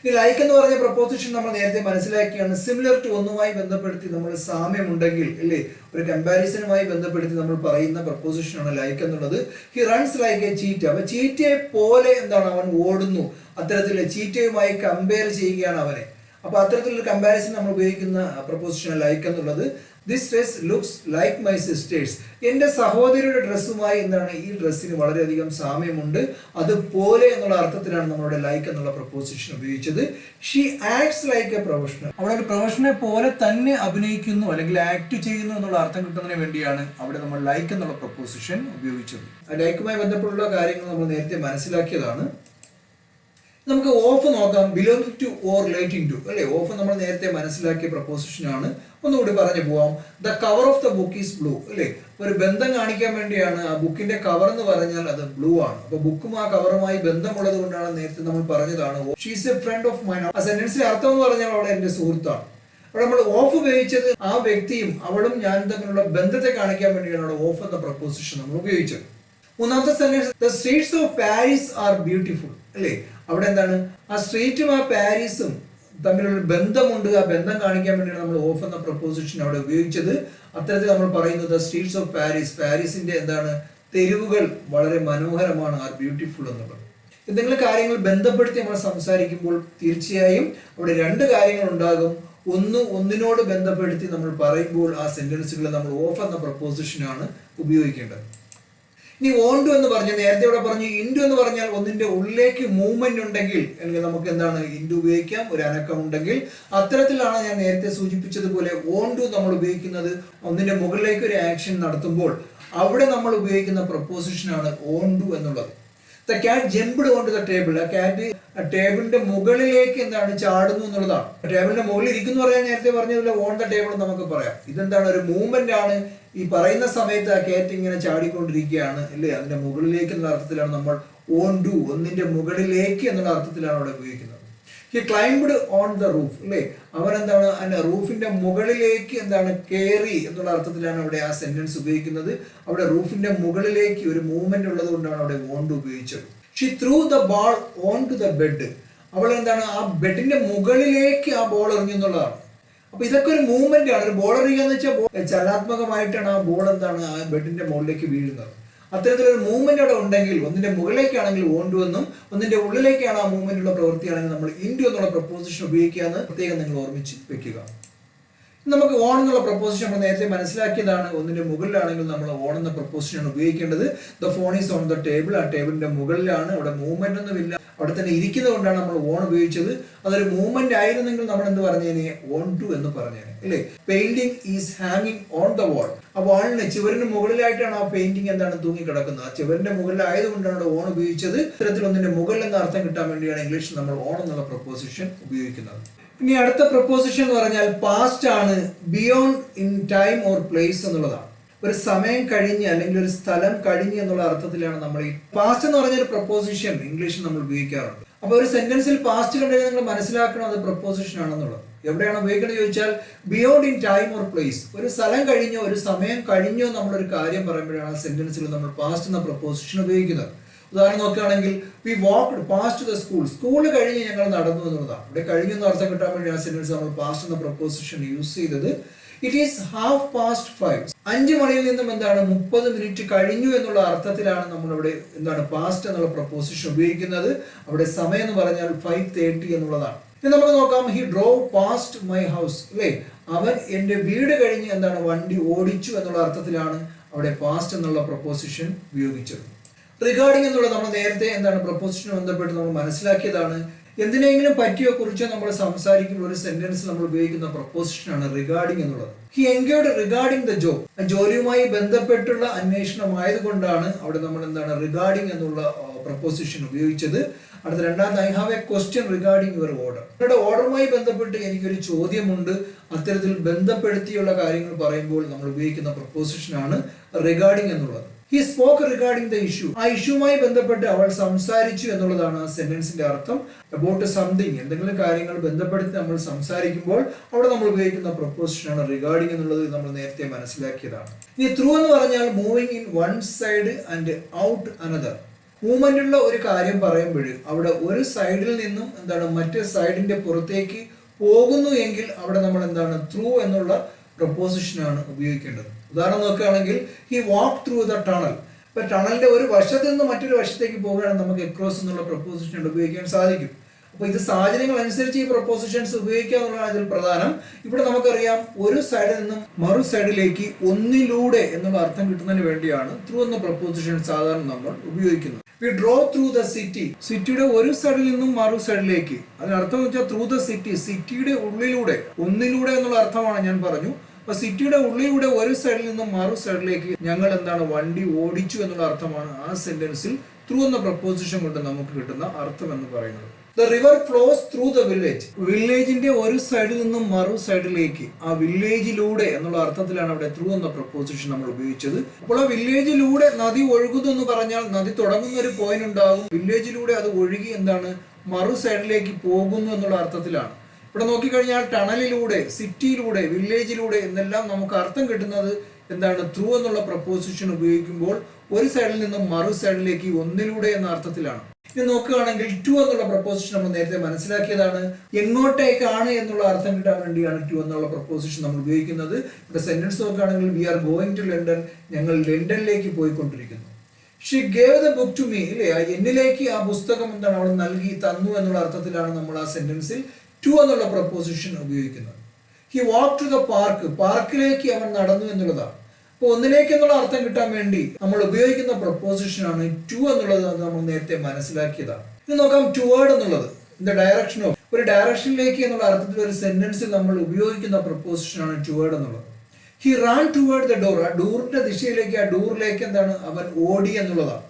ഈ ലൈക്ക് എന്ന് പറഞ്ഞ പ്രപ്പോസിഷൻ നമ്മൾ നേരത്തെ മനസ്സിലാക്കിയാണ്. സിമിലർ ടു ഒന്നുമായി ബന്ധപ്പെടുത്തി നമ്മൾ സാമ്യമുണ്ടെങ്കിൽ അല്ലേ, ഒരു കമ്പാരിസണുമായി ബന്ധപ്പെടുത്തി നമ്മൾ പറയുന്ന പ്രപ്പോസിഷനാണ് ലൈക്ക് എന്നുള്ളത്. He runs like A cheetah, അപ്പൊ ചീറ്റയെ പോലെ എന്താണ് അവൻ ഓടുന്നു, അത്തരത്തില് ചീറ്റയുമായി കമ്പയർ ചെയ്യുകയാണ് അവനെ. അപ്പൊ അത്തരത്തിലൊരു കമ്പാരിസൺ നമ്മൾ ഉപയോഗിക്കുന്ന പ്രപ്പോസിഷൻ ലൈക്ക് എന്നുള്ളത്. This dress looks like my sisters, എൻ്റെ സഹോദരിയുടെ ഡ്രസ്സുമായി എന്താണ് ഈ ഡ്രസ്സിന് വളരെയധികം സാമ്യമുണ്ട്, അതുപോലെ എന്നുള്ള അർത്ഥത്തിലാണ് നമ്മളുടെ ലൈക്ക് എന്നുള്ള പ്രപ്പോസിഷൻ ഉപയോഗിച്ചത്. She acts like A professional, അവിടെ ഒരു പ്രൊഫഷണലെ പോലെ തന്നെ അഭിനയിക്കുന്നു അല്ലെങ്കിൽ ആക്ട് ചെയ്യുന്നു എന്നുള്ള അർത്ഥം കിട്ടുന്നതിന് വേണ്ടിയാണ് അവിടെ നമ്മൾ ലൈക്ക് എന്നുള്ള പ്രപ്പോസിഷൻ ഉപയോഗിച്ചത്. ആ ലൈക്കുമായി ബന്ധപ്പെട്ടുള്ള കാര്യങ്ങൾ നമ്മൾ നേരത്തെ മനസ്സിലാക്കിയതാണ്. നമുക്ക് ഓഫ് നോക്കാം. Belonging to or relating to അല്ലെ, ഓഫ് നമ്മൾ നേരത്തെ മനസ്സിലാക്കിയ പ്രപ്പോസിഷൻ ആണ്. ഒന്നുകൂടി പറഞ്ഞു പോവാം. The cover of the book is blue അല്ലെ, ഒരു ബന്ധം കാണിക്കാൻ വേണ്ടിയാണ്. ആ ബുക്കിന്റെ കവർ എന്ന് പറഞ്ഞാൽ അത് ബ്ലൂ ആണ്. അപ്പൊ ബുക്കും ആ കവറുമായി ബന്ധമുള്ളത് കൊണ്ടാണ് നേരത്തെ നമ്മൾ പറഞ്ഞതാണ് she's a friend of mine. ആ സെന്റൻസിന്റെ അർത്ഥം എന്ന് പറഞ്ഞാൽ അവളെ എന്റെ സുഹൃത്താണ്. അവിടെ നമ്മൾ ഓഫ് ഉപയോഗിച്ചത് ആ വ്യക്തിയും അവളും ഞാൻ തമ്മിലുള്ള ബന്ധത്തെ കാണിക്കാൻ വേണ്ടിയാണ് അവിടെ ഓഫ് എന്ന പ്രപ്പോസിഷൻ നമ്മൾ ഉപയോഗിച്ചത്. മൂന്നാമത്തെ sentence, the streets of Paris are beautiful അല്ലേ, അവിടെ എന്താണ് ആ സ്ട്രീറ്റും ആ പാരീസും തമ്മിലുള്ള ബന്ധമുണ്ട്, ആ ബന്ധം കാണിക്കാൻ വേണ്ടിയാണ് നമ്മൾ ഓഫ് എന്ന പ്രപ്പോസിഷൻ അവിടെ ഉപയോഗിച്ചത്. അത്തരത്തിൽ നമ്മൾ പറയുന്നത് സ്ട്രീറ്റ്സ് ഓഫ് പാരീസ്, പാരീസിന്റെ എന്താണ് തെരുവുകൾ വളരെ മനോഹരമാണ്, ആർ ബ്യൂട്ടിഫുൾ എന്നുള്ളത്. എന്തെങ്കിലും കാര്യങ്ങൾ ബന്ധപ്പെടുത്തി നമ്മൾ സംസാരിക്കുമ്പോൾ തീർച്ചയായും അവിടെ രണ്ട് കാര്യങ്ങൾ ഉണ്ടാകും. ഒന്നിനോട് ബന്ധപ്പെടുത്തി നമ്മൾ പറയുമ്പോൾ ആ സെന്റൻസുകളിൽ നമ്മൾ ഓഫ് എന്ന പ്രപ്പോസിഷനാണ് ഉപയോഗിക്കേണ്ടത്. ഇനി ഓൺ ടു എന്ന് പറഞ്ഞാൽ നേരത്തെ ഇവിടെ പറഞ്ഞു. ഇൻറ്റു എന്ന് പറഞ്ഞാൽ ഒന്നിന്റെ ഉള്ളിലേക്ക് മൂവ്മെന്റ് ഉണ്ടെങ്കിൽ അല്ലെങ്കിൽ നമുക്ക് എന്താണ് ഇൻറ്റു ഉപയോഗിക്കാം, ഒരു അനക്കം ഉണ്ടെങ്കിൽ. അത്തരത്തിലാണ് ഞാൻ നേരത്തെ സൂചിപ്പിച്ചതുപോലെ ഓൺ ടു നമ്മൾ ഉപയോഗിക്കുന്നത്. ഒന്നിന്റെ മുകളിലേക്ക് ഒരു ആക്ഷൻ നടത്തുമ്പോൾ അവിടെ നമ്മൾ ഉപയോഗിക്കുന്ന പ്രപ്പോസിഷനാണ് ഓൺ ടു എന്നുള്ളത്. The cat jumped on to the table, ആ ക്യാറ്റ് ടേബിളിന്റെ മുകളിലേക്ക് എന്താണ് ചാടുന്നു എന്നുള്ളതാണ്. ടേബിളിന്റെ മുകളിൽ ഇരിക്കുന്നു പറയാൻ നേരത്തെ പറഞ്ഞതുപോലെ ഓൺ ദ ടേബിൾ നമുക്ക് പറയാം. ഇതെന്താണ് ഒരു മൂവ്മെന്റ് ആണ്. ഈ പറയുന്ന സമയത്ത് ആ ക്യാറ്റ് ഇങ്ങനെ ചാടിക്കൊണ്ടിരിക്കുകയാണ് അല്ലേ, അതിന്റെ മുകളിലേക്ക് എന്നുള്ള അർത്ഥത്തിലാണ് നമ്മൾ ഓൺ ടു, ഒന്നിന്റെ മുകളിലേക്ക് എന്നുള്ള അർത്ഥത്തിലാണ് അവിടെ ഉപയോഗിക്കുന്നത്. He climbed on the roof അല്ലേ, അവൻ എന്താണ് അതിന്റെ റൂഫിന്റെ മുകളിലേക്ക് എന്താണ് കയറി എന്നുള്ള അർത്ഥത്തിലാണ് അവിടെ ആ സെന്റൻസ് ഉപയോഗിക്കുന്നത്. അവിടെ റൂഫിന്റെ മുകളിലേക്ക് ഒരു മൂവ്മെന്റ് ഉള്ളത് കൊണ്ടാണ് അവിടെ ഓൺ ടു ഉപയോഗിച്ചത്. She threw the ball on to the bed, അവൾ എന്താണ് ആ ബെഡിന്റെ മുകളിലേക്ക് ആ ബോൾ എറിഞ്ഞു എന്നുള്ളതാണ്. അപ്പൊ ഇതൊക്കെ ഒരു മൂവ്മെന്റ് ആണ്. ഒരു ബോൾ എറിയുക എന്ന് വെച്ചാൽ ചലനാത്മകമായിട്ടാണ് ആ ബോൾ എന്താണ് ആ ബെഡിന്റെ മുകളിലേക്ക് വീഴുന്നത്. അത്തരത്തിലൊരു മൂവ്മെന്റ് അവിടെ ഉണ്ടെങ്കിൽ ഒന്നിന്റെ മുകളിലേക്കാണെങ്കിൽ ഓൺ ടു എന്നും ഒന്നിന്റെ ഉള്ളിലേക്കാണ് ആ മൂവ്മെന്റ് ഉള്ള പ്രവൃത്തിയാണെങ്കിൽ നമ്മൾ ഇൻറ്റു എന്നുള്ള പ്രപ്പോസിഷൻ ഉപയോഗിക്കാന്ന് പ്രത്യേകം നിങ്ങൾ ഓർമ്മിച്ച് വെക്കുക. നമുക്ക് ഓൺ എന്നുള്ള പ്രപ്പോസിഷൻ നമ്മൾ നേരത്തെ മനസ്സിലാക്കിയതാണ്. ഒന്നിന്റെ മുകളിലാണെങ്കിൽ നമ്മൾ ഓൺ എന്ന പ്രപ്പോസിഷനാണ് ഉപയോഗിക്കേണ്ടത്. The phone is on the table, ആ ടേബിളിന്റെ മുകളിലാണ്, അവിടെ മൂവ്മെന്റ് ഒന്നുമില്ല, അവിടെ തന്നെ ഇരിക്കുന്നത് കൊണ്ടാണ് നമ്മൾ ഓൺ ഉപയോഗിച്ചത്. അതൊരു മൂവ്മെന്റ് ആയിരുന്നെങ്കിൽ നമ്മൾ എന്ത് പറഞ്ഞേനെ, ഓൺ ടു എന്ന് പറഞ്ഞേനെ അല്ലേ. പെയിന്റിംഗ് ഈസ് ഹാങ്ങിങ് ഓൺ ദ വാൾ, ആ വാളിന് ചുവരിന് മുകളിലായിട്ടാണ് ആ പെയിന്റിംഗ് എന്താണ് തൂങ്ങി കിടക്കുന്നത്. ആ ചുവരിന്റെ മുകളിലായതുകൊണ്ടാണ് അവിടെ ഓൺ ഉപയോഗിച്ചത്. ഇത്തരത്തിൽ ഒന്നിന്റെ മുകളിൽ എന്ന അർത്ഥം കിട്ടാൻ വേണ്ടിയാണ് ഇംഗ്ലീഷിൽ നമ്മൾ ഓൺ എന്നുള്ള പ്രപ്പോസിഷൻ ഉപയോഗിക്കുന്നത്. ഇനി അടുത്ത പ്രപ്പോസിഷൻ എന്ന് പറഞ്ഞാൽ പാസ്റ്റ് ആണ്. Beyond in time or place എന്നുള്ളതാണ്. ഒരു സമയം കഴിഞ്ഞ് അല്ലെങ്കിൽ ഒരു സ്ഥലം കഴിഞ്ഞ് എന്നുള്ള അർത്ഥത്തിലാണ് നമ്മൾ ഈ പാസ്റ്റ് എന്ന് പറഞ്ഞ ഒരു പ്രപ്പോസിഷൻ ഇംഗ്ലീഷിൽ നമ്മൾ ഉപയോഗിക്കാറുണ്ട്. അപ്പൊ ഒരു സെന്റൻസിൽ പാസ്റ്റ് കണ്ടെങ്കിൽ നിങ്ങൾ മനസ്സിലാക്കണം അത് പ്രപ്പോസിഷൻ ആണെന്നുള്ളത്. എവിടെയാണ് ഉപയോഗിക്കുന്നത് ചോദിച്ചാൽ beyond in time or place, ഒരു സ്ഥലം കഴിഞ്ഞോ ഒരു സമയം കഴിഞ്ഞോ നമ്മളൊരു കാര്യം പറയുമ്പോഴാണ് ആ സെന്റൻസിൽ നമ്മൾ പാസ്റ്റ് എന്ന പ്രപ്പോസിഷൻ ഉപയോഗിക്കുന്നത്. ഉദാഹരണം നോക്കുകയാണെങ്കിൽ we walked past the school, school കഴിഞ്ഞ് ഞങ്ങൾ നടന്നു എന്നുള്ളതാണ്. ഇവിടെ കഴിഞ്ഞു എന്ന് അർത്ഥം കിട്ടാൻ വേണ്ടി ആ സെന്റൻസ് നമ്മൾ പാസ്റ്റ് എന്ന പ്രപ്പോസിഷൻ യൂസ് ചെയ്തത്. It is 5:30. 5 മണിയിൽ നിന്നും എന്താണ് 30 മിനിറ്റ് കഴിഞ്ഞു എന്നുള്ള അർത്ഥത്തിലാണ് നമ്മൾ ഇവിടെ എന്താണ് പാസ്റ്റ് എന്നുള്ള പ്രപ്പോസിഷൻ ഉപയോഗിക്കുന്നത്. അവിടെ സമയം എന്ന് പറഞ്ഞാൽ 5:30 എന്നുള്ളതാണ്. ഇനി നമുക്ക് നോക്കാം, he drove past my house, അല്ലേ? അവൻ എൻ്റെ വീട് കഴിഞ്ഞ് എന്താണ് വണ്ടി ഓടിച്ചു എന്നുള്ള അർത്ഥത്തിലാണ് അവിടെ പാസ്റ്റ് എന്നുള്ള പ്രപ്പോസിഷൻ ഉപയോഗിച്ചത്. റിഗാർഡിംഗ് എന്നുള്ളത് നമ്മൾ നേരത്തെ എന്താണ് പ്രപ്പോസിഷന് ബന്ധപ്പെട്ട് നമ്മൾ മനസ്സിലാക്കിയതാണ്. എന്തിനെങ്കിലും പറ്റിയോ കുറിച്ചോ നമ്മൾ സംസാരിക്കുമ്പോൾ ഒരു സെന്റൻസ് നമ്മൾ ഉപയോഗിക്കുന്ന പ്രപ്പോസിഷനാണ് റിഗാർഡിംഗ് എന്നുള്ളത്. He enquired regarding the job, ജോലിയുമായി ബന്ധപ്പെട്ടുള്ള അന്വേഷണമായതുകൊണ്ടാണ് അവിടെ നമ്മൾ എന്താണ് റിഗാർഡിംഗ് എന്നുള്ള പ്രപ്പോസിഷൻ ഉപയോഗിച്ചത്. അടുത്ത രണ്ടാമത്, I have A question regarding your order, നിങ്ങളുടെ ഓർഡറുമായി ബന്ധപ്പെട്ട് എനിക്കൊരു ചോദ്യമുണ്ട്. അത്തരത്തിൽ ബന്ധപ്പെടുത്തിയുള്ള കാര്യങ്ങൾ പറയുമ്പോൾ നമ്മൾ ഉപയോഗിക്കുന്ന പ്രപ്പോസിഷനാണ് റിഗാർഡിംഗ് എന്നുള്ളത്. He spoke regarding the issue, ആ ഇഷ്യൂമായി ബന്ധപ്പെട്ട് അവൾ സംസാരിച്ചു എന്നുള്ളതാണ് ആ സെന്റൻസിന്റെ അർത്ഥം. അബൌട്ട് സംതിങ്, എന്തെങ്കിലും കാര്യങ്ങൾ ബന്ധപ്പെടുത്തി നമ്മൾ സംസാരിക്കുമ്പോൾ അവിടെ നമ്മൾ ഉപയോഗിക്കുന്ന പ്രപ്പോസിഷനാണ് റിഗാർഡിംഗ് എന്നുള്ളത് നമ്മൾ നേരത്തെ മനസ്സിലാക്കിയതാണ്. ഇനി ത്രൂ എന്ന് പറഞ്ഞാൽ moving in one side and out another. Movement ഉള്ള ഒരു കാര്യം പറയുമ്പോൾ അവിടെ ഒരു സൈഡിൽ നിന്നും എന്താണ് മറ്റേ സൈഡിന്റെ പുറത്തേക്ക് പോകുന്നു എങ്കിൽ അവിടെ നമ്മൾ എന്താണ് ത്രൂ എന്നുള്ള പ്രപ്പോസിഷനാണ് ഉപയോഗിക്കേണ്ടത്. ഉദാഹരണം നോക്കുകയാണെങ്കിൽ he walk through the tunnel. ഇപ്പൊ ടണലിന്റെ ഒരു വശത്ത് നിന്ന് മറ്റൊരു വശത്തേക്ക് പോകുകയാണെങ്കിൽ നമുക്ക് എക്രോസ് എന്നുള്ള പ്രപ്പോസിഷൻ ഉപയോഗിക്കാൻ സാധിക്കും. അപ്പൊ ഇത് സാഹചര്യങ്ങൾ അനുസരിച്ച് ഈ പ്രപ്പോസിഷൻസ് ഉപയോഗിക്കുക എന്നുള്ളതാണ് ഇതിൽ പ്രധാനം. ഇവിടെ നമുക്കറിയാം ഒരു സൈഡിൽ നിന്നും മറു സൈഡിലേക്ക് ഒന്നിലൂടെ എന്നുള്ള അർത്ഥം കിട്ടുന്നതിന് വേണ്ടിയാണ് ത്രൂ എന്ന പ്രപ്പോസിഷൻ സാധാരണ നമ്മൾ ഉപയോഗിക്കുന്നത്. V draw through the city, സിറ്റിയുടെ ഒരു സൈഡിൽ നിന്നും മറു സൈഡിലേക്ക്. അതിനർത്ഥം എന്ന് വെച്ചാൽ ത്രൂ ദ സിറ്റി, സിറ്റിയുടെ ഉള്ളിലൂടെ, ഒന്നിലൂടെ എന്നുള്ള അർത്ഥമാണ് ഞാൻ പറഞ്ഞു. അപ്പൊ സിറ്റിയുടെ ഉള്ളിലൂടെ ഒരു സൈഡിൽ നിന്നും മറു സൈഡിലേക്ക് ഞങ്ങൾ എന്താണ് വണ്ടി ഓടിച്ചു എന്നുള്ള അർത്ഥമാണ് ആ സെന്റൻസിൽ ത്രൂ എന്ന പ്രപ്പോസിഷൻ കൊണ്ട് നമുക്ക് കിട്ടുന്ന അർത്ഥം എന്ന് പറയുന്നത്. The river flows through the village. വില്ലേജിന്റെ ഒരു സൈഡിൽ നിന്നും മറു സൈഡിലേക്ക്, ആ വില്ലേജിലൂടെ എന്നുള്ള അർത്ഥത്തിലാണ് അവിടെ ത്രൂ എന്ന പ്രപ്പോസിഷൻ നമ്മൾ ഉപയോഗിച്ചത്. അപ്പോൾ ആ വില്ലേജിലൂടെ നദി ഒഴുകുന്നു എന്ന് പറഞ്ഞാൽ നദി തുടങ്ങുന്ന ഒരു പോയിന്റ് ഉണ്ടാകും, വില്ലേജിലൂടെ അത് ഒഴുകി എന്താണ് മറു സൈഡിലേക്ക് പോകുന്നു എന്നുള്ള അർത്ഥത്തിലാണ്. ഇവിടെ നോക്കിക്കഴിഞ്ഞാൽ ടണലിലൂടെ, സിറ്റിയിലൂടെ, വില്ലേജിലൂടെ എന്നെല്ലാം നമുക്ക് അർത്ഥം കിട്ടുന്നത് എന്താണ് ത്രൂ എന്നുള്ള പ്രപ്പോസിഷൻ ഉപയോഗിക്കുമ്പോൾ ഒരു സൈഡിൽ നിന്നും മറു സൈഡിലേക്ക് ഒന്നിലൂടെ എന്ന അർത്ഥത്തിലാണ്. ഇനി നോക്കുകയാണെങ്കിൽ ടു എന്നുള്ള പ്രപ്പോസിഷൻ നമ്മൾ നേരത്തെ മനസ്സിലാക്കിയതാണ്. എങ്ങോട്ടേക്കാണ് എന്നുള്ള അർത്ഥം കിട്ടാൻ വേണ്ടിയാണ് ടു എന്നുള്ള പ്രപ്പോസിഷൻ നമ്മൾ ഉപയോഗിക്കുന്നത്. ഇവിടെ സെന്റൻസ് നോക്കുകയാണെങ്കിൽ we are going to London, ഞങ്ങൾ ലണ്ടനിലേക്ക് പോയിക്കൊണ്ടിരിക്കുന്നു. She gave the book to me, ഇല്ലേ? എന്നിലേക്ക് ആ പുസ്തകം എന്താണ് അവൾ നൽകി തന്നു എന്നുള്ള അർത്ഥത്തിലാണ് നമ്മൾ ആ സെന്റൻസിൽ ടു എന്നുള്ള പ്രപ്പോസിഷൻ ഉപയോഗിക്കുന്നത്. He walk to the park, പാർക്കിലേക്ക് അവൻ നടന്നു എന്നുള്ളതാണ്. അപ്പൊ ഒന്നിലേക്ക് എന്നുള്ള അർത്ഥം കിട്ടാൻ വേണ്ടി നമ്മൾ ഉപയോഗിക്കുന്ന പ്രപ്പോസിഷനാണ് ടു എന്നുള്ളത്. നമ്മൾ നേരത്തെ മനസ്സിലാക്കിയതാണ്. ഇത് നോക്കാം, ടുവേർഡ് എന്നുള്ളത് ഇൻ ദ ഡയറക്ഷൻ ഓഫ്, ഒരു ഡയറക്ഷനിലേക്ക് എന്നുള്ള അർത്ഥത്തിൽ ഒരു സെന്റൻസിൽ നമ്മൾ ഉപയോഗിക്കുന്ന പ്രപ്പോസിഷനാണ് ടുവേർഡ് എന്നുള്ളത്. He ran toward the door, ആ ഡോറിന്റെ ദിശയിലേക്ക്, ആ ഡോറിലേക്ക് എന്താണ് അവൻ ഓടി എന്നുള്ളതാണ്.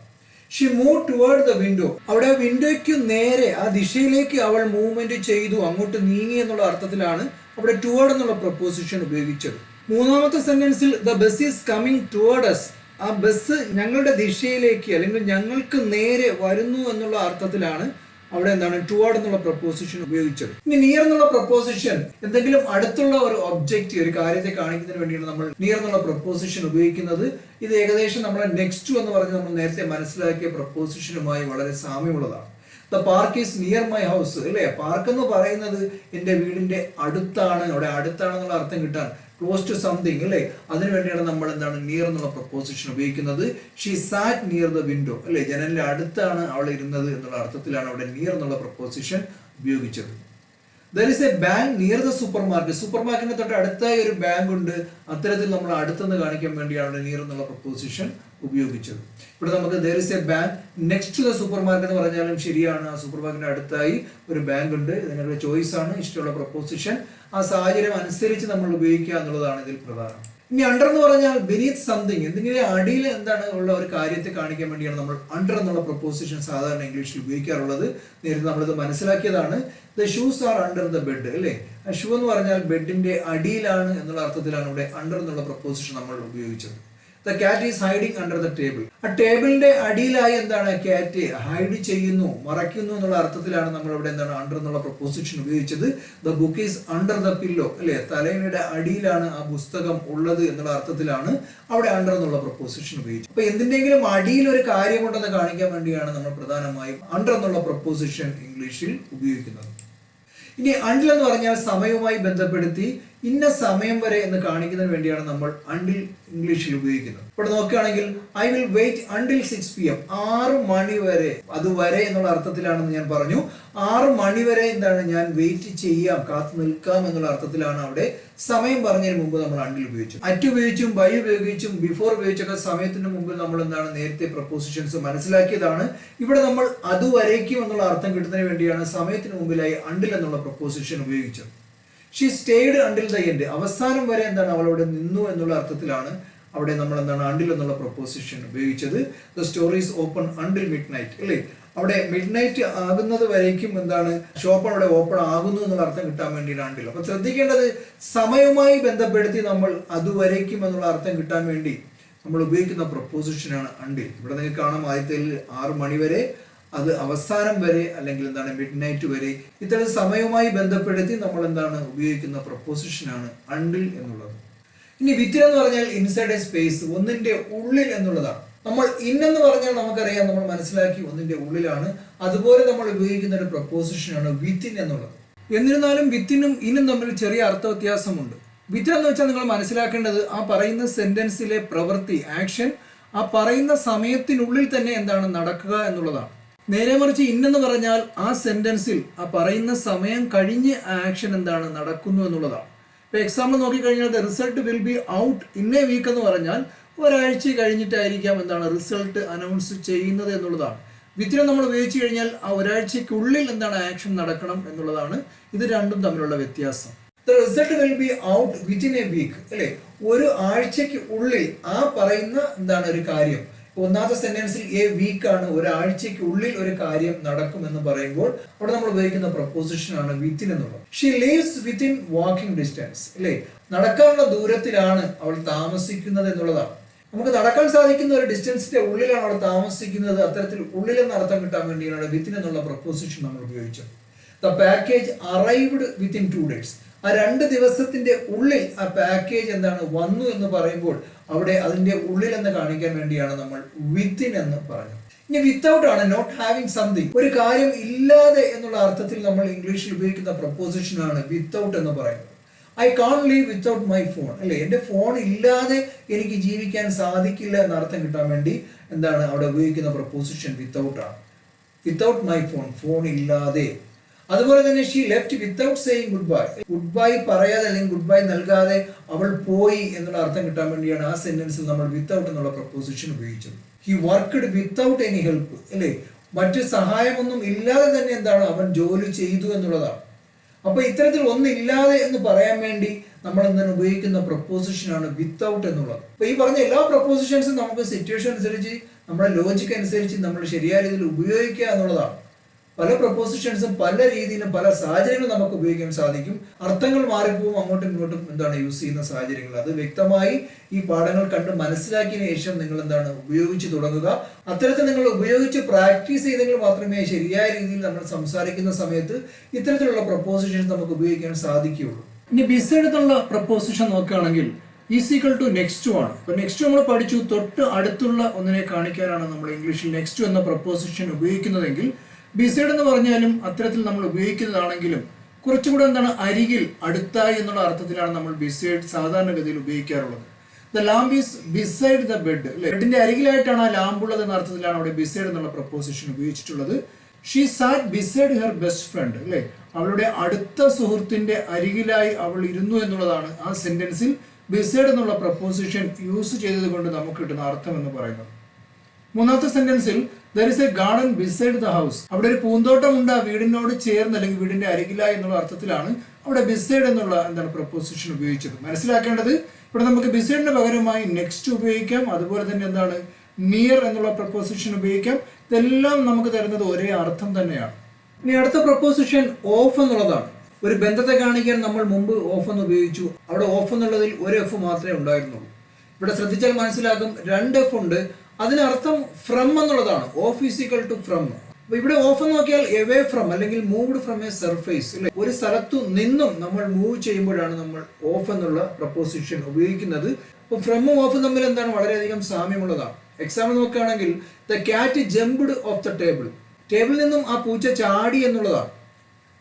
She move toward the window, അവിടെ വിൻഡോയ്ക്ക് നേരെ ആ ദിശയിലേക്ക് അവൾ മൂവ്മെന്റ് ചെയ്തു, അങ്ങോട്ട് നീങ്ങി എന്നുള്ള അർത്ഥത്തിലാണ് അവിടെ ടുവേർഡ് എന്നുള്ള പ്രപ്പോസിഷൻ ഉപയോഗിച്ചത്. മൂന്നാമത്തെ sentence the bus is coming toward us, ആ ബസ് ഞങ്ങളുടെ ദിശയിലേക്ക് അല്ലെങ്കിൽ ഞങ്ങൾക്ക് നേരെ വരുന്നു എന്നുള്ള അർത്ഥത്തിലാണ് അവിടെ എന്താണ് ടുവേർഡ് എന്നുള്ള പ്രപ്പോസിഷൻ ഉപയോഗിച്ചത്. ഇനി നിയർ എന്നുള്ള പ്രപ്പോസിഷൻ എന്തെങ്കിലും അടുത്തുള്ള ഒരു ഒബ്ജക്റ്റ്, ഒരു കാര്യത്തെ കാണിക്കുന്നതിന് വേണ്ടിയാണ് നമ്മൾ നിയർ എന്നുള്ള പ്രപ്പോസിഷൻ ഉപയോഗിക്കുന്നത്. ഇത് ഏകദേശം നമ്മളെ നെക്സ്റ്റ് എന്ന് പറഞ്ഞ് നമ്മൾ നേരത്തെ മനസ്സിലാക്കിയ പ്രപ്പോസിഷനുമായി വളരെ സാമ്യമുള്ളതാണ്. The park is near my house, അല്ലേ? പാർക്ക് എന്ന് പറയുന്നത് എൻ്റെ വീടിന്റെ അടുത്താണ്, അവിടെ അടുത്താണെന്നുള്ള അർത്ഥം കിട്ടാൻ ക്ലോസ് ടു സംതിങ്, അല്ലേ? അതിനു വേണ്ടിയാണ് നമ്മൾ എന്താണ് നിയർ എന്നുള്ള പ്രപ്പോസിഷൻ ഉപയോഗിക്കുന്നത്. She SAT near the window, അല്ലേ? ജനലിന്റെ അടുത്താണ് അവൾ ഇരുന്നത് എന്നുള്ള അർത്ഥത്തിലാണ് അവിടെ നിയർ എന്നുള്ള പ്രപ്പോസിഷൻ ഉപയോഗിച്ചത്. There is a bank near the supermarket, സൂപ്പർ മാർക്കറ്റിന് തൊട്ട് അടുത്തായി ഒരു ബാങ്ക് ഉണ്ട്. അത്തരത്തിൽ നമ്മൾ അടുത്തെന്ന് കാണിക്കാൻ വേണ്ടിയാണ് അവിടെ നിയർ എന്നുള്ള പ്രപ്പോസിഷൻ ഉപയോഗിച്ചത്. ഇവിടെ നമുക്ക് there is a bank next to the supermarket എന്ന് പറഞ്ഞാലും ശരിയാണ്. ആ സൂപ്പർ മാർക്കറ്റിന് അടുത്തായി ഒരു ബാങ്ക് ഉണ്ട്. നിങ്ങളുടെ ചോയ്സ് ആണ്, ഇഷ്ടമുള്ള പ്രപ്പോസിഷൻ ആ സാഹചര്യം അനുസരിച്ച് നമ്മൾ ഉപയോഗിക്കുക എന്നുള്ളതാണ് ഇതിൽ പ്രധാനം. ഇനി അണ്ടർ എന്ന് പറഞ്ഞാൽ ബിനീത്ത് സംതിങ്, എന്തെങ്കിലും അടിയിൽ എന്താണ് ഉള്ള ഒരു കാര്യത്തെ കാണിക്കാൻ വേണ്ടിയാണ് നമ്മൾ അണ്ടർ എന്നുള്ള പ്രപ്പോസിഷൻ സാധാരണ ഇംഗ്ലീഷിൽ ഉപയോഗിക്കാറുള്ളത്. നേരത്തെ നമ്മളിത് മനസ്സിലാക്കിയതാണ്. The shoes are under the bed, അല്ലേ? ആ ഷൂ എന്ന് പറഞ്ഞാൽ ബെഡിന്റെ അടിയിലാണ് എന്നുള്ള അർത്ഥത്തിലാണ് ഇവിടെ അണ്ടർ എന്നുള്ള പ്രപ്പോസിഷൻ നമ്മൾ ഉപയോഗിച്ചത്. The cat is hiding under the table. ആ ടേബിളിന്റെ അടിയിലായി എന്താണ് കാറ്റ് ഹൈഡ് ചെയ്യുന്നു, മറയ്ക്കുന്നു എന്നുള്ള അർത്ഥത്തിലാണ് നമ്മൾ ഇവിടെ എന്താണ് അണ്ടർ എന്നുള്ള പ്രപ്പോസിഷൻ ഉപയോഗിച്ചത്. The book is under the pillow, അല്ലെ, തലയുടെ അടിയിലാണ് ആ പുസ്തകം ഉള്ളത് എന്നുള്ള അർത്ഥത്തിലാണ് അവിടെ അണ്ടർ എന്നുള്ള പ്രപ്പോസിഷൻ ഉപയോഗിച്ചത്. അപ്പൊ എന്തിന്റെങ്കിലും അടിയിൽ ഒരു കാര്യമുണ്ടെന്ന് കാണിക്കാൻ വേണ്ടിയാണ് നമ്മൾ പ്രധാനമായും അണ്ടർ എന്നുള്ള പ്രപ്പോസിഷൻ ഇംഗ്ലീഷിൽ ഉപയോഗിക്കുന്നത്. ഇനി അണ്ടിൽ എന്ന് പറഞ്ഞാൽ സമയവുമായി ബന്ധപ്പെടുത്തി ഇന്ന സമയം വരെ എന്ന് കാണിക്കുന്നതിന് വേണ്ടിയാണ് നമ്മൾ അണ്ടിൽ ഇംഗ്ലീഷിൽ ഉപയോഗിക്കുന്നത്. ഇവിടെ നോക്കുകയാണെങ്കിൽ I will wait until 6 PM, 6 മണി വരെ, അതുവരെ എന്നുള്ള അർത്ഥത്തിലാണെന്ന് ഞാൻ പറഞ്ഞു. 6 മണി വരെ എന്താണ് ഞാൻ വെയിറ്റ് ചെയ്യാം, കാത്തു നിൽക്കാം എന്നുള്ള അർത്ഥത്തിലാണ് അവിടെ സമയം പറഞ്ഞതിന് മുമ്പ് നമ്മൾ അണ്ടിൽ ഉപയോഗിച്ചു. അറ്റ് ഉപയോഗിച്ചും ബൈ ഉപയോഗിച്ചും ബിഫോർ ഉപയോഗിച്ചൊക്കെ സമയത്തിന് മുമ്പ് നമ്മൾ എന്താണ് നേരത്തെ പ്രപ്പോസിഷൻസ് മനസ്സിലാക്കിയതാണ്. ഇവിടെ നമ്മൾ അതുവരേക്കും എന്നുള്ള അർത്ഥം കിട്ടുന്നതിന് വേണ്ടിയാണ് സമയത്തിന് മുമ്പിലായി അണ്ടിൽ എന്നുള്ള പ്രപ്പോസിഷൻ ഉപയോഗിച്ചത്. She stayed until the end, അവസാനം വരെ എന്താണ് അവൾ അവിടെ നിന്നു എന്നുള്ള അർത്ഥത്തിലാണ് അവിടെ നമ്മൾ എന്താണ് അണ്ടിൽ എന്നുള്ള പ്രപ്പോസിഷൻ ഉപയോഗിച്ചത്. The stories open until mid night, അല്ലേ, അവിടെ മിഡ് നൈറ്റ് ആകുന്നത് വരേക്കും എന്താണ് ഷോപ്പ് അവിടെ ഓപ്പൺ ആകുന്നു എന്നുള്ള അർത്ഥം കിട്ടാൻ വേണ്ടിയാണ് അണ്ടിൽ. അപ്പൊ ശ്രദ്ധിക്കേണ്ടത് സമയവുമായി ബന്ധപ്പെടുത്തി നമ്മൾ അതുവരേക്കും എന്നുള്ള അർത്ഥം കിട്ടാൻ വേണ്ടി നമ്മൾ ഉപയോഗിക്കുന്ന പ്രപ്പോസിഷനാണ് അണ്ടിൽ. ഇവിടെ നിങ്ങൾക്ക് കാണാം ആദ്യത്തെ 6 മണി വരെ, അത് അവസാനം വരെ, അല്ലെങ്കിൽ എന്താണ് മിഡ് നൈറ്റ് വരെ. ഇത്തരം സമയവുമായി ബന്ധപ്പെടുത്തി നമ്മൾ എന്താണ് ഉപയോഗിക്കുന്ന പ്രപ്പോസിഷനാണ് അണ്ടിൽ എന്നുള്ളത്. ഇനി വിത്തിൻ എന്ന് പറഞ്ഞാൽ ഇൻസൈഡ് എ സ്പേസ്, ഒന്നിന്റെ ഉള്ളിൽ എന്നുള്ളതാണ്. നമ്മൾ ഇന്നെന്ന് പറഞ്ഞാൽ നമുക്കറിയാം, നമ്മൾ മനസ്സിലാക്കി ഒന്നിന്റെ ഉള്ളിലാണ്. അതുപോലെ നമ്മൾ ഉപയോഗിക്കുന്ന ഒരു പ്രപ്പോസിഷനാണ് വിത്തിൻ എന്നുള്ളത്. എന്നിരുന്നാലും വിത്തിനും ഇന്നും തമ്മിൽ ചെറിയ അർത്ഥ വ്യത്യാസമുണ്ട്. വിത്തിൻ എന്ന് വെച്ചാൽ നിങ്ങൾ മനസ്സിലാക്കേണ്ടത് ആ പറയുന്ന സെന്റൻസിലെ പ്രവൃത്തി, ആക്ഷൻ ആ പറയുന്ന സമയത്തിനുള്ളിൽ തന്നെ എന്താണ് നടക്കുക എന്നുള്ളതാണ്. നേരെ മറിച്ച് ഇന്നെന്ന് പറഞ്ഞാൽ ആ സെന്റൻസിൽ ആ പറയുന്ന സമയം കഴിഞ്ഞ് ആക്ഷൻ എന്താണ് നടക്കുന്നു എന്നുള്ളതാണ്. ഇപ്പൊ എക്സാമ്പിൾ നോക്കിക്കഴിഞ്ഞാൽ the result will be out in a week എന്ന് പറഞ്ഞാൽ ഒരാഴ്ച കഴിഞ്ഞിട്ടായിരിക്കാം എന്താണ് റിസൾട്ട് അനൗൺസ് ചെയ്യുന്നത് എന്നുള്ളതാണ്. വിത്തിനെ നമ്മൾ ഉപയോഗിച്ച് കഴിഞ്ഞാൽ ആ ഒരാഴ്ചക്കുള്ളിൽ എന്താണ് ആക്ഷൻ നടക്കണം എന്നുള്ളതാണ്. ഇത് രണ്ടും തമ്മിലുള്ള വ്യത്യാസം. The result will be out within a week, അല്ലെ, ഒരു ആഴ്ചക്ക് ഉള്ളിൽ ആ പറയുന്ന എന്താണ് ഒരു കാര്യം. ഒന്നാമത്തെ സെന്റൻസിൽ എ വീക്ക് ആണ്, ഒരാഴ്ചക്ക് ഉള്ളിൽ ഒരു കാര്യം നടക്കും എന്ന് പറയുമ്പോൾ അവിടെ നമ്മൾ ഉപയോഗിക്കുന്ന പ്രപ്പോസിഷൻ ആണ് വിത്തിൻ എന്നുള്ളത്. She leaves within walking distance, അല്ലേ, നടക്കാനുള്ള ദൂരത്തിലാണ് അവൾ താമസിക്കുന്നത് എന്നുള്ളതാണ്. നമുക്ക് നടക്കാൻ സാധിക്കുന്ന ഒരു ഡിസ്റ്റൻസിന്റെ ഉള്ളിലാണ് അവൾ താമസിക്കുന്നത്. അത്തരത്തിൽ ഉള്ളിൽ എന്ന അർത്ഥം കിട്ടാൻ വേണ്ടിയാണ് വിത്തിൻ എന്നുള്ള പ്രപ്പോസിഷൻ നമ്മൾ ഉപയോഗിച്ചത്. The package arrived within 2 days, ആ 2 ദിവസത്തിന്റെ ഉള്ളിൽ ആ പാക്കേജ് എന്താണ് വന്നു എന്ന് പറയുമ്പോൾ അവിടെ അതിന്റെ ഉള്ളിൽ എന്ന് കാണിക്കാൻ വേണ്ടിയാണ് നമ്മൾ വിത്തിൻ എന്ന് പറഞ്ഞത്. ഇനി വിത്തൗട്ട് ആണ്, നോട്ട് ഹാവിങ് സംതിങ്, ഒരു കാര്യം ഇല്ലാതെ എന്നുള്ള അർത്ഥത്തിൽ നമ്മൾ ഇംഗ്ലീഷിൽ ഉപയോഗിക്കുന്ന പ്രപ്പോസിഷൻ ആണ് വിത്തൗട്ട് എന്ന് പറയുന്നത്. I can't leave without my phone, അല്ലെ, എന്റെ ഫോൺ ഇല്ലാതെ എനിക്ക് ജീവിക്കാൻ സാധിക്കില്ല എന്ന അർത്ഥം കിട്ടാൻ വേണ്ടി എന്താണ് അവിടെ ഉപയോഗിക്കുന്ന പ്രപ്പോസിഷൻ വിത്തൗട്ട് ആണ്. വിത്തൗട്ട് മൈ ഫോൺ, ഫോൺ ഇല്ലാതെ. അതുപോലെ തന്നെ she left without saying good bye, good bye പറയാതെ അല്ലെങ്കിൽ ഗുഡ് ബൈ നൽകാതെ അവൾ പോയി എന്നുള്ള അർത്ഥം കിട്ടാൻ വേണ്ടിയാണ് ആ സെന്റൻസിൽ നമ്മൾ വിത്തൗട്ട് എന്നുള്ള പ്രപ്പോസിഷൻ ഉപയോഗിച്ചത്. He worked without any help, അല്ലേ, മറ്റു സഹായമൊന്നും ഇല്ലാതെ തന്നെ എന്താണ് അവൻ ജോലി ചെയ്തു എന്നുള്ളതാണ്. അപ്പൊ ഇത്തരത്തിൽ ഒന്നില്ലാതെ എന്ന് പറയാൻ വേണ്ടി നമ്മൾ എന്താണ് ഉപയോഗിക്കുന്ന പ്രപ്പോസിഷനാണ് വിത്തൗട്ട് എന്നുള്ളത്. അപ്പൊ ഈ പറഞ്ഞ എല്ലാ പ്രപ്പോസിഷൻസും നമുക്ക് സിറ്റുവേഷൻ അനുസരിച്ച് നമ്മുടെ ലോജിക്ക് അനുസരിച്ച് നമ്മൾ ശരിയായ രീതിയിൽ ഉപയോഗിക്കുക എന്നുള്ളതാണ്. പല പ്രപ്പോസിഷൻസും പല രീതിയിലും പല സാഹചര്യങ്ങളും നമുക്ക് ഉപയോഗിക്കാൻ സാധിക്കും. അർത്ഥങ്ങൾ മാറിപ്പോവും അങ്ങോട്ടും ഇങ്ങോട്ടും എന്താണ് യൂസ് ചെയ്യുന്ന സാഹചര്യങ്ങൾ. അത് വ്യക്തമായി ഈ പാഠങ്ങൾ കണ്ട് മനസ്സിലാക്കിയതിനു ശേഷം നിങ്ങൾ എന്താണ് ഉപയോഗിച്ച് തുടങ്ങുക. അത്തരത്തിൽ നിങ്ങൾ ഉപയോഗിച്ച് പ്രാക്ടീസ് ചെയ്തെങ്കിൽ മാത്രമേ ശരിയായ രീതിയിൽ നമ്മൾ സംസാരിക്കുന്ന സമയത്ത് ഇത്തരത്തിലുള്ള പ്രപ്പോസിഷൻസ് നമുക്ക് ഉപയോഗിക്കാൻ സാധിക്കുകയുള്ളൂ. ഇനി ബിസൈഡ് എന്നുള്ള പ്രപ്പോസിഷൻ നോക്കുകയാണെങ്കിൽ ഈസ് ഈക്വൽ ടു നെക്സ്റ്റ് ആണ്. ഇപ്പൊ നെക്സ്റ്റ് നമ്മൾ പഠിച്ചു, തൊട്ട് അടുത്തുള്ള ഒന്നിനെ കാണിക്കാനാണ് നമ്മൾ ഇംഗ്ലീഷിൽ നെക്സ്റ്റ് എന്ന പ്രപ്പോസിഷൻ ഉപയോഗിക്കുന്നതെങ്കിൽ ബിസൈഡ് എന്ന് പറഞ്ഞാലും അത്തരത്തിൽ നമ്മൾ ഉപയോഗിക്കുന്നതാണെങ്കിലും കുറച്ചുകൂടെ എന്താണ് അരികിൽ, അടുത്തായി എന്നുള്ള അർത്ഥത്തിലാണ് നമ്മൾ ബിസൈഡ് സാധാരണഗതിയിൽ ഉപയോഗിക്കാറുള്ളത്. The lamp is beside the bed, അല്ലെ, ബെഡിന്റെ അരികിലായിട്ടാണ് ആ ലാമ്പുള്ളത് എന്ന അർത്ഥത്തിലാണ് അവിടെ ബിസൈഡ് എന്നുള്ള പ്രപ്പോസിഷൻ ഉപയോഗിച്ചിട്ടുള്ളത്. She SAT beside her best friend, അല്ലെ, അവളുടെ അടുത്ത സുഹൃത്തിന്റെ അരികിലായി അവൾ ഇരുന്നു എന്നുള്ളതാണ് ആ സെന്റൻസിൽ ബിസൈഡ് എന്നുള്ള പ്രപ്പോസിഷൻ യൂസ് ചെയ്തത് കൊണ്ട് നമുക്ക് കിട്ടുന്ന അർത്ഥം എന്ന് പറയുന്നത്. മൂന്നാമത്തെ സെന്റൻസിൽ there is a garden beside the house, അവിടെ ഒരു പൂന്തോട്ടമുണ്ട് ആ വീടിനോട് ചേർന്ന് അല്ലെങ്കിൽ വീടിന്റെ അരികിലായി എന്നുള്ള അർത്ഥത്തിലാണ് അവിടെ ബിസൈഡ് എന്നുള്ള എന്താണ് പ്രപ്പോസിഷൻ ഉപയോഗിച്ചത്. മനസ്സിലാക്കേണ്ടത് ഇവിടെ നമുക്ക് ബിസൈഡിന് പകരമായി നെക്സ്റ്റ് ഉപയോഗിക്കാം, അതുപോലെ തന്നെ എന്താണ് നിയർ എന്നുള്ള പ്രപ്പോസിഷൻ ഉപയോഗിക്കാം. ഇതെല്ലാം നമുക്ക് തരുന്നത് ഒരേ അർത്ഥം തന്നെയാണ്. ഇനി അടുത്ത പ്രപ്പോസിഷൻ ഓഫ് എന്നുള്ളതാണ്. ഒരു ബന്ധത്തെ കാണിക്കാൻ നമ്മൾ മുമ്പ് ഓഫ് എന്ന് ഉപയോഗിച്ചു. അവിടെ ഓഫ് എന്നുള്ളതിൽ ഒരു എഫ് മാത്രമേ ഉണ്ടായിരുന്നുള്ളൂ. ഇവിടെ ശ്രദ്ധിച്ചാൽ മനസ്സിലാകും 2 F ഉണ്ട്. അതിനർത്ഥം ഫ്രം എന്നുള്ളതാണ്. Of is equal to from. അപ്പൊ ഇവിടെ ഓഫ് നോക്കിയാൽ എവേ ഫ്രം അല്ലെങ്കിൽ മൂവ്ഡ് ഫ്രം എ സർഫേസ് അല്ലെ, ഒരു സ്ഥലത്തു നിന്നും നമ്മൾ മൂവ് ചെയ്യുമ്പോഴാണ് നമ്മൾ ഓഫ് എന്നുള്ള പ്രപ്പോസിഷൻ ഉപയോഗിക്കുന്നത്. അപ്പൊ ഫ്രമും ഓഫും തമ്മിൽ എന്താണ് വളരെയധികം സാമ്യമുള്ളതാണ്. എക്സാമ്പിൾ നോക്കുകയാണെങ്കിൽ the cat jumped of the table. ടേബിളിൽ നിന്നും ആ പൂച്ച ചാടി എന്നുള്ളതാണ്.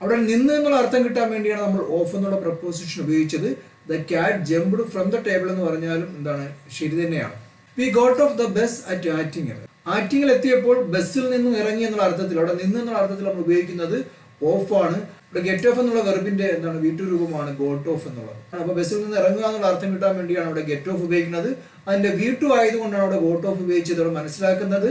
അവിടെ നിന്ന് എന്നുള്ള അർത്ഥം കിട്ടാൻ വേണ്ടിയാണ് നമ്മൾ ഓഫ് എന്നുള്ള പ്രപ്പോസിഷൻ ഉപയോഗിച്ചത്. The cat jumped from the table എന്ന് പറഞ്ഞാലും എന്താണ്, ശരി തന്നെയാണ്. We got of the bus at Attingal. Attingal എത്തിയപ്പോൾ ബസ്സിൽ നിന്നും ഇറങ്ങി എന്നുള്ള അർത്ഥത്തിൽ, അവിടെ നിന്ന് എന്നുള്ള അർത്ഥത്തിൽ നമ്മൾ ഉപയോഗിക്കുന്നത് ഓഫ് ആണ്. ഇവിടെ ഗെറ്റ് ഓഫ് എന്നുള്ള വെർബിന്റെ എന്താണ് വീട്ടു രൂപമാണ് ഗോട്ട് ഓഫ് എന്നുള്ളത്. അപ്പൊ ബസ്സിൽ നിന്ന് ഇറങ്ങുക എന്നുള്ള അർത്ഥം കിട്ടാൻ വേണ്ടിയാണ് അവിടെ ഗെറ്റ് ഓഫ് ഉപയോഗിക്കുന്നത്. അതിന്റെ വീട്ടു ആയതുകൊണ്ടാണ് അവിടെ ഗോട്ട് ഓഫ് ഉപയോഗിച്ചത്. അവിടെ മനസ്സിലാക്കുന്നത്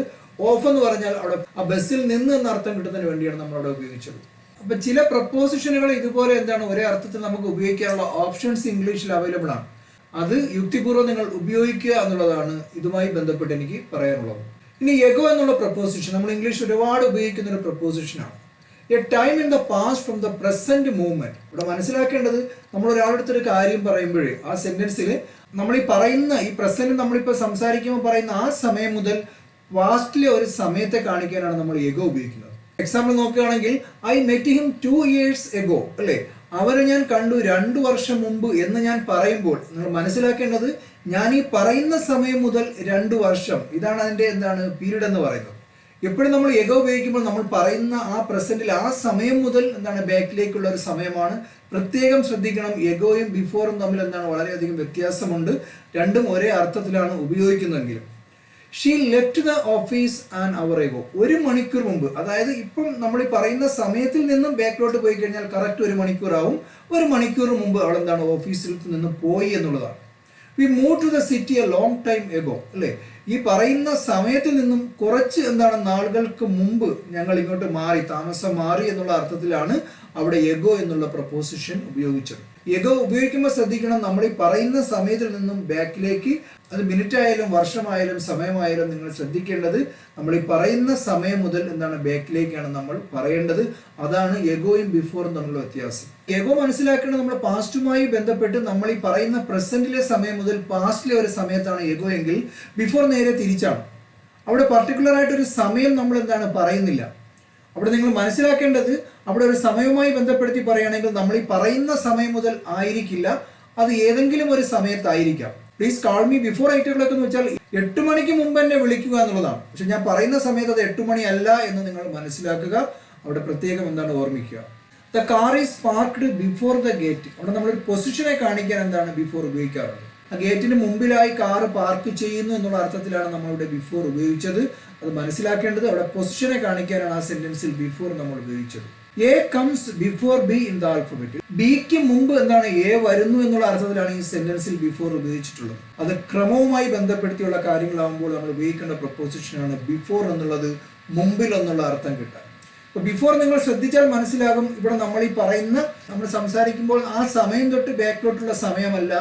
ഓഫ് എന്ന് പറഞ്ഞാൽ അവിടെ ആ ബസ്സിൽ നിന്ന് എന്ന അർത്ഥം കിട്ടുന്നതിന് വേണ്ടിയാണ് നമ്മൾ അവിടെ ഉപയോഗിച്ചത്. അപ്പൊ ചില പ്രപ്പോസിഷനുകൾ ഇതുപോലെ എന്താണ് ഒരേ അർത്ഥത്തിൽ നമുക്ക് ഉപയോഗിക്കാനുള്ള ഓപ്ഷൻസ് ഇംഗ്ലീഷിൽ അവൈലബിൾ ആണ്. അത് യുക്തിപൂർവ്വം നിങ്ങൾ ഉപയോഗിക്കുക എന്നുള്ളതാണ് ഇതുമായി ബന്ധപ്പെട്ട് എനിക്ക് പറയാനുള്ളത്. ഇനി എഗോ എന്നുള്ള പ്രപ്പോസിഷൻ നമ്മൾ ഇംഗ്ലീഷ് ഒരുപാട് ഉപയോഗിക്കുന്ന ഒരു പ്രപ്പോസിഷനാണ്. A time in the past from the present movement. ഇവിടെ മനസ്സിലാക്കേണ്ടത്, നമ്മൾ ഒരാളടുത്തൊരു കാര്യം പറയുമ്പോഴേ ആ സെന്റൻസിൽ നമ്മൾ ഈ പറയുന്ന ഈ പ്രസന്റ് നമ്മളിപ്പോൾ സംസാരിക്കുമ്പോൾ പറയുന്ന ആ സമയം മുതൽ പാസ്റ്റിലെ ഒരു സമയത്തെ കാണിക്കാനാണ് നമ്മൾ എഗോ ഉപയോഗിക്കുന്നത്. എക്സാമ്പിൾ നോക്കുകയാണെങ്കിൽ I met him 2 years ago അല്ലേ, അവരെ ഞാൻ കണ്ടു 2 വർഷം മുമ്പ് എന്ന് ഞാൻ പറയുമ്പോൾ നിങ്ങൾ മനസ്സിലാക്കേണ്ടത്, ഞാൻ ഈ പറയുന്ന സമയം മുതൽ 2 വർഷം, ഇതാണ് അതിന്റെ എന്താണ് പീരീഡ് എന്ന് പറയുന്നത്. എപ്പോഴും നമ്മൾ എഗോ ഉപയോഗിക്കുമ്പോൾ നമ്മൾ പറയുന്ന ആ പ്രസന്റിൽ ആ സമയം മുതൽ എന്താണ് ബാക്കിലേക്കുള്ള ഒരു സമയമാണ്. പ്രത്യേകം ശ്രദ്ധിക്കണം, എഗോയും ബിഫോറും തമ്മിൽ എന്താണ് വളരെയധികം വ്യത്യാസമുണ്ട്. രണ്ടും ഒരേ അർത്ഥത്തിലാണ് ഉപയോഗിക്കുന്നതെങ്കിലും. She left the office an hour ago. 1 മണിക്കൂർ മുമ്പ്, അതായത് ഇപ്പം നമ്മൾ ഈ പറയുന്ന സമയത്തിൽ നിന്നും ബാക്കിലോട്ട് പോയി കഴിഞ്ഞാൽ കറക്റ്റ് 1 മണിക്കൂർ ആവും. 1 മണിക്കൂർ മുമ്പ് അവൾ എന്താണ് ഓഫീസിൽ നിന്ന് പോയി എന്നുള്ളതാണ്. We move to the city a long time ago അല്ലേ, ഈ പറയുന്ന സമയത്തിൽ നിന്നും കുറച്ച് എന്താണ് നാളുകൾക്ക് മുമ്പ് ഞങ്ങൾ ഇങ്ങോട്ട് മാറി, താമസം മാറി എന്നുള്ള അർത്ഥത്തിലാണ് അവിടെ എഗോ എന്നുള്ള പ്രപ്പോസിഷൻ ഉപയോഗിച്ചത്. എഗോ ഉപയോഗിക്കുമ്പോൾ ശ്രദ്ധിക്കണം, നമ്മൾ ഈ പറയുന്ന സമയത്തിൽ നിന്നും ബാക്കിലേക്ക്, അത് മിനിറ്റ് ആയാലും വർഷമായാലും സമയമായാലും നിങ്ങൾ ശ്രദ്ധിക്കേണ്ടത് നമ്മൾ ഈ പറയുന്ന സമയം മുതൽ എന്താണ് ബാക്കിലേക്കാണ് നമ്മൾ പറയേണ്ടത്. അതാണ് എഗോയും ബിഫോറും തമ്മിലുള്ള വ്യത്യാസം. എഗോ മനസ്സിലാക്കേണ്ടത് നമ്മൾ പാസ്റ്റുമായി ബന്ധപ്പെട്ട് നമ്മൾ ഈ പറയുന്ന പ്രസന്റിലെ സമയം മുതൽ പാസ്റ്റിലെ ഒരു സമയത്താണ് എഗോ എങ്കിൽ ബിഫോർ നേരെ തിരിച്ചാണ്. അവിടെ പർട്ടിക്കുലർ ആയിട്ടൊരു സമയം നമ്മൾ എന്താണ് പറയുന്നില്ല. അവിടെ നിങ്ങൾ മനസ്സിലാക്കേണ്ടത്, അവിടെ ഒരു സമയവുമായി ബന്ധപ്പെടുത്തി പറയുകയാണെങ്കിൽ നമ്മൾ ഈ പറയുന്ന സമയം മുതൽ ആയിരിക്കില്ല, അത് ഏതെങ്കിലും ഒരു സമയത്തായിരിക്കാം. Please call me before 8 o'clock എന്ന് വെച്ചാൽ 8 മണിക്ക് മുമ്പ് എന്നെ വിളിക്കുക എന്നുള്ളതാണ്. പക്ഷെ ഞാൻ പറയുന്ന സമയത്ത് അത് 8 മണി അല്ല എന്ന് നിങ്ങൾ മനസ്സിലാക്കുക. അവിടെ പ്രത്യേകം എന്താണ് ഓർമ്മിക്കുക. The car is parked before the gate. അവിടെ നമ്മളൊരു പൊസിഷനെ കാണിക്കാൻ എന്താണ് ബിഫോർ ഉപയോഗിക്കാറുണ്ട്. ആ ഗേറ്റിന് മുമ്പിലായി കാറ് പാർക്ക് ചെയ്യുന്നു എന്നുള്ള അർത്ഥത്തിലാണ് നമ്മളിവിടെ ബിഫോർ ഉപയോഗിച്ചത്. അത് മനസ്സിലാക്കേണ്ടത്, അവിടെ പൊസിഷനെ കാണിക്കാനാണ് ആ സെന്റൻസിൽ ബിഫോർ നമ്മൾ ഉപയോഗിച്ചത്. A comes before be in the alphabet. ബിക്ക് മുമ്പ് എന്താണ് എ വരുന്നു എന്നുള്ള അർത്ഥത്തിലാണ് ഈ സെന്റൻസിൽ ബിഫോർ ഉപയോഗിച്ചിട്ടുള്ളത്. അത് ക്രമവുമായി ബന്ധപ്പെടുത്തിയുള്ള കാര്യങ്ങളാകുമ്പോൾ നമ്മൾ ഉപയോഗിക്കേണ്ട പ്രപ്പോസിഷനാണ് ബിഫോർ എന്നുള്ളത്, മുമ്പിൽ എന്നുള്ള അർത്ഥം കിട്ടാൻ. അപ്പൊ ബിഫോർ നിങ്ങൾ ശ്രദ്ധിച്ചാൽ മനസ്സിലാകും, ഇവിടെ നമ്മൾ ഈ പറയുന്ന നമ്മൾ സംസാരിക്കുമ്പോൾ ആ സമയം തൊട്ട് ബാക്കിലോട്ടുള്ള സമയമല്ല.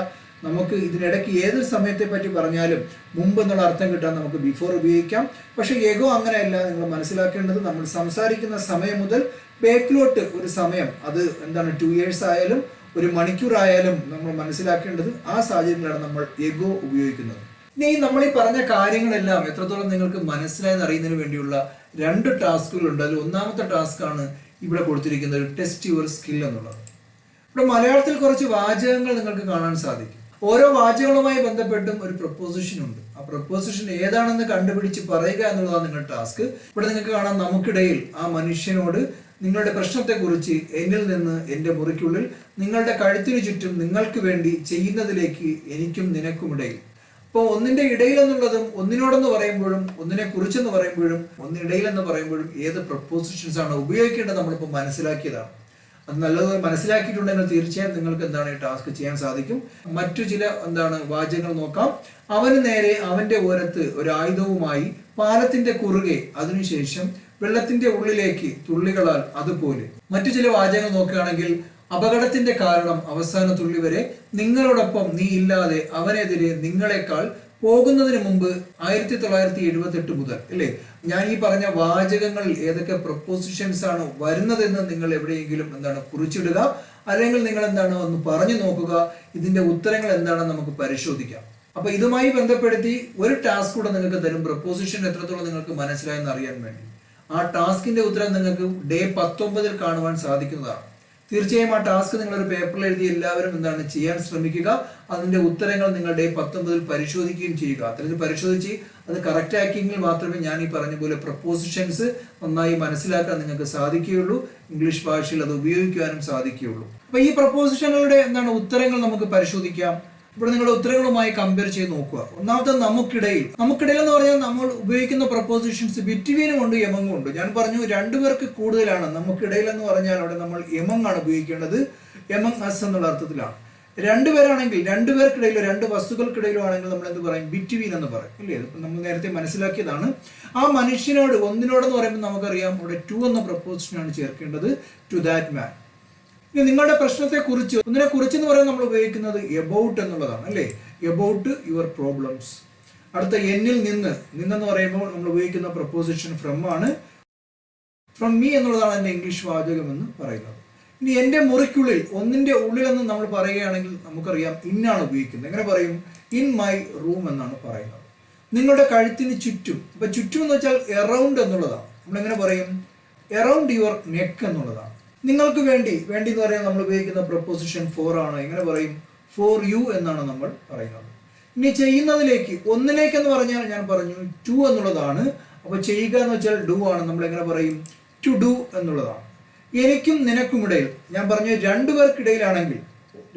നമുക്ക് ഇതിനിടയ്ക്ക് ഏതൊരു സമയത്തെ പറ്റി പറഞ്ഞാലും മുമ്പ് എന്നുള്ള അർത്ഥം കിട്ടാൻ നമുക്ക് ബിഫോർ ഉപയോഗിക്കാം. പക്ഷെ എഗോ അങ്ങനെയല്ല. നിങ്ങൾ മനസ്സിലാക്കേണ്ടത്, നമ്മൾ സംസാരിക്കുന്ന സമയം മുതൽ ബാക്കിലോട്ട് ഒരു സമയം, അത് എന്താണ് 2 years ആയാലും 1 മണിക്കൂർ ആയാലും നമ്മൾ മനസ്സിലാക്കേണ്ടത് ആ സാഹചര്യങ്ങളാണ് നമ്മൾ എഗോ ഉപയോഗിക്കുന്നത്. ഇനി നമ്മൾ ഈ പറഞ്ഞ കാര്യങ്ങളെല്ലാം എത്രത്തോളം നിങ്ങൾക്ക് മനസ്സിലായെന്ന് അറിയുന്നതിന് വേണ്ടിയുള്ള 2 ടാസ്കുകളുണ്ട്. അതിൽ ഒന്നാമത്തെ ടാസ്ക് ആണ് ഇവിടെ കൊടുത്തിരിക്കുന്ന ഒരു ടെസ്റ്റ് യുവർ സ്കിൽ എന്നുള്ളത്. ഇവിടെ മലയാളത്തിൽ കുറച്ച് വാചകങ്ങൾ നിങ്ങൾക്ക് കാണാൻ സാധിക്കും. ഓരോ വാചകങ്ങളുമായി ബന്ധപ്പെട്ടും ഒരു പ്രപ്പോസിഷൻ ഉണ്ട്. ആ പ്രപ്പോസിഷൻ ഏതാണെന്ന് കണ്ടുപിടിച്ച് പറയുക എന്നുള്ളതാണ് നിങ്ങളുടെ ടാസ്ക്. ഇവിടെ നിങ്ങൾക്ക് കാണാം, നമുക്കിടയിൽ ആ മനുഷ്യനോട് നിങ്ങളുടെ പ്രശ്നത്തെക്കുറിച്ച് എന്നിൽ നിന്ന് എൻ്റെ മുറിക്കുള്ളിൽ നിങ്ങളുടെ കഴുത്തിനു ചുറ്റും നിങ്ങൾക്ക് വേണ്ടി ചെയ്യുന്നതിലേക്ക് എനിക്കും നിനക്കും ഇടയിൽ. അപ്പോൾ ഒന്നിന്റെ ഇടയിൽ എന്നുള്ളതും ഒന്നിനോടെന്ന് പറയുമ്പോഴും ഒന്നിനെ കുറിച്ചെന്ന് പറയുമ്പോഴും ഒന്നിനിടയിൽ എന്ന് പറയുമ്പോഴും ഏത് പ്രപ്പോസിഷൻസ് ആണ് ഉപയോഗിക്കേണ്ടത് നമ്മളിപ്പോൾ മനസ്സിലാക്കിയതാണ്. അത് നല്ലതുപോലെ മനസ്സിലാക്കിയിട്ടുണ്ടെങ്കിൽ തീർച്ചയായും നിങ്ങൾക്ക് എന്താണ് ഈ ടാസ്ക് ചെയ്യാൻ സാധിക്കും. മറ്റു ചില വാചകങ്ങൾ നോക്കാം. അവന് നേരെ അവന്റെ ഓരത്ത് ഒരു ആയുധവുമായി പാലത്തിന്റെ കുറുകെ, അതിനുശേഷം വെള്ളത്തിന്റെ ഉള്ളിലേക്ക് തുള്ളികളാൽ അതുപോലെ. മറ്റു ചില വാചകങ്ങൾ നോക്കുകയാണെങ്കിൽ അപകടത്തിന്റെ കാരണം അവസാന തുള്ളി വരെ, നിങ്ങളോടൊപ്പം നീ ഇല്ലാതെ അവനെതിരെ നിങ്ങളെക്കാൾ പോകുന്നതിന് മുമ്പ് 1978 മുതൽ അല്ലേ. ഞാൻ ഈ പറഞ്ഞ വാചകങ്ങളിൽ ഏതൊക്കെ പ്രപ്പോസിഷൻസ് ആണ് വരുന്നതെന്ന് നിങ്ങൾ എവിടെയെങ്കിലും കുറിച്ചിടുക, അല്ലെങ്കിൽ നിങ്ങൾ ഒന്ന് പറഞ്ഞു നോക്കുക. ഇതിന്റെ ഉത്തരങ്ങൾ എന്താണെന്ന് നമുക്ക് പരിശോധിക്കാം. അപ്പോൾ ഇതുമായി ബന്ധപ്പെടുത്തി ഒരു ടാസ്ക് കൂടെ നിങ്ങൾക്ക് തരും, പ്രപ്പോസിഷൻ എത്രത്തോളം നിങ്ങൾക്ക് മനസ്സിലായെന്ന് അറിയാൻ വേണ്ടി. ആ ടാസ്കിന്റെ ഉത്തരം നിങ്ങൾക്ക് ഡേ 19 കാണുവാൻ സാധിക്കുന്നതാണ്. തീർച്ചയായും ആ ടാസ്ക് നിങ്ങളൊരു പേപ്പറിൽ എഴുതി എല്ലാവരും എന്താണ് ചെയ്യാൻ ശ്രമിക്കുക. അതിന്റെ ഉത്തരങ്ങൾ നിങ്ങൾ ഡേ 19 പരിശോധിക്കുകയും ചെയ്യുക. അത്തരത്തിൽ പരിശോധിച്ച് അത് കറക്റ്റ് ആക്കിയെങ്കിൽ മാത്രമേ ഞാൻ ഈ പറഞ്ഞ പോലെ പ്രപ്പോസിഷൻസ് നന്നായി മനസ്സിലാക്കാൻ നിങ്ങൾക്ക് സാധിക്കുകയുള്ളൂ, ഇംഗ്ലീഷ് ഭാഷയിൽ അത് ഉപയോഗിക്കാനും സാധിക്കുകയുള്ളൂ. അപ്പൊ ഈ പ്രപ്പോസിഷനുകളുടെ എന്താണ് ഉത്തരങ്ങൾ നമുക്ക് പരിശോധിക്കാം. ഇവിടെ നിങ്ങളുടെ ഉത്തരങ്ങളുമായി കമ്പയർ ചെയ്ത് നോക്കുക. ഒന്നാമത്തെ നമുക്കിടയിൽ എന്ന് പറഞ്ഞാൽ നമ്മൾ ഉപയോഗിക്കുന്ന പ്രപ്പോസിഷൻസ് ബിറ്റ്വീനും ഉണ്ട് എമങ്ങും ഉണ്ട്. ഞാൻ പറഞ്ഞു രണ്ടുപേർക്ക് കൂടുതലാണ്. നമുക്കിടയിൽ എന്ന് പറഞ്ഞാൽ അവിടെ നമ്മൾ എമങ് ആണ് ഉപയോഗിക്കേണ്ടത്, എമങ് അസ് എന്നുള്ള അർത്ഥത്തിലാണ്. രണ്ടുപേരാണെങ്കിൽ രണ്ടുപേർക്കിടയിലോ രണ്ട് വസ്തുക്കൾക്കിടയിലോ ആണെങ്കിൽ നമ്മൾ എന്ത് പറയും? ബിറ്റ്വീൻ എന്ന് പറയും, ഇല്ലേ? നമ്മൾ നേരത്തെ മനസ്സിലാക്കിയതാണ്. ആ മനുഷ്യനോട് ഒന്നിനോടെന്ന് പറയുമ്പോൾ നമുക്കറിയാം അവിടെ ടു എന്ന പ്രപ്പോസിഷനാണ് ചേർക്കേണ്ടത്, ടു ദാറ്റ് മാൻ. ഇനി നിങ്ങളുടെ പ്രശ്നത്തെ കുറിച്ച് ഒന്നിനെ കുറിച്ച് എന്ന് പറയാൻ നമ്മൾ ഉപയോഗിക്കുന്നത് എബൌട്ട് എന്നുള്ളതാണ്, അല്ലേ? About your problems. അടുത്ത എന്നിൽ നിന്നെന്ന് പറയുമ്പോൾ നമ്മൾ ഉപയോഗിക്കുന്ന പ്രപ്പോസിഷൻ ഫ്രം ആണ്. ഫ്രം മീ എന്നുള്ളതാണ് എൻ്റെ ഇംഗ്ലീഷ് വാചകം എന്ന് പറയുന്നത്. ഇനി എൻ്റെ മുറിക്കുള്ളിൽ, ഒന്നിന്റെ ഉള്ളിൽ എന്ന് നമ്മൾ പറയുകയാണെങ്കിൽ നമുക്കറിയാം ഇന്നാണ് ഉപയോഗിക്കുന്നത്. എങ്ങനെ പറയും? ഇൻ മൈ റൂം എന്നാണ് പറയുന്നത്. നിങ്ങളുടെ കഴുത്തിന് ചുറ്റും, ഇപ്പൊ ചുറ്റും എന്ന് വെച്ചാൽ എറൗണ്ട് എന്നുള്ളതാണ്. നമ്മൾ എങ്ങനെ പറയും? എറൗണ്ട് യുവർ നെക്ക് എന്നുള്ളതാണ്. നിങ്ങൾക്ക് വേണ്ടി എന്ന് പറയാൻ നമ്മൾ ഉപയോഗിക്കുന്ന പ്രപ്പോസിഷൻ ഫോർ ആണ്. എങ്ങനെ പറയും? ഫോർ യു എന്നാണ് നമ്മൾ പറയുന്നത്. ഇനി ചെയ്യുന്നതിലേക്ക്, ഒന്നിലേക്ക് എന്ന് പറഞ്ഞാൽ ഞാൻ പറഞ്ഞു ടു എന്നുള്ളതാണ്. അപ്പൊ ചെയ്യുക എന്ന് വെച്ചാൽ ഡു ആണ്. നമ്മൾ എങ്ങനെ പറയും? ടു ഡു എന്നുള്ളതാണ്. എനിക്കും നിനക്കും ഇടയിൽ, ഞാൻ പറഞ്ഞു രണ്ടുപേർക്കിടയിലാണെങ്കിൽ,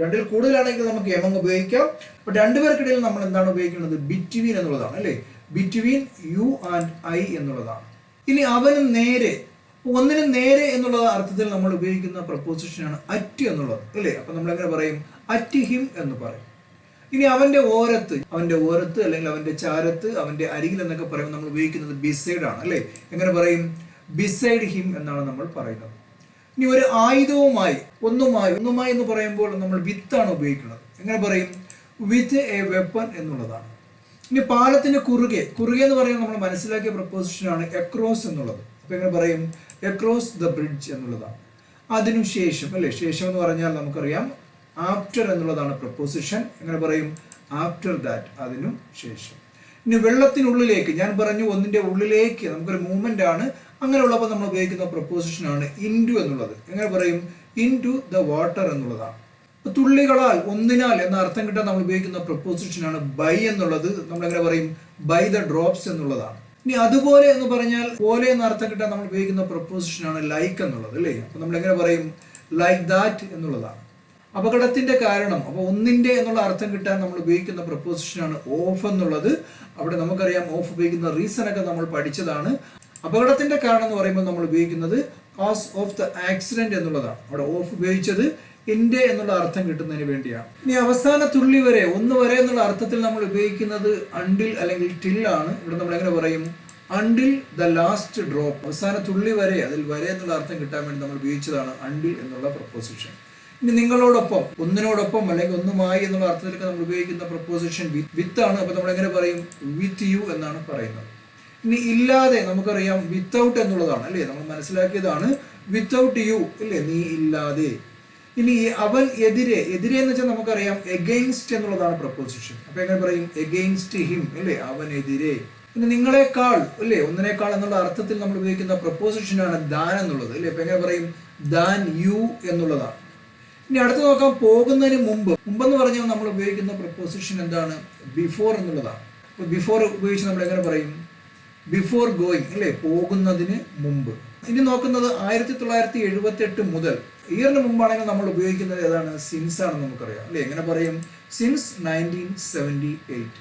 രണ്ടിൽ കൂടുതലാണെങ്കിൽ നമുക്ക് എമങ് ഉപയോഗിക്കാം. അപ്പൊ രണ്ടുപേർക്കിടയിൽ നമ്മൾ എന്താണ് ഉപയോഗിക്കുന്നത്? ബിറ്റ്വീൻ എന്നുള്ളതാണ്, അല്ലേ? ബിറ്റ്വീൻ യു ആൻഡ് ഐ എന്നുള്ളതാണ്. ഇനി അവന് നേരെ, ഒന്നിന് നേരെ എന്നുള്ള അർത്ഥത്തിൽ നമ്മൾ ഉപയോഗിക്കുന്ന പ്രപ്പോസിഷനാണ് അറ്റ് എന്നുള്ളത്, അല്ലേ? അപ്പൊ നമ്മൾ എങ്ങനെ പറയും? അറ്റ് ഹിം എന്ന് പറയും. ഇനി അവന്റെ ഓരത്ത് അല്ലെങ്കിൽ അവന്റെ ചാരത്ത്, അവന്റെ അരികിൽ എന്നൊക്കെ പറയുമ്പോൾ നമ്മൾ ഉപയോഗിക്കുന്നത് ബിസൈഡ് ആണ്, അല്ലേ? എങ്ങനെ പറയും? ബിസൈഡ് ഹിം എന്നാണ് നമ്മൾ പറയുന്നത്. ഇനി ഒരു ആയുധവുമായി, ഒന്നുമായി എന്ന് പറയുമ്പോൾ നമ്മൾ വിത്ത് ആണ് ഉപയോഗിക്കുന്നത്. എങ്ങനെ പറയും? വിത്ത് എ വെപ്പൺ എന്നുള്ളതാണ്. ഇനി പാലത്തിന് കുറുകെ എന്ന് പറയുമ്പോൾ നമ്മൾ മനസ്സിലാക്കിയ പ്രപ്പോസിഷനാണ് എക്രോസ് എന്നുള്ളത്. അപ്പൊ എങ്ങനെ പറയും? എക്രോസ് ദ ബ്രിഡ്ജ് എന്നുള്ളതാണ്. അതിനുശേഷം, അല്ലെ? ശേഷം എന്ന് പറഞ്ഞാൽ നമുക്കറിയാം ആഫ്റ്റർ എന്നുള്ളതാണ് പ്രപ്പോസിഷൻ. എങ്ങനെ പറയും? ആഫ്റ്റർ ദാറ്റ്, അതിനു ശേഷം. ഇനി വെള്ളത്തിനുള്ളിലേക്ക്, ഞാൻ പറഞ്ഞു ഒന്നിന്റെ ഉള്ളിലേക്ക്, നമുക്കൊരു മൂവ്മെന്റ് ആണ്. അങ്ങനെയുള്ളപ്പോൾ നമ്മൾ ഉപയോഗിക്കുന്ന പ്രപ്പോസിഷനാണ് ഇൻടു എന്നുള്ളത്. എങ്ങനെ പറയും? ഇൻടു ദ വാട്ടർ എന്നുള്ളതാണ്. തുള്ളികളാൽ, ഒന്നിനാൽ എന്ന അർത്ഥം കിട്ടാൻ നമ്മൾ ഉപയോഗിക്കുന്ന പ്രപ്പോസിഷനാണ് ബൈ എന്നുള്ളത്. നമ്മൾ എങ്ങനെ പറയും? ബൈ ദ ഡ്രോപ്സ് എന്നുള്ളതാണ്. ഇനി അതുപോലെ എന്ന് പറഞ്ഞാൽ, പോലെ എന്ന അർത്ഥം കിട്ടാൻ നമ്മൾ ഉപയോഗിക്കുന്ന പ്രപ്പോസിഷനാണ് ലൈക്ക് എന്നുള്ളത്, അല്ലേ? അപ്പൊ നമ്മൾ എങ്ങനെ പറയും? ലൈക്ക് ദാറ്റ് എന്നുള്ളതാണ്. അപകടത്തിന്റെ കാരണം, അപ്പൊ ഒന്നിന്റെ എന്നുള്ള അർത്ഥം കിട്ടാൻ നമ്മൾ ഉപയോഗിക്കുന്ന പ്രപ്പോസിഷനാണ് ഓഫ് എന്നുള്ളത്. അവിടെ നമുക്കറിയാം ഓഫ് ഉപയോഗിക്കുന്ന റീസൺ ഒക്കെ നമ്മൾ പഠിച്ചതാണ്. അപകടത്തിന്റെ കാരണം എന്ന് പറയുമ്പോൾ നമ്മൾ ഉപയോഗിക്കുന്നത് കോസ് ഓഫ് ദ ആക്സിഡന്റ് എന്നുള്ളതാണ്. അവിടെ ഓഫ് ഉപയോഗിച്ചത് ഇന്റെ എന്നുള്ള അർത്ഥം കിട്ടുന്നതിന് വേണ്ടിയാണ്. ഇനി അവസാന തുള്ളി വരെ, ഒന്ന് വരെ എന്നുള്ള അർത്ഥത്തിൽ നമ്മൾ ഉപയോഗിക്കുന്നത് അണ്ടിൽ അല്ലെങ്കിൽ ടിൽ ആണ്. ഇവിടെ നമ്മൾ എങ്ങനെ പറയും? Until the last drop. അവസാന തുള്ളി വരെ, അതിൽ വരെ എന്നുള്ള അർത്ഥം കിട്ടാൻ വേണ്ടി നമ്മൾ ഉപയോഗിച്ചതാണ് അണ്ടിൽ എന്നുള്ള പ്രപ്പോസിഷൻ. ഇനി നിങ്ങളോടൊപ്പം, ഒന്നിനോടൊപ്പം അല്ലെങ്കിൽ ഒന്നുമായി എന്നുള്ള അർത്ഥത്തിലൊക്കെ നമ്മൾ ഉപയോഗിക്കുന്ന പ്രപ്പോസിഷൻ വിത്ത് ആണ്. അപ്പൊ നമ്മൾ എങ്ങനെ പറയും? വിത്ത് യു എന്നാണ് പറയുന്നത്. ഇനി ഇല്ലാതെ, നമുക്കറിയാം വിത്തൗട്ട് എന്നുള്ളതാണ്, അല്ലേ? നമ്മൾ മനസ്സിലാക്കിയതാണ് വിത്തൗട്ട് യു, അല്ലേ? നീ ഇല്ലാതെ. ഇനി അവൻ എതിരെ എന്ന് വെച്ചാൽ നമുക്കറിയാം എഗെയിൻസ്റ്റ് എന്നുള്ളതാണ് പ്രപ്പോസിഷൻ. അപ്പൊ എങ്ങനെ പറയും? എഗെയിൻസ്റ്റ് ഹിം, അല്ലേ? അവനെതിരെ. ഇനി നിങ്ങളെക്കാൾ, അല്ലേ? ഒന്നിനേക്കാൾ എന്നുള്ള അർത്ഥത്തിൽ നമ്മൾ ഉപയോഗിക്കുന്ന പ്രപ്പോസിഷനാണ് ദാൻ എന്നുള്ളത്, അല്ലേ? അപ്പൊ എങ്ങനെ പറയും? ദാൻ യു എന്നുള്ളതാണ്. ഇനി അടുത്ത് നോക്കാം, പോകുന്നതിന് മുമ്പെന്ന് പറഞ്ഞാൽ നമ്മൾ ഉപയോഗിക്കുന്ന പ്രപ്പോസിഷൻ എന്താണ്? ബിഫോർ എന്നുള്ളതാണ്. അപ്പൊ ബിഫോർ ഉപയോഗിച്ച് നമ്മൾ എങ്ങനെ പറയും? ബിഫോർ ഗോയിങ്, അല്ലേ? പോകുന്നതിന് മുമ്പ്. ഇനി നോക്കുന്നത് 1978 മുതൽ, ഇയറിന് മുമ്പാണെങ്കിൽ നമ്മൾ ഉപയോഗിക്കുന്നത് ഏതാണ്? സിൻസ് ആണെന്ന് നമുക്കറിയാം, അല്ലേ? എങ്ങനെ പറയും? സിൻസ് 1978.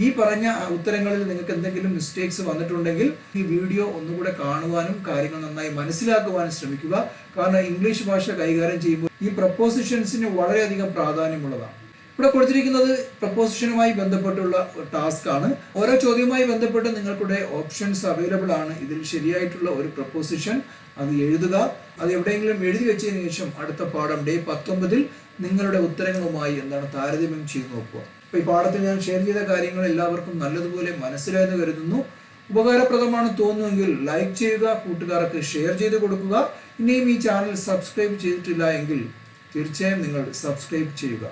ഈ പറഞ്ഞ ഉത്തരങ്ങളിൽ നിങ്ങൾക്ക് എന്തെങ്കിലും മിസ്റ്റേക്സ് വന്നിട്ടുണ്ടെങ്കിൽ ഈ വീഡിയോ ഒന്നുകൂടെ കാണുവാനും കാര്യങ്ങൾ നന്നായി മനസ്സിലാക്കുവാനും ശ്രമിക്കുക. കാരണം ഇംഗ്ലീഷ് ഭാഷ കൈകാര്യം ചെയ്യുമ്പോൾ ഈ പ്രപ്പോസിഷൻസിന് വളരെയധികം പ്രാധാന്യമുള്ളതാണ്. ഇവിടെ കൊടുത്തിരിക്കുന്നത് പ്രപ്പോസിഷനുമായി ബന്ധപ്പെട്ടുള്ള ടാസ്ക് ആണ്. ഓരോ ചോദ്യവുമായി ബന്ധപ്പെട്ട് നിങ്ങൾക്കിടെ ഓപ്ഷൻസ് അവൈലബിൾ ആണ്. ഇതിൽ ശരിയായിട്ടുള്ള ഒരു പ്രപ്പോസിഷൻ അത് എഴുതുക. അത് എവിടെയെങ്കിലും എഴുതി വെച്ചതിന് ശേഷം അടുത്ത പാഠം ഡേ 19 നിങ്ങളുടെ ഉത്തരങ്ങളുമായി എന്താണ് താരതമ്യം ചെയ്ത് നോക്കുക. അപ്പൊ ഈ പാഠത്തിൽ ഞാൻ ഷെയർ ചെയ്ത കാര്യങ്ങൾ എല്ലാവർക്കും നല്ലതുപോലെ മനസ്സിലായെന്ന് കരുതുന്നു. ഉപകാരപ്രദമാണ് തോന്നുമെങ്കിൽ ലൈക്ക് ചെയ്യുക, കൂട്ടുകാർക്ക് ഷെയർ ചെയ്ത് കൊടുക്കുക. ഇനിയും ഈ ചാനൽ സബ്സ്ക്രൈബ് ചെയ്തിട്ടില്ല എങ്കിൽ തീർച്ചയായും നിങ്ങൾ സബ്സ്ക്രൈബ് ചെയ്യുക.